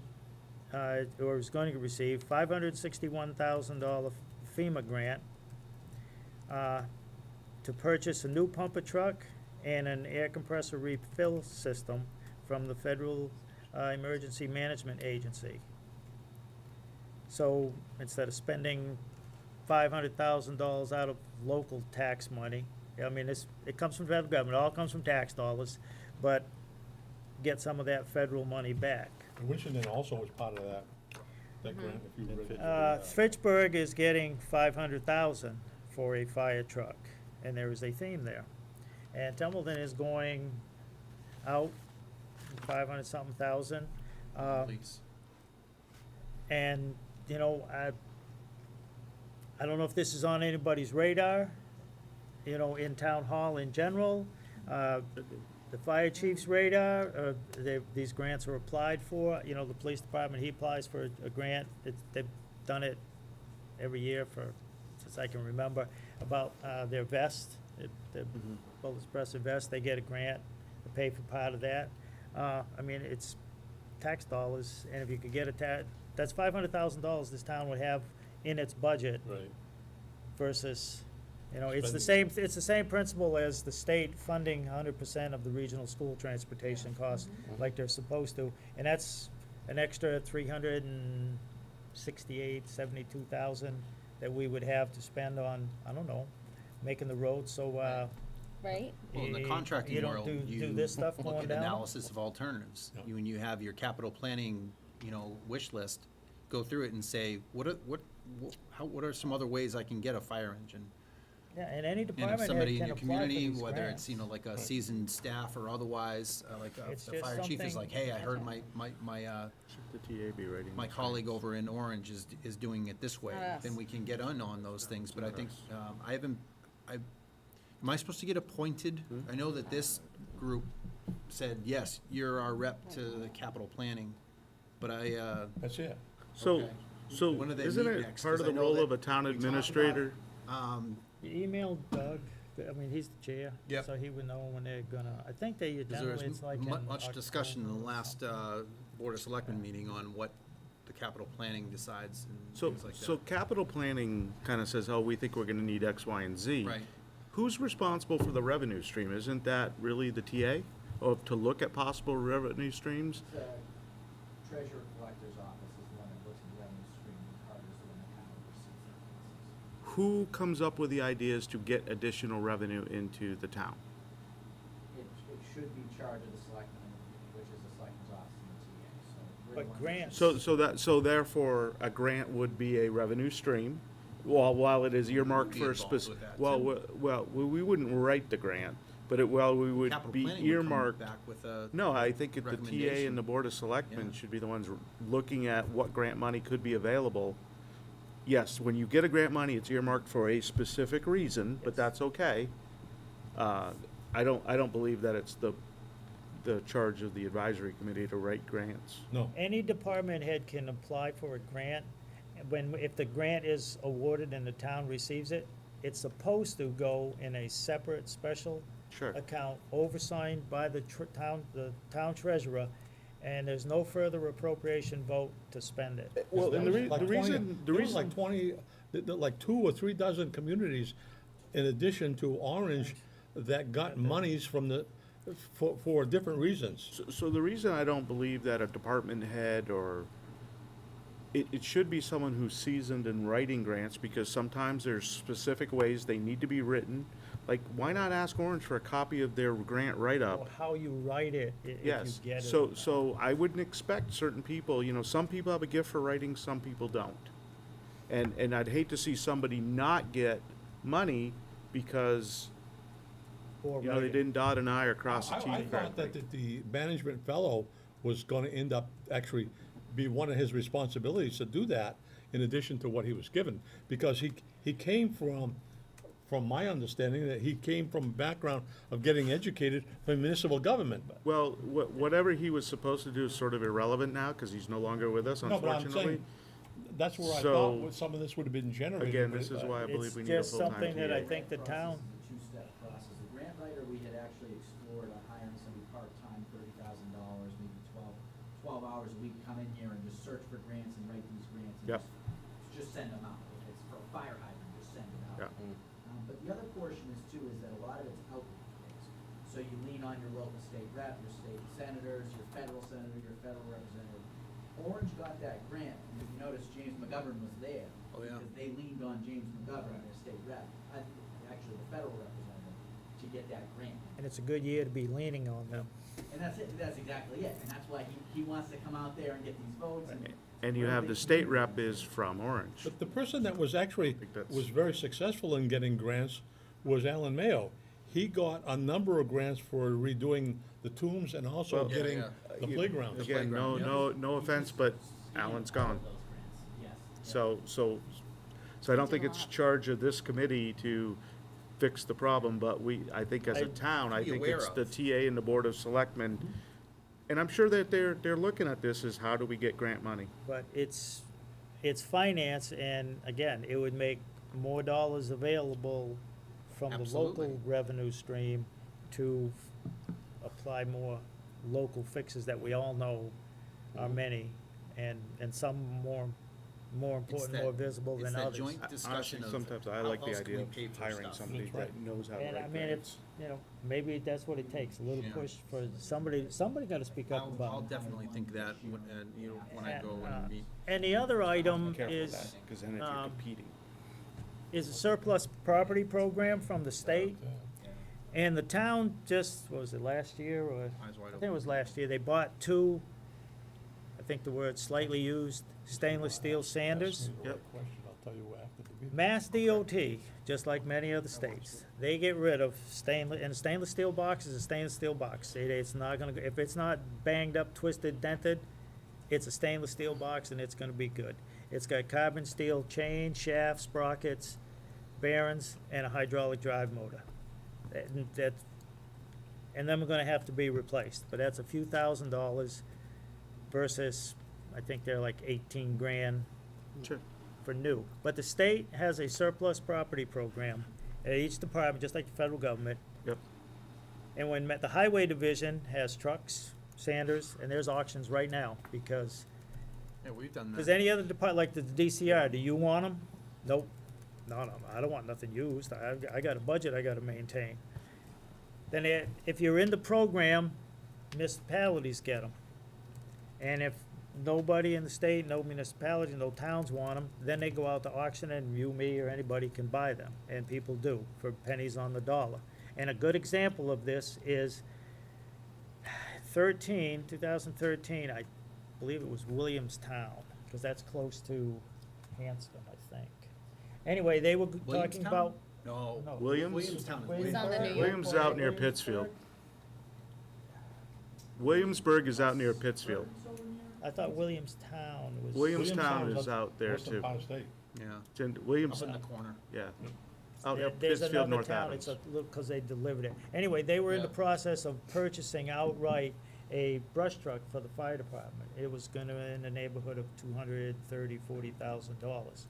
or is going to receive $561,000 FEMA grant to purchase a new pumper truck and an air compressor refill system from the Federal Emergency Management Agency. So instead of spending $500,000 out of local tax money, I mean, it comes from federal government, it all comes from tax dollars, but get some of that federal money back. And Winchendon also was part of that grant, if you read it. Fitchburg is getting $500,000 for a fire truck, and there is a theme there. And Templeton is going out 500-something thousand. Please. And, I don't know if this is on anybody's radar, in town hall in general, the fire chief's radar, these grants are applied for, the police department, he applies for a grant, they've done it every year for as I can remember, about their vest, their bullet suppressor vest. They get a grant to pay for part of that. I mean, it's tax dollars, and if you could get that's $500,000 this town would have in its budget Right. versus, it's the same principle as the state funding 100% of the regional school transportation costs like they're supposed to, and that's an extra 72,000 that we would have to spend on, I don't know, making the roads so, Right? Well, in the you contracting don't world, do this stuff look going at down? analysis of alternatives. Yeah. When you have your capital planning, wish list, go through it and say, what are some other ways I can get a fire engine? Yeah, and any And if department head somebody in can your apply for community, these whether grants. it's, like a seasoned staff or otherwise, It's the just fire chief is something- like, hey, I heard my The TA be writing. my the colleague grants. over in Orange is doing it this way, Not us. then we can get on those things, but I think, am I supposed to get appointed? I know that this group said, yes, you're our rep to the capital planning, but That's it. So, Okay. so When do they isn't meet it next? part 'Cause of I the know role that of a town we talked administrator? You email Doug, I mean, he's the chair. Yep. So he would know when they're gonna, I think they Because there generally, was it's like much discussion in the October or last Board of Selectmen meeting on what the capital planning decides and So, things like that. so capital planning kind of says, oh, we think we're gonna need X, Y, and Z. Right. Who's responsible for the revenue stream? Isn't that really the TA? Or to look at possible revenue streams? The treasurer collector's office is the one that looks at the revenue stream, and Carter's the one that kind of oversees that process. Who comes up with the ideas to get additional revenue into the town? It should be charge of the selectmen, which is the selectman's office and the TA, so. we're the But ones that- grants. So therefore, a grant would be a revenue stream, while it is earmarked Be for a involved specific, with that, well, too. we wouldn't write the grant, but we would Capital be planning would come earmarked. back with a. No, I think that the TA recommendation. and the Board of Selectmen Yeah. should be the ones looking at what grant money could be available. Yes, when you get a grant money, it's earmarked for a specific reason, but that's okay. I don't believe that it's the charge of the advisory committee to write grants. No. Any department head can apply for a grant. If the grant is awarded and the town receives it, it's supposed to go in a separate special Sure. account oversigned by the town treasurer, and there's no further appropriation vote to spend it. Well, and the Like 20 reason, there was like 20, like 2 or 3 dozen communities in addition to Orange that got monies from for different reasons. So the reason I don't believe that a department head or, it should be someone who's seasoned in writing grants, because sometimes there's specific ways they need to be written. Like, why not ask Orange for a copy of their grant write-up? Or how you write it, if you Yes, get it. so I wouldn't expect certain people, some people have a gift for writing, some people don't. And I'd hate to see somebody not get money because, Or they write it. didn't dot an I or cross a T I thought correctly. that the management fellow was gonna end up, actually, be one of his responsibilities to do that, in addition to what he was given. Because he came from my understanding, that he came from a background of getting educated from municipal government. Well, whatever he was supposed to do is sort of irrelevant now, because he's no longer with us, No, but I'm unfortunately. saying, that's where I So- thought some of this would have been generated. Again, but- this is why I believe It's we need a just full-time something that I TA. think the town, Process is a two-step process. The grant writer, we had actually explored hiring somebody part-time, $30,000, maybe 12 hours a week, come in here and just search for grants and write these grants. And Yep. just send them out. If it's for a fire hydrant, just send it out. Yeah. But the other portion is too, is that a lot of it's outreach based. So you lean on your local state rep, your state senators, your federal senator, your federal representative. Orange got that grant, and if you notice, James McGovern was there. Oh, yeah. Because they leaned on James McGovern, their state rep, actually the federal representative, to get that grant. and it's a good year to be leaning on them. And that's it, that's exactly it, and that's why he wants to come out there and get these votes and. And you have the state rep is from Orange. But the person that was actually, think that's- was very successful in getting grants was Alan Mayo. He got a number of grants for redoing the tombs and also Well, getting yeah. the playgrounds. Again, no offense, but Alan's gone. Those grants, yes. So I don't think it's charge of this committee to fix the problem, but I think as a town, I Be think aware it's the of. TA and the Board of Selectmen. And I'm sure that they're looking at this as how do we get grant money? But it's finance, and again, it would make more dollars available from the local Absolutely. revenue stream to apply more local fixes that we all know are many, and some more important, that- more visible It's than that others. joint discussion Honestly, of sometimes I how like the else can idea we of pay for hiring stuff. somebody That's right. that knows how to And I write mean, grants. maybe that's what it takes, a little Yeah. push for somebody gotta speak up I'll about it. definitely think that when I go and meet. And the other item Careful with is, that, because then if you're competing. is a surplus property program from the state. And the town just, what was it, last year, or, Eyes wide I think it was open. last year, they bought two, I think the word slightly used, stainless steel sanders. Ask me the right Yep. question, I'll tell you after the meeting. Mass DOT, just like many other states, they get rid of stainless, and a stainless steel box is a stainless steel box. It's not gonna, if it's not banged up, twisted, dented, it's a stainless steel box and it's gonna be good. It's got carbon steel chain, shafts, sprockets, bearings, and a hydraulic drive motor. And then we're gonna have to be replaced, but that's a few $1,000s versus, I think they're like 18 grand Sure. for new. But the state has a surplus property program at each department, just like the federal government. Yep. And when the highway division has trucks, sanders, and there's auctions right now, because, Yeah, we've done does that. any other department, like the DCR, do you want them? Nope. No, I don't want nothing used. I got a budget I gotta maintain. Then if you're in the program, municipalities get them. And if nobody in the state, no municipality, no towns want them, then they go out to auction and you, me, or anybody can buy them. And people do, for pennies on the dollar. And a good example of this is 2013, I believe it was Williamstown, because that's close to Hanscom, I think. Anyway, they were talking Williamstown? about, No. No. Williams? Williamstown is Williams- way on the New York Williams is out near Pittsfield. Williamsburg is out near Pittsfield. I thought Williamstown was. Williamstown Williamstown's is up out there Western too. part of state. Yeah, It's in up in Williamstown, the corner. yeah. Out There- near There's Pittsfield, another North town, it's Adams. a little, because they delivered it. Anyway, they were in the Yeah. process of purchasing outright a brush truck for the fire department. It was gonna in the neighborhood of $240,000.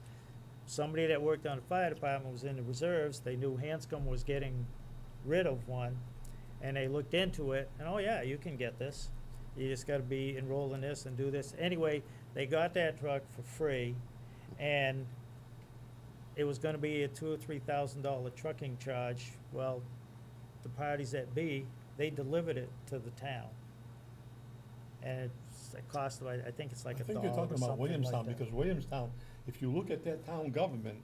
Somebody that worked on the fire department was in the reserves, they knew Hanscom was getting rid of one, and they looked into it, and, oh yeah, you can get this. You just gotta be enrolled in this and do this. Anyway, they got that truck for free, and it was gonna be a $2,000 or $3,000 trucking charge. Well, the parties that be, they delivered it to the town. And it's a cost of, I think it's like I $1 think or you're talking something about like Williamstown, that. because Williamstown, if you look at that town government,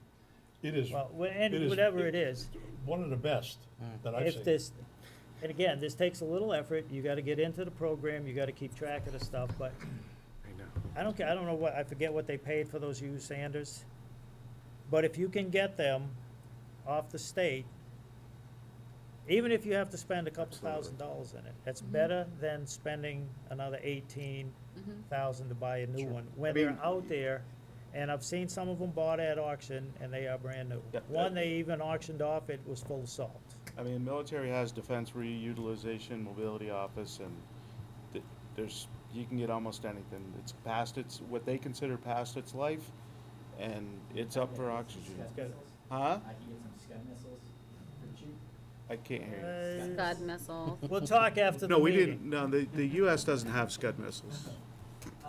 it is Well, it is- whatever it is, one of the best that I've if seen. this, and again, this takes a little effort, you gotta get into the program, you gotta keep track of the stuff, but I know. I don't care, I don't know what, I forget what they paid for those used sanders. But if you can get them off the state, even if you have to spend a couple $1,000s in it, that's better than spending another 18,000 to buy a new one. When they're out there, and I've seen some of them bought at auction, and they are brand new. Yeah, One they even auctioned off, it was full of salt. I mean, military has defense reutilization, mobility office, and there's, you can get almost anything. It's past its, what they consider past its life, and it's up for oxygen. Good. Huh? I can get some Scud missiles for cheap. I can't hear you. Scud missile. We'll talk after the No, we meeting. didn't, no, the US doesn't have Scud missiles.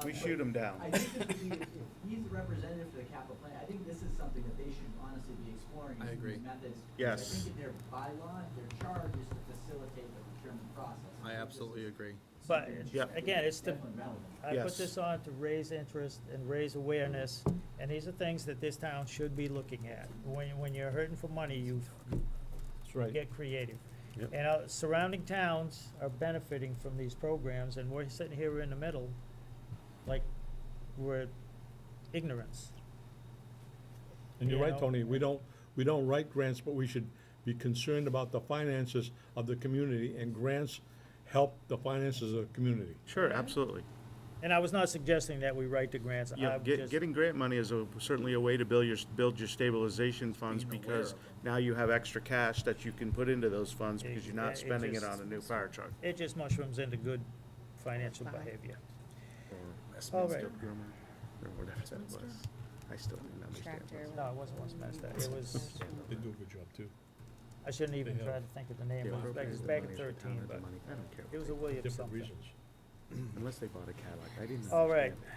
We shoot them down. I think if he's the representative for the capital plan, I think this is something that they should honestly be exploring. I is agree. these methods. Yes. I think in their bylaw, their charge is to facilitate the procurement process. I absolutely agree. But, Yep. again, it's the, Definitely relevant. I put Yes. this on to raise interest and raise awareness, and these are things that this town should be looking at. When you're hurting for money, you That's right. get creative. Yep. And surrounding towns are benefiting from these programs, and we're sitting here in the middle, like, we're ignorance. And you're You right, know? Tony, we don't write grants, but we should be concerned about the finances of the community, and grants help the finances of the community. Sure, absolutely. And I was not suggesting that we write the grants. Yeah, I'm just- getting grant money is certainly a way to build your stabilization funds, Being aware because of it. now you have extra cash that you can put into those funds, because you're Yeah, not it spending it just- on a new fire truck. It just mushrooms into good financial behavior. Or All right. Or whatever that was. I still didn't understand. Tractor. No, it wasn't Westminster. It was, They do a good job too. I shouldn't even They try have- to think of the name. Yeah, It was back, it was back in 13, but I don't care. it was a Williams Different something. reasons. Unless they bought a Cadillac, I didn't. All right. understand.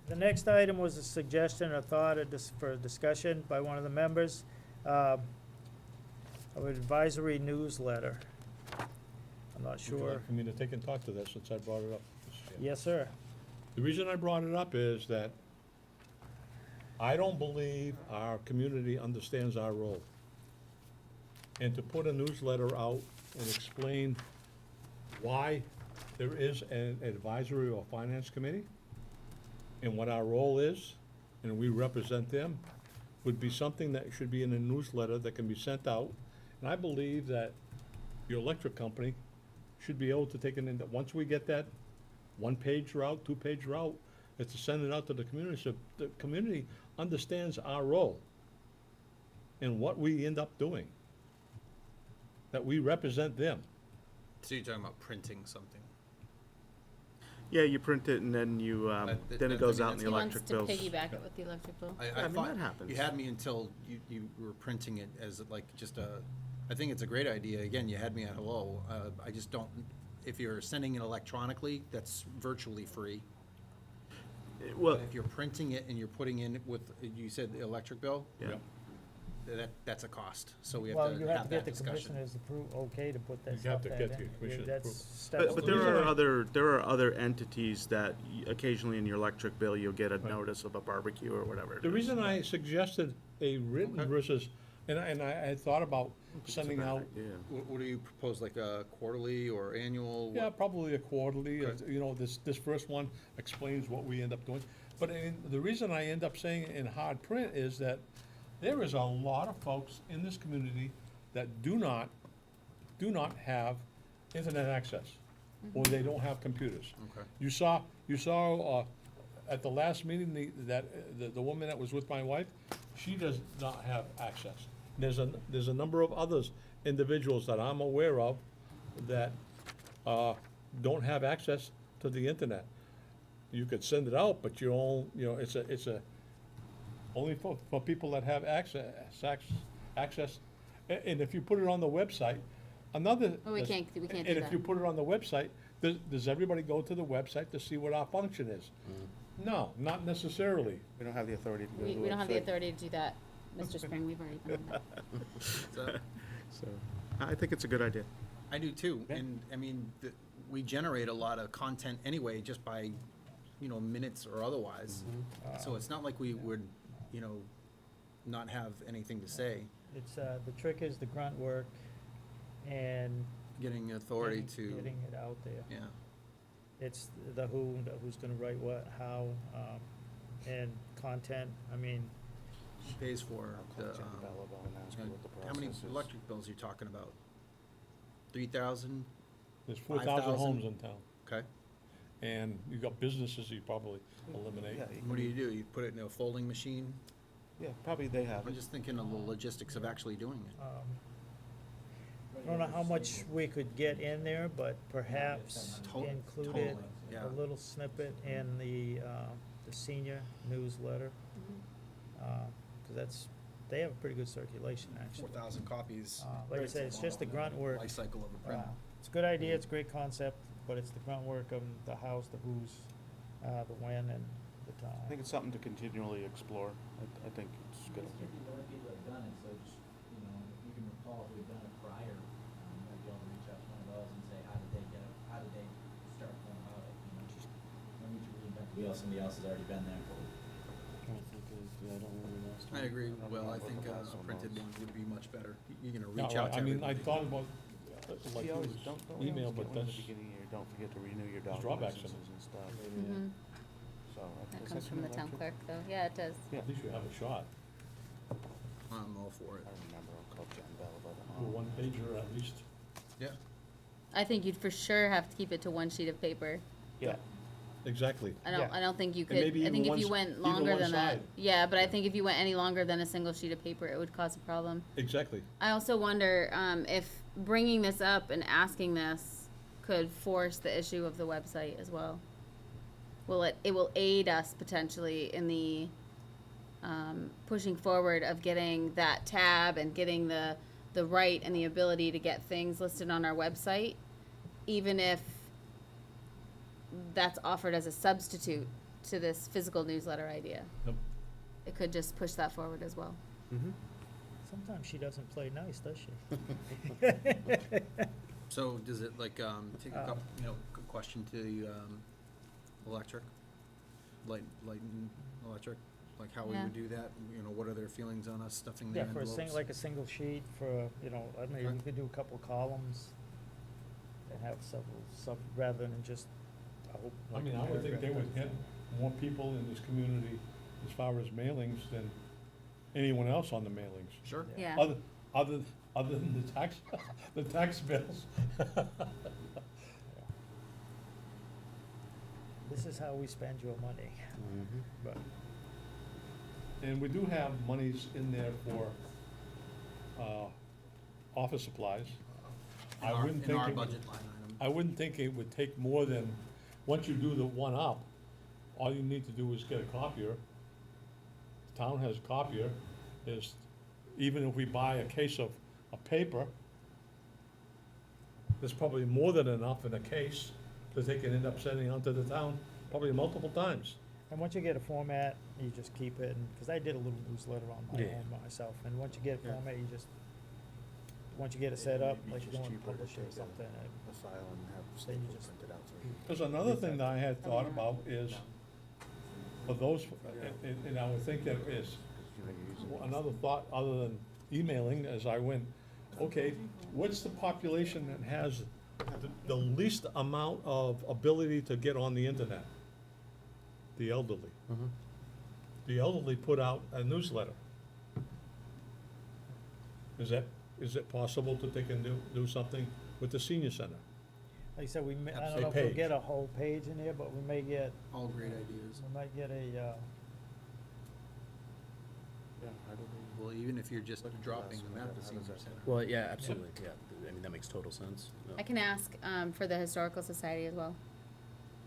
The next item was a suggestion or thought for discussion by one of the members of an advisory newsletter. I'm not Would you sure. like for me to take and talk to that since I brought it up? Mr. Chairman? Yes, sir. The reason I brought it up is that I don't believe our community understands our role. And to put a newsletter out and explain why there is an advisory or finance committee and what our role is, and we represent them, would be something that should be in a newsletter that can be sent out. And I believe that your electric company should be able to take it in, once we get that one-page route, two-page route, is to send it out to the community, so the community understands our role and what we end up doing, that we represent them. So you're talking about printing something? Yeah, you print it and then you, then it goes out in the He wants electric to bills. piggyback it with the electric bill. I mean, thought that happens. You had me until you were printing it as like just a, I think it's a great idea. Again, you had me at hello. I just don't, if you're sending it electronically, that's virtually free. Well, But if you're printing it and you're putting in with, you said the electric bill, yeah. that's a cost. So we have Well, to you have to have get that the discussion. commissioners okay to put that You stuff have to that get in. the commissioner's That's approval. steps But to there do. are other entities that occasionally in your electric bill, you'll get a notice of a barbecue or whatever. it The is. reason I suggested a written Okay. versus, and I had thought about sending out, Yeah. What do you propose, like a quarterly or annual? yeah, probably a quarterly, Okay. you know, this first one explains what we end up doing. But the reason I end up saying it in hard print is that there is a lot of folks in this community that do not have internet access, or they don't have computers. Okay. You saw, at the last meeting, the woman that was with my wife, she does not have access. There's a number of others, individuals that I'm aware of that, don't have access to the internet. You could send it out, but it's only for people that have access. And if you put it on the website, another. Oh, we can't do And that. if you put it on the website, does everybody go to the website to see what our function is? No, not necessarily. We don't have the authority to go to the We don't have the website. authority to do that, Mr. Spring, we've already done that. So, So, I think it's a good idea. I do too, Yeah. and, I mean, we generate a lot of content anyway, just by, minutes or otherwise. So it's not like we would, not have anything to say, It's, the trick is the grunt work and getting authority to, getting it out there. yeah. It's the who's gonna write what, how, and content, I mean, Who pays for the, how many electric bills are you talking about? 3,000? There's 4,000 5,000? homes in town, Okay. and you've got businesses you probably eliminate. What do? You put it in a folding machine? Yeah, probably they have I'm it. just thinking of the logistics of actually doing it. I don't know how much we could get in there, but perhaps To- include it, totally, yeah. a little snippet in the senior newsletter. Cause they have a pretty good circulation, actually. 4,000 copies. Like I said, it's just the grunt work. Life cycle of a print. It's a good idea, it's a great concept, but it's the grunt work of the hows, the who's, the when, and the I time. think it's something to continually explore. I think it's good. There's 50 other people that have done it, so just, if you can recall if we've done it prior, you might be able to reach out to one of those and say, how did they start going about it, just, no need to reinvent the wheel, somebody else has already been there. I agree. Well, I think a printed one would be much better. You're gonna No, reach out to I mean, I everybody. thought about, like, You always don't email, always but get one at that's, the beginning of the year. Don't forget to renew your There's dog drawbacks in licenses and stuff. Mhm. So. That is comes from the town electric? clerk, though, yeah, it does. Yeah. at least you have a shot. I'm all for it. I remember, I'll call Jen Bell, but. Do a one pager at least. Yeah. I think you'd for sure have to keep it to one sheet of paper. Yeah. Exactly. Yeah. I don't think you And could, maybe I think even if you one went even longer one than that, side. yeah, but I think if you went any longer than a single sheet of paper, it would cause a problem. Exactly. I also wonder, if bringing this up and asking this could force the issue of the website as well. It will aid us potentially in the pushing forward of getting that tab and getting the right and the ability to get things listed on our website, even if that's offered as a substitute to this physical newsletter idea. Yep. It could just push that forward as well. Sometimes she doesn't play nice, does she? So does it like, take a couple, good question to, electric? Light and electric, like how we Yeah. would do that, what are their feelings on us stuffing Yeah, their for a envelopes? like a single sheet for, I mean, Okay. we could do a couple columns and have several, rather than just a whole. I mean, I would think they would hit more people in this community as far as mailings than anyone else on the mailings. Sure. Yeah. Other than the tax, the tax bills. This is how we spend your money, but. And we do have monies in there for, office supplies. I wouldn't In think our it would- budget line item. I wouldn't think it would take more than, once you do the one up, all you need to do is get a copier. The town has a copier, even if we buy a case of paper, there's probably more than enough in a case that they can end up sending out to the town, probably multiple times. And once you get a format, you just keep it, because I did a little newsletter on my Yeah. own myself, and once you get a Yeah. format, once you get it set up, It'd be like just you're going to cheaper to publish it or take something, a file and have Then you Staples just- print it out. So There's another thing that I had thought about is, for those, and I would think that is, you're using another thought other than emailing as I went, okay, what's the population that has the least amount of ability to get on the internet? The elderly. The elderly put out a newsletter. Is it possible that they can do something with the senior center? like I said, I don't Absolutely. know if we'll Page. get a whole page in there, but we may get, All great ideas. we might get a, Yeah, how do they? Well, even if you're just What dropping class the would map that- to how senior does that center. Well, yeah, absolutely, yeah. I mean, that makes total sense. Yeah. I can ask for the Historical Society as well.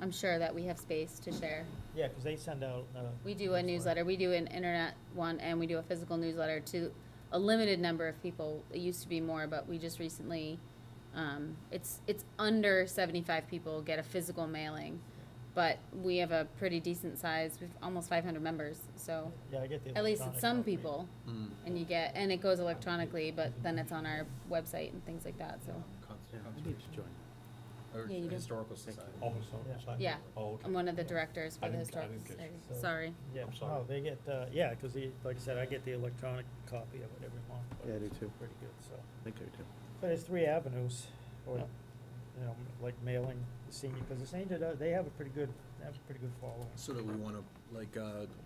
I'm sure that we have space to share. yeah, because they send out. We do a newsletter, we do an internet one, and we do a physical newsletter to a limited number of people. It used to be more, but we just recently, it's under 75 people get a physical mailing. But we have a pretty decent size, we've almost 500 members, so Yeah, I get the. at least it's electronic some copy. people. Mm. And it goes electronically, but then it's on our website and things like that, so. Yeah, I need to join. Or Yeah, you do. historical society. Oh, so- Yeah. so- Yeah. Oh, okay. I'm one of the directors for I the didn't- I Historical didn't catch Society. that. Sorry. Yeah, I'm sorry. oh, they get, yeah, because like I said, I get the electronic copy of it every month. but Yeah, I do it's too. Pretty good, so. I think I do. But there's 3 avenues, or, Yeah. like mailing the senior, because the senior, they have a pretty good following. So that we wanna, like,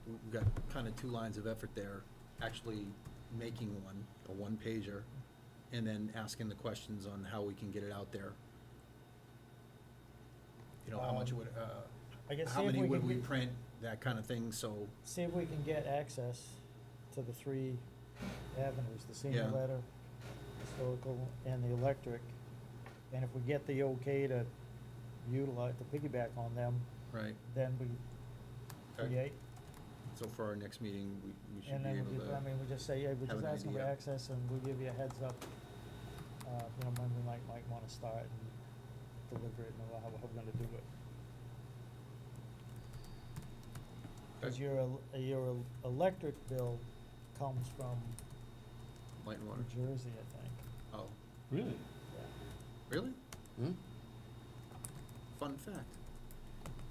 we've got kind of 2 lines of effort there, actually making one, a one-pager, and then asking the questions on how we can get it out there. How much would, I guess how see if many we would can we get- print, that kind of thing, so, See if we can get access to the 3 avenues, the senior Yeah. letter, historical, and the electric. And if we get the okay to utilize, to piggyback on them, right? then we Okay. create. So for our next meeting, we should And be then able we just, to, we just say, yeah, we're have just an asking for idea. access, and we'll give you a heads up, when we might wanna start and deliver it, and how we're gonna do it. Cause your electric bill comes from light and water. New Jersey, I think. Oh, Really? Yeah. really? Hmm? Fun fact.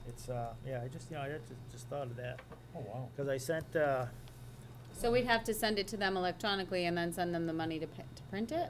It's, yeah, I just thought of that, Oh, wow. cause I sent, So we'd have to send it to them electronically and then send them the money to print it?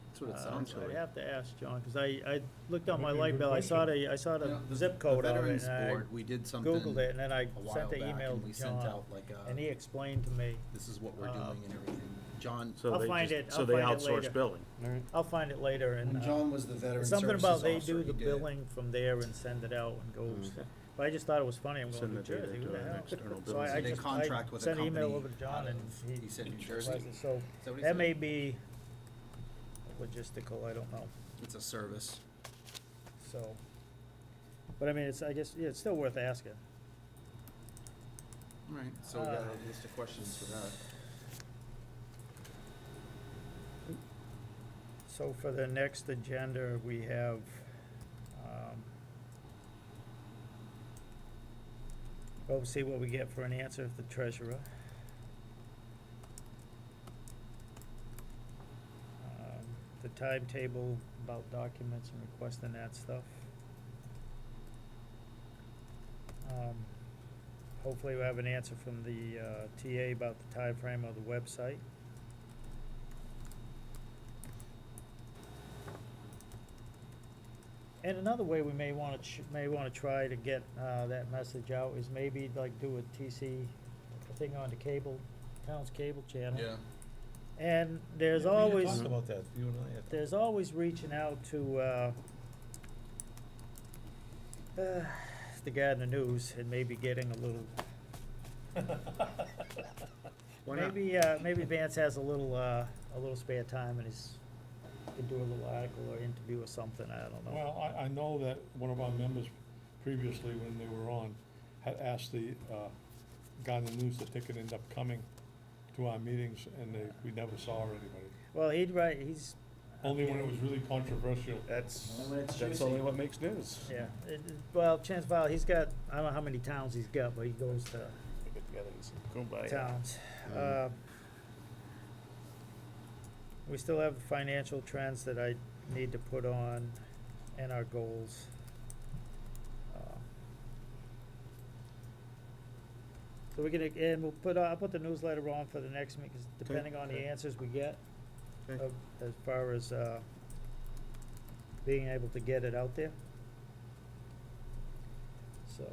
That's what it sounds I'd like. have to ask John, cause I looked on my Would be a light good bill, I saw question. the zip code The of it, Veterans and Board, we did something Googled it, and then I a while sent the back, email and to we sent John, out like and he explained to me, this is what we're doing and everything. John, So I'll they find just- it- So I'll they find it outsource later. billing. I'll find it later, and, when John was the veteran something services about they officer, do the he did. billing from there and send it out and goes, Mm. but I just thought it was funny, I'm going Send to New the data Jersey, to who the an hell? external So billing. I So they just, contract with a sent an email company over to John, out and of- he said New Jersey? so, Is that what he that said? may be logistical, I don't know, It's a service. so, but I mean, I guess, yeah, it's still worth asking. Right, so we got a list of questions for that. So for the next agenda, we have, we'll see what we get for an answer of the treasurer. The timetable about documents and requesting that stuff. Hopefully we'll have an answer from the TA about the timeframe of the website. And another way we may wanna try to get that message out is maybe like do a TC thing on the cable, town's cable channel. Yeah. And there's Yeah, we had always, talked about that, you and I had. there's always reaching out to the guy in the news and maybe getting a little, Why not? maybe Vance has a little spare time and he's, can do a little article or interview or something, I don't know. Well, I know that one of our members previously, when they were on, had asked the guy in the news if they could end up coming to our meetings, and we never saw anybody. Well, he's, Only when it was really controversial. That's, Only when it's that's juicy. only what makes news. yeah, well, chances are, he's got, I don't know how many towns he's got, but he goes to Go by. towns. We still have the financial trends that I need to put on and our goals. So we're gonna, and I'll put the newsletter on for the next meeting, 'cause depending on the okay. answers we get, Okay. as far as, being able to get it out there. So.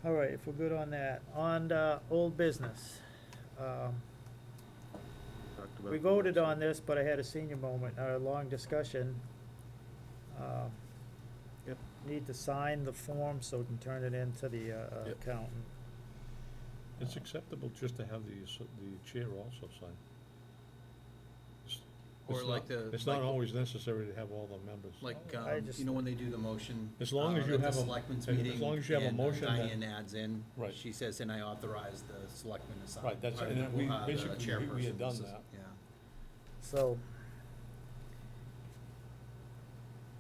All right, if we're good on that, on old business. Talked about We the voted website. on this, but I had a senior moment, a long discussion. Yep. Need to sign the form so we can turn it in to the accountant. It's acceptable just to have the chair also sign. It's- Or it's like not- the- It's not like- always necessary to have all the members. Like, I just- you know, when they do the motion. As long as you at have the a- selectmen's as meeting. long as you have a and, motion that- Diane adds in. Right. She says, and I authorize the selectmen to sign. Right, that's, or and then we, the basically, we had chairperson done says- that. Yeah. So.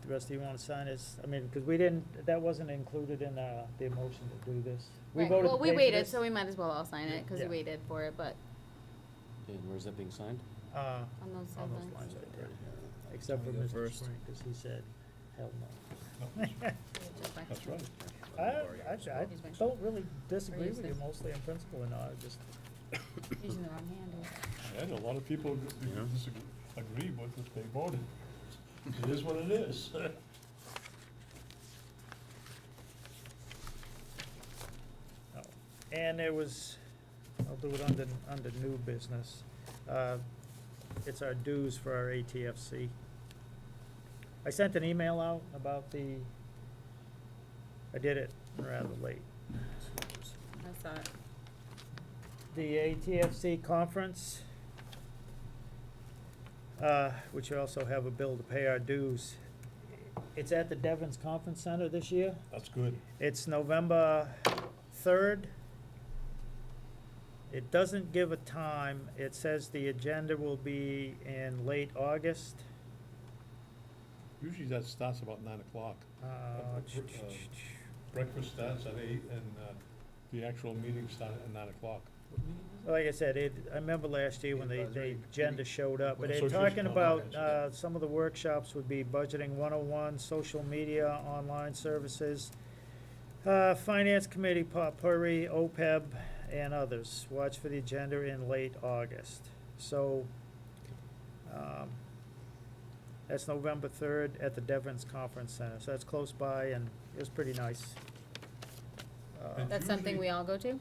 The rest of you wanna sign this? I mean, cause we didn't, that wasn't included in the motion to do this. We Right, voted well, to we pay for waited, this, so we might as well all sign it, cause Yeah. we waited for it, but And where's that being signed? on those on those sidelines. lines right there. Except for Wanna go Mr. first? Spring, cause he said, hell no. That's right. I don't really disagree with you mostly in principle and I just, Using the wrong hand. And a lot of people agree with what they voted. It is what it is. no. And there was, I'll do it under new business. It's our dues for our ATFC. I sent an email out about I did it rather late. I saw it. The ATFC conference, which we also have a bill to pay our dues. It's at the Devon's Conference Center this year. That's good. It's November 3rd. It doesn't give a time. It says the agenda will be in late August. Usually that starts about 9 o'clock. Breakfast starts at 8 and the actual meeting starts at 9 o'clock. Like I said, I remember last year when the agenda showed up, but they're Association talking of about, Americans. some of the workshops would be budgeting 101, social media, online services, finance committee, potpourri, OPEB, and others. Watch for the agenda in late August. So, that's November 3rd at the Devon's Conference Center, so that's close by, and it was pretty nice. And That's something we all go to,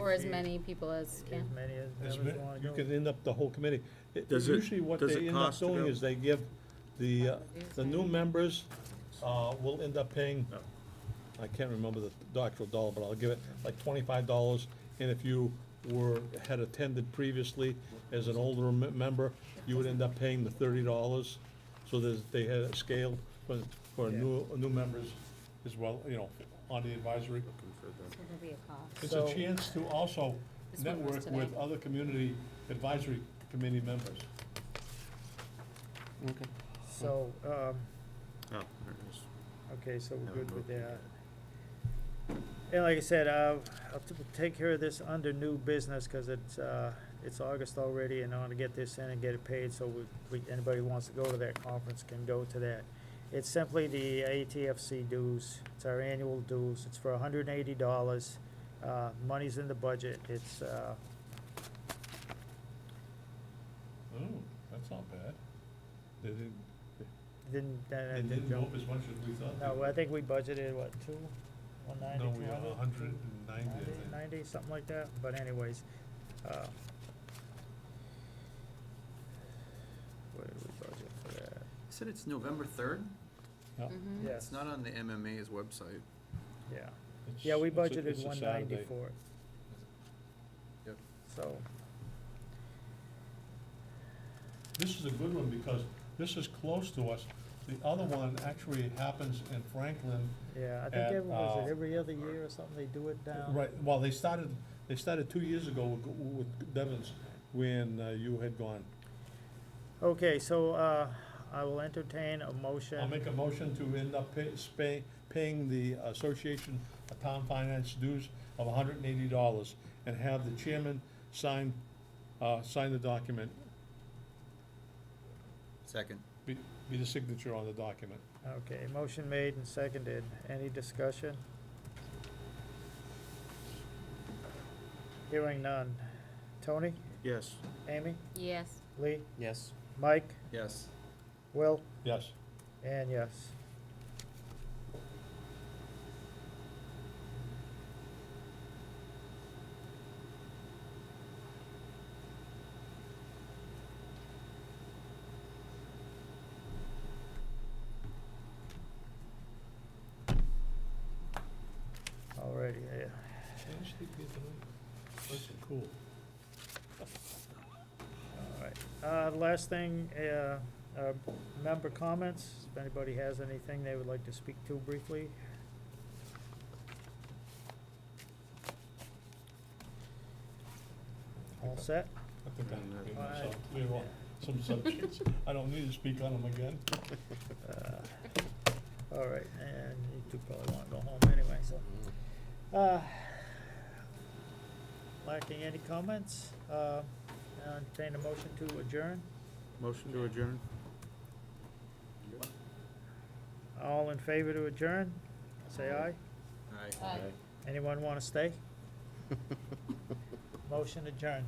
or as many people as As can. many as It's members ma- wanna You go. can end up the whole committee. Does it- Usually what does they it end up cost to doing go? is they give the new members, will end up paying, No. I can't remember the actual dollar, but I'll give it like $25. And if you had attended previously as an older member, you would end up paying the $30. So they had a scale for Yeah. new members as well, on the advisory. for the. So there'll be a cost. It's So- a chance to also This one was network today. with other community advisory committee members. Okay. So, Oh, there it is. okay, so we're good with Handbook. that. And like I said, I'll take care of this under new business, cause it's August already, and I wanna get this in and get it paid, so anybody who wants to go to that conference can go to that. It's simply the ATFC dues, it's our annual dues, it's for $180, money's in the budget, it's, Oh, that's not bad. They didn't, didn't, they didn't go up as much as we thought. they no, would. I think we budgeted, what, 190, No, we are 200? 190, I think. 90, something like that, but anyways, what did we budget for that? You said it's November 3rd? Yeah. Mhm. Yes, It's not on the MMA's website. yeah, It's- yeah, we it's a- budgeted it's a 190 Saturday. for it. Yep. So, This is a good one because this is close to us. The other one actually happens in Franklin. yeah, I think At, was it every other year or something, they do it down? Right, well, they started 2 years ago with Devon's when you had gone. Okay, so, I will entertain a motion. I'll make a motion to end up paying the Association of Town Finance dues of $180 and have the chairman sign the document, Second. be the signature on the document. Okay, motion made and seconded, any discussion? Hearing none. Tony, Yes. Amy, Yes. Lee, Yes. Mike, Yes. Will, Yes. and yes. Alrighty, yeah. That's cool. Alright, the last thing, member comments, if anybody has anything they would like to speak to briefly. All set? I think I made Alright. myself clear on some subjects. I don't need to speak on them again. Alright, and you two probably wanna go home anyway, so. Lacking any comments, entertain a motion to adjourn. Motion to adjourn? All in favor to adjourn, say aye. Aye. Anyone wanna stay? Motion adjourned.